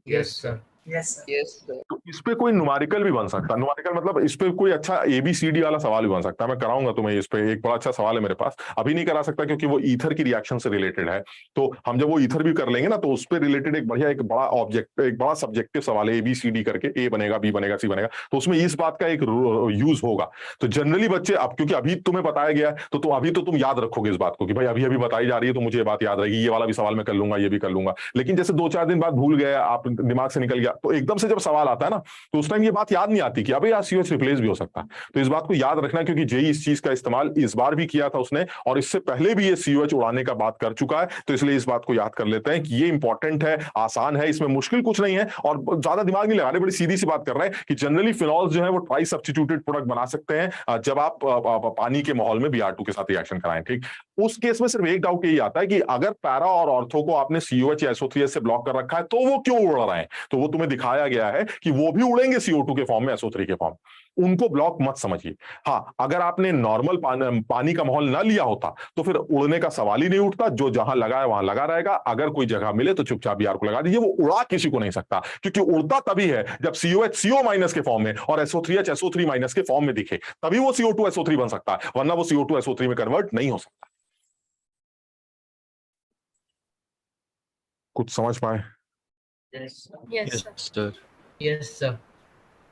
Yes sir. Yes sir. Yes sir. तो इस पे कोई न्यूमेरिकल भी बन सकता है, न्यूमेरिकल मतलब इस पे कोई अच्छा ABCD वाला सवाल भी बन सकता है। मैं कराऊंगा तुम्हें इस पे, एक बड़ा अच्छा सवाल है मेरे पास, अभी नहीं करा सकता क्योंकि वो ईथर की रिएक्शन से रिलेटेड है। तो हम जब वो ईथर भी कर लेंगे ना, तो उस पे रिलेटेड एक बड़ा ऑब्जेक्ट, एक बड़ा सब्जेक्टिव सवाल है ABCD करके, A बनेगा, B बनेगा, C बनेगा, तो उसमें इस बात का एक यूज होगा। तो जनरली बच्चे, अब क्योंकि अभी तुम्हें बताया गया है तो अभी तो तुम याद रखोगे इस बात को कि भाई अभी बताई जा रही है, तो मुझे ये बात याद रहेगी, ये वाला भी सवाल मैं कर लूंगा, ये भी कर लूंगा। लेकिन जैसे 2-4 दिन बाद भूल गए आप, दिमाग से निकल गया, तो एकदम से जब सवाल आता है ना, तो उस टाइम ये बात याद नहीं आती कि अबे यार COH रिप्लेस भी हो सकता है। तो इस बात को याद रखना, क्योंकि जेई इस चीज का इस्तेमाल इस बार भी किया था उसने, और इससे पहले भी ये COH उड़ाने का बात कर चुका है। तो इसलिए इस बात को याद कर लेते हैं कि ये इंपॉर्टेंट है, आसान है, इसमें मुश्किल कुछ नहीं है, और ज्यादा दिमाग नहीं लगाने, बड़ी सीधी सी बात कर रहे हैं कि जनरली फिनॉल जो है वो ट्राई सब्स्टिट्यूटेड प्रोडक्ट बना सकते हैं जब आप पानी के माहौल में Br2 के साथ रिएक्शन कराएं। ठीक, उस केस में सिर्फ एक डाउट यही आता है कि अगर पैरा और ऑर्थो को आपने COH या SO3H से ब्लॉक कर रखा है, तो वो क्यों उड़ रहे हैं? तो वो तुम्हें दिखाया गया है कि वो भी उड़ेंगे CO2 के फॉर्म में, SO3 के फॉर्म, उनको ब्लॉक मत समझिए। हाँ, अगर आपने नॉर्मल पानी का माहौल ना लिया होता तो फिर उड़ने का सवाल ही नहीं उठता, जो जहां लगा है वहां लगा रहेगा। अगर कोई जगह मिले तो चुपचाप Br को लगा दीजिए, वो उड़ा किसी को नहीं सकता, क्योंकि उड़ता तभी है जब COH CO- के फॉर्म में और SO3H SO3- के फॉर्म में दिखे, तभी वो CO2 SO3 बन सकता है, वरना वो CO2 SO3 में कन्वर्ट नहीं हो सकता। कुछ समझ पाए? Yes sir. Yes sir.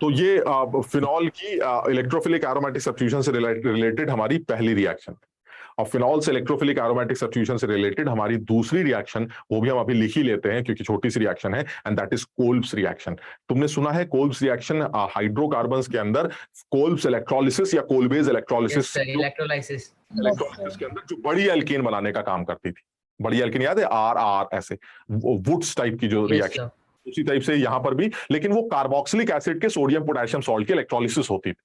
तो ये फिनॉल की इलेक्ट्रोफिलिक एरोमेटिक सब्स्टिट्यूशन से रिलेटेड हमारी पहली रिएक्शन, और फिनॉल से इलेक्ट्रोफिलिक एरोमेटिक सब्स्टिट्यूशन से रिलेटेड हमारी दूसरी रिएक्शन, वो भी हम अभी लिख ही लेते हैं क्योंकि छोटी सी रिएक्शन है, and that is Kolbe's reaction. तुमने सुना है कोल्ब्स रिएक्शन हाइड्रोकार्बन्स के अंदर कोल्ब्स इलेक्ट्रोलिसिस या कोलबेज इलेक्ट्रोलिसिस के अंदर जो बड़ी एल्केन बनाने का काम करती थी, बड़ी एल्केन याद है, RR ऐसे वुड्स टाइप की जो रिएक्शन, उसी टाइप से यहां पर भी, लेकिन वो कार्बोक्सिलिक एसिड के सोडियम पोटेशियम सॉल्ट की इलेक्ट्रोलिसिस होती थी।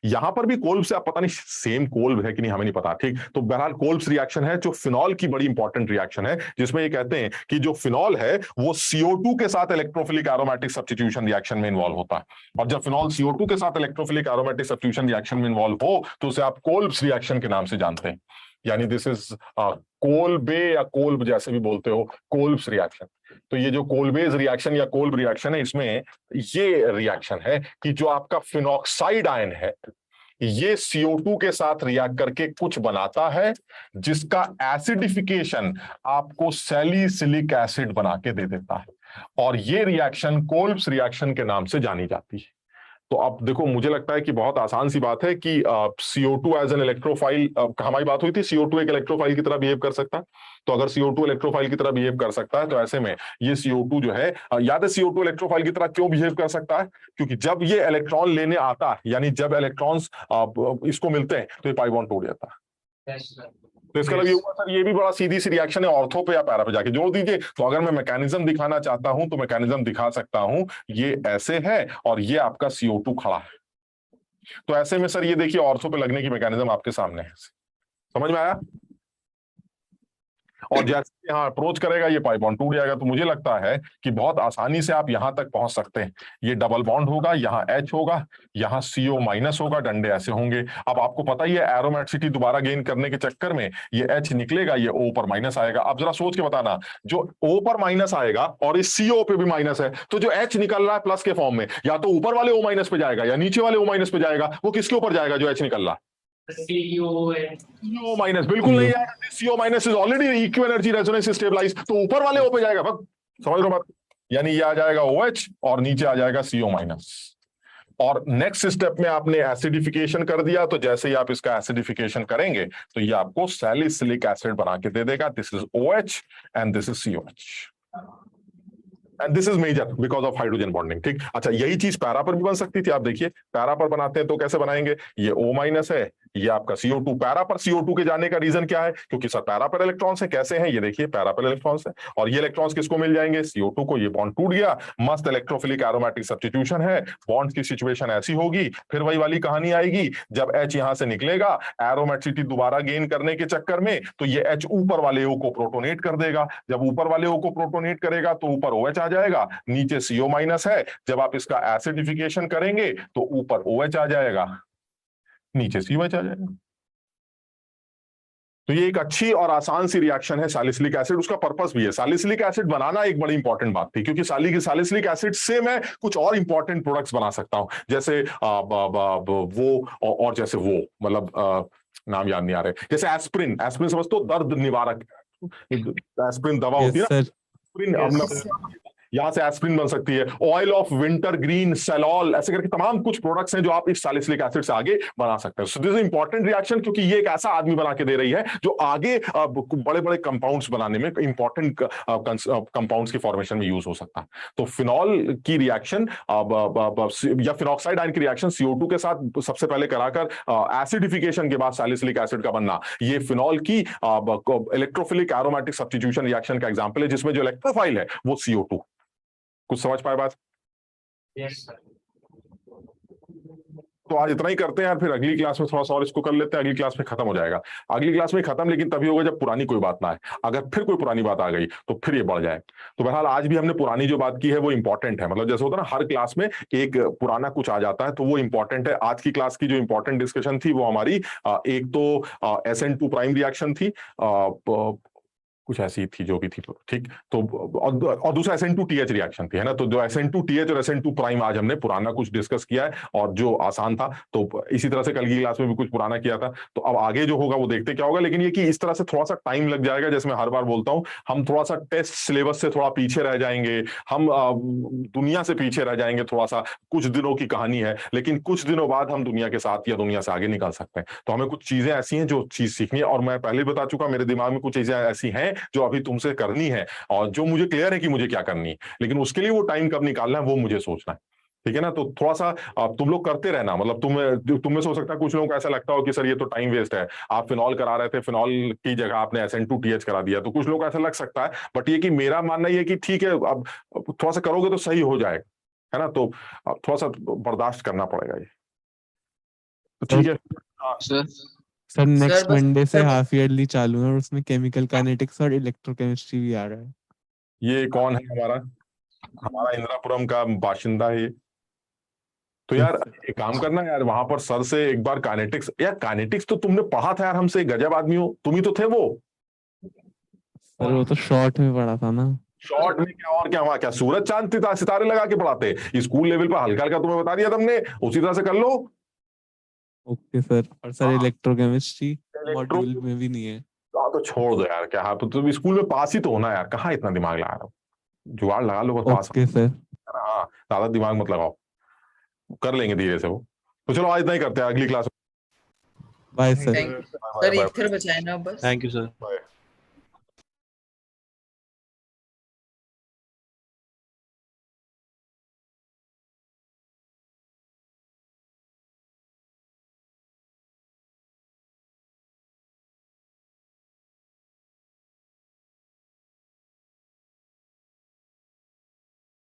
यहां पर भी कोल्ब से, आप पता नहीं सेम कोल्ब है कि नहीं, हमें नहीं पता। ठीक, तो बहरहाल कोल्ब्स रिएक्शन है जो फिनॉल की बड़ी इंपॉर्टेंट रिएक्शन है, जिसमें ये कहते हैं कि जो फिनॉल है वो CO2 के साथ इलेक्ट्रोफिलिक एरोमेटिक सब्स्टिट्यूशन रिएक्शन में इन्वॉल्व होता है, और जब फिनॉल CO2 के साथ इलेक्ट्रोफिलिक एरोमेटिक सब्स्टिट्यूशन रिएक्शन में इन्वॉल्व हो तो उसे आप कोल्ब्स रिएक्शन के नाम से जानते हैं। यानी दिस इज कोल्बे या कोल्ब जैसे भी बोलते हो, कोल्ब्स रिएक्शन। तो ये जो कोल्बेज रिएक्शन या कोल्ब रिएक्शन है, इसमें ये रिएक्शन है कि जो आपका फिनॉक्साइड आयन है ये CO2 के साथ रिएक्ट करके कुछ बनाता है जिसका एसिडिफिकेशन आपको सैलिसिलिक एसिड बना के दे देता है, और ये रिएक्शन कोल्ब्स रिएक्शन के नाम से जानी जाती है। तो अब देखो, मुझे लगता है कि बहुत आसान सी बात है कि CO2 एज एन इलेक्ट्रोफाइल, हमारी बात हुई थी CO2 एक इलेक्ट्रोफाइल की तरह बिहेव कर सकता है, तो अगर CO2 इलेक्ट्रोफाइल की तरह बिहेव कर सकता है तो ऐसे में ये CO2 जो है, याद है CO2 इलेक्ट्रोफाइल की तरह क्यों बिहेव कर सकता है? क्योंकि जब ये इलेक्ट्रॉन लेने आता है, यानी जब इलेक्ट्रॉन्स इसको मिलते हैं तो ये पाई बॉन्ड टूट जाता है। तो इसका मतलब ये हुआ सर, ये भी बड़ा सीधी सी रिएक्शन है, ऑर्थो पे या पैरा पे जाके जोड़ दीजिए। तो अगर मैं मैकेनिज्म दिखाना चाहता हूं तो मैकेनिज्म दिखा सकता हूं, ये ऐसे है और ये आपका CO2 खड़ा है। तो ऐसे में सर ये देखिए ऑर्थो पे लगने की मैकेनिज्म आपके सामने है, समझ में आया? और जैसे यहाँ अप्रोच करेगा ये पाई बॉन्ड टूट जाएगा। तो मुझे लगता है कि बहुत आसानी से आप यहां तक पहुंच सकते हैं। ये डबल बॉन्ड होगा, यहाँ H होगा, यहाँ CO- होगा, डंडे ऐसे होंगे। अब आपको पता ही है एरोमेटिसिटी दोबारा गेन करने के चक्कर में ये H निकलेगा, ये O पर माइनस आएगा। अब जरा सोच के बताना, जो O पर माइनस आएगा और इस CO पे भी माइनस है, तो जो H निकल रहा है प्लस के फॉर्म में, या तो ऊपर वाले O- पे जाएगा या नीचे वाले O- पे जाएगा। वो किसके ऊपर जाएगा जो H निकल रहा है? CO-, बिल्कुल नहीं आएगा। CO- is already equi energy resonance stabilise, तो ऊपर वाले O पे जाएगा। समझ रहे हो बात? यानी ये आ जाएगा OH और नीचे आ जाएगा CO-। और नेक्स्ट स्टेप में आपने एसिडिफिकेशन कर दिया, तो जैसे ही आप इसका एसिडिफिकेशन करेंगे तो ये आपको सैलिसिलिक एसिड बना के दे देगा। This is OH and this is COH, and this is major because of hydrogen bonding. ठीक, अच्छा, यही चीज पैरा पर भी बन सकती थी। आप देखिए पैरा पर बनाते हैं तो कैसे बनाएंगे, ये O- है, ये आपका CO2। पैरा पर CO2 के जाने का रीजन क्या है? क्योंकि सर पैरा पर इलेक्ट्रॉन्स है। कैसे हैं ये देखिए, पैरा पर इलेक्ट्रॉन्स है, और ये इलेक्ट्रॉन्स किसको मिल जाएंगे? CO2 को। ये बॉन्ड टूट गया, मस्त इलेक्ट्रोफिलिक एरोमेटिक सब्स्टिट्यूशन है। बॉन्ड की सिचुएशन ऐसी होगी, फिर वही वाली कहानी आएगी, जब H यहां से निकलेगा एरोमेटिसिटी दोबारा गेन करने के चक्कर में, तो ये H ऊपर वाले O को प्रोटोनेट कर देगा। जब ऊपर वाले O को प्रोटोनेट करेगा तो ऊपर OH आ जाएगा, नीचे CO- है। जब आप इसका एसिडिफिकेशन करेंगे तो ऊपर OH आ जाएगा, नीचे COH आ जाएगा। तो ये एक अच्छी और आसान सी रिएक्शन है सैलिसिलिक एसिड, उसका पर्पस भी है। सैलिसिलिक एसिड बनाना एक बड़ी इंपॉर्टेंट बात थी, क्योंकि सैलिसिलिक एसिड से मैं कुछ और इंपॉर्टेंट प्रोडक्ट्स बना सकता हूं, जैसे वो और जैसे वो, मतलब नाम याद नहीं आ रहे, जैसे एस्प्रिन। एस्प्रिन समझते हो, दर्द निवारक एस्प्रिन दवा होती है ना, एस्प्रिन, यहां से एस्प्रिन बन सकती है। ऑयल ऑफ विंटर ग्रीन, सेलॉल, ऐसे करके तमाम कुछ प्रोडक्ट्स हैं जो आप इस सैलिसिलिक एसिड से आगे बना सकते हैं। So this is important reaction, क्योंकि ये एक ऐसा आदमी बना के दे रही है जो आगे बड़े बड़े कंपाउंड्स बनाने में, इंपॉर्टेंट कंपाउंड्स की फॉर्मेशन में यूज हो सकता है। तो फिनॉल की रिएक्शन या फिनॉक्साइड आयन की रिएक्शन CO2 के साथ सबसे पहले कराकर एसिडिफिकेशन के बाद सैलिसिलिक एसिड का बनना, ये फिनॉल की इलेक्ट्रोफिलिक एरोमेटिक सब्स्टिट्यूशन रिएक्शन का एग्जांपल है, जिसमें जो इलेक्ट्रोफाइल है वो CO2। कुछ समझ पाए बात? Yes sir. तो आज इतना ही करते हैं यार, फिर अगली क्लास में थोड़ा सा और इसको कर लेते हैं। अगली क्लास में खत्म हो जाएगा, अगली क्लास में खत्म, लेकिन तभी होगा जब पुरानी कोई बात ना आए। अगर फिर कोई पुरानी बात आ गई तो फिर ये बढ़ जाए। तो बहरहाल आज भी हमने पुरानी जो बात की है वो इंपॉर्टेंट है, मतलब जैसे होता है ना हर क्लास में एक पुराना कुछ आ जाता है, तो वो इंपॉर्टेंट है। आज की क्लास की जो इंपॉर्टेंट डिस्कशन थी वो हमारी एक तो SN2 प्राइम रिएक्शन थी, कुछ ऐसी थी जो भी थी, ठीक। तो और दूसरा SN2TH रिएक्शन थी, है ना। तो जो SN2TH और SN2 प्राइम आज हमने पुराना कुछ डिस्कस किया है, और जो आसान था। तो इसी तरह से कल की क्लास में भी कुछ पुराना किया था। तो अब आगे जो होगा वो देखते क्या होगा, लेकिन ये कि इस तरह से थोड़ा सा टाइम लग जाएगा। जैसे मैं हर बार बोलता हूं, हम थोड़ा सा टेस्ट सिलेबस से थोड़ा पीछे रह जाएंगे, हम दुनिया से पीछे रह जाएंगे थोड़ा सा। कुछ दिनों की कहानी है, लेकिन कुछ दिनों बाद हम दुनिया के साथ या दुनिया से आगे निकल सकते हैं। तो हमें कुछ चीजें ऐसी हैं जो चीज सीखनी है, और मैं पहले बता चुका, मेरे दिमाग में कुछ चीजें ऐसी हैं जो अभी तुमसे करनी है, और जो मुझे क्लियर है कि मुझे क्या करनी है, लेकिन उसके लिए वो टाइम कब निकालना है वो मुझे सोचना है, ठीक है ना। तो थोड़ा सा तुम लोग करते रहना, मतलब तुम में हो सकता है कुछ लोगों को ऐसा लगता हो कि सर ये तो टाइम वेस्ट है, आप फिनॉल करा रहे थे, फिनॉल की जगह आपने SN2TH करा दिया, तो कुछ लोग ऐसा लग सकता है। बट ये कि मेरा मानना ये कि ठीक है, अब थोड़ा सा करोगे तो सही हो जाएगा, है ना। तो थोड़ा सा बर्दाश्त करना पड़ेगा ये, तो ठीक है। सर नेक्स्ट बस- मंडे से सर- हाफ ईयरली चालू है, और उसमें केमिकल काइनेटिक्स और इलेक्ट्रोकेमिस्ट्री भी आ रहा है। ये कौन है? हमारा इंदिरापुरम का बाशिंदा है ये। तो यार एक काम करना यार, वहां पर सर से एक बार काइनेटिक्स, यार काइनेटिक्स तो तुमने पढ़ा था यार हमसे, गजब आदमी हो, तुम ही तो थे वो। सर वो तो शॉर्ट में पढ़ा था ना। शॉर्ट में क्या, और क्या, वहां क्या सूरज चांद सितारे लगा के पढ़ाते? स्कूल लेवल पर हल्का हल्का तुम्हें बता दिया तुमने, उसी तरह से कर लो। Okay sir. और सर इलेक्ट्रोकेमिस्ट्री मॉड्यूल में भी नहीं है। तो छोड़ दो यार, क्या तो तुम स्कूल में पास ही तो होना यार, कहाँ इतना दिमाग लगा रहे हो? जुगाड़ लगा लो बस, पास। Okay sir. हाँ, ज्यादा दिमाग मत लगाओ, कर लेंगे धीरे से वो। तो चलो आज इतना ही करते हैं, अगली class. Bye sir. Sir ether बचाए ना बस। Thank you sir. बाय।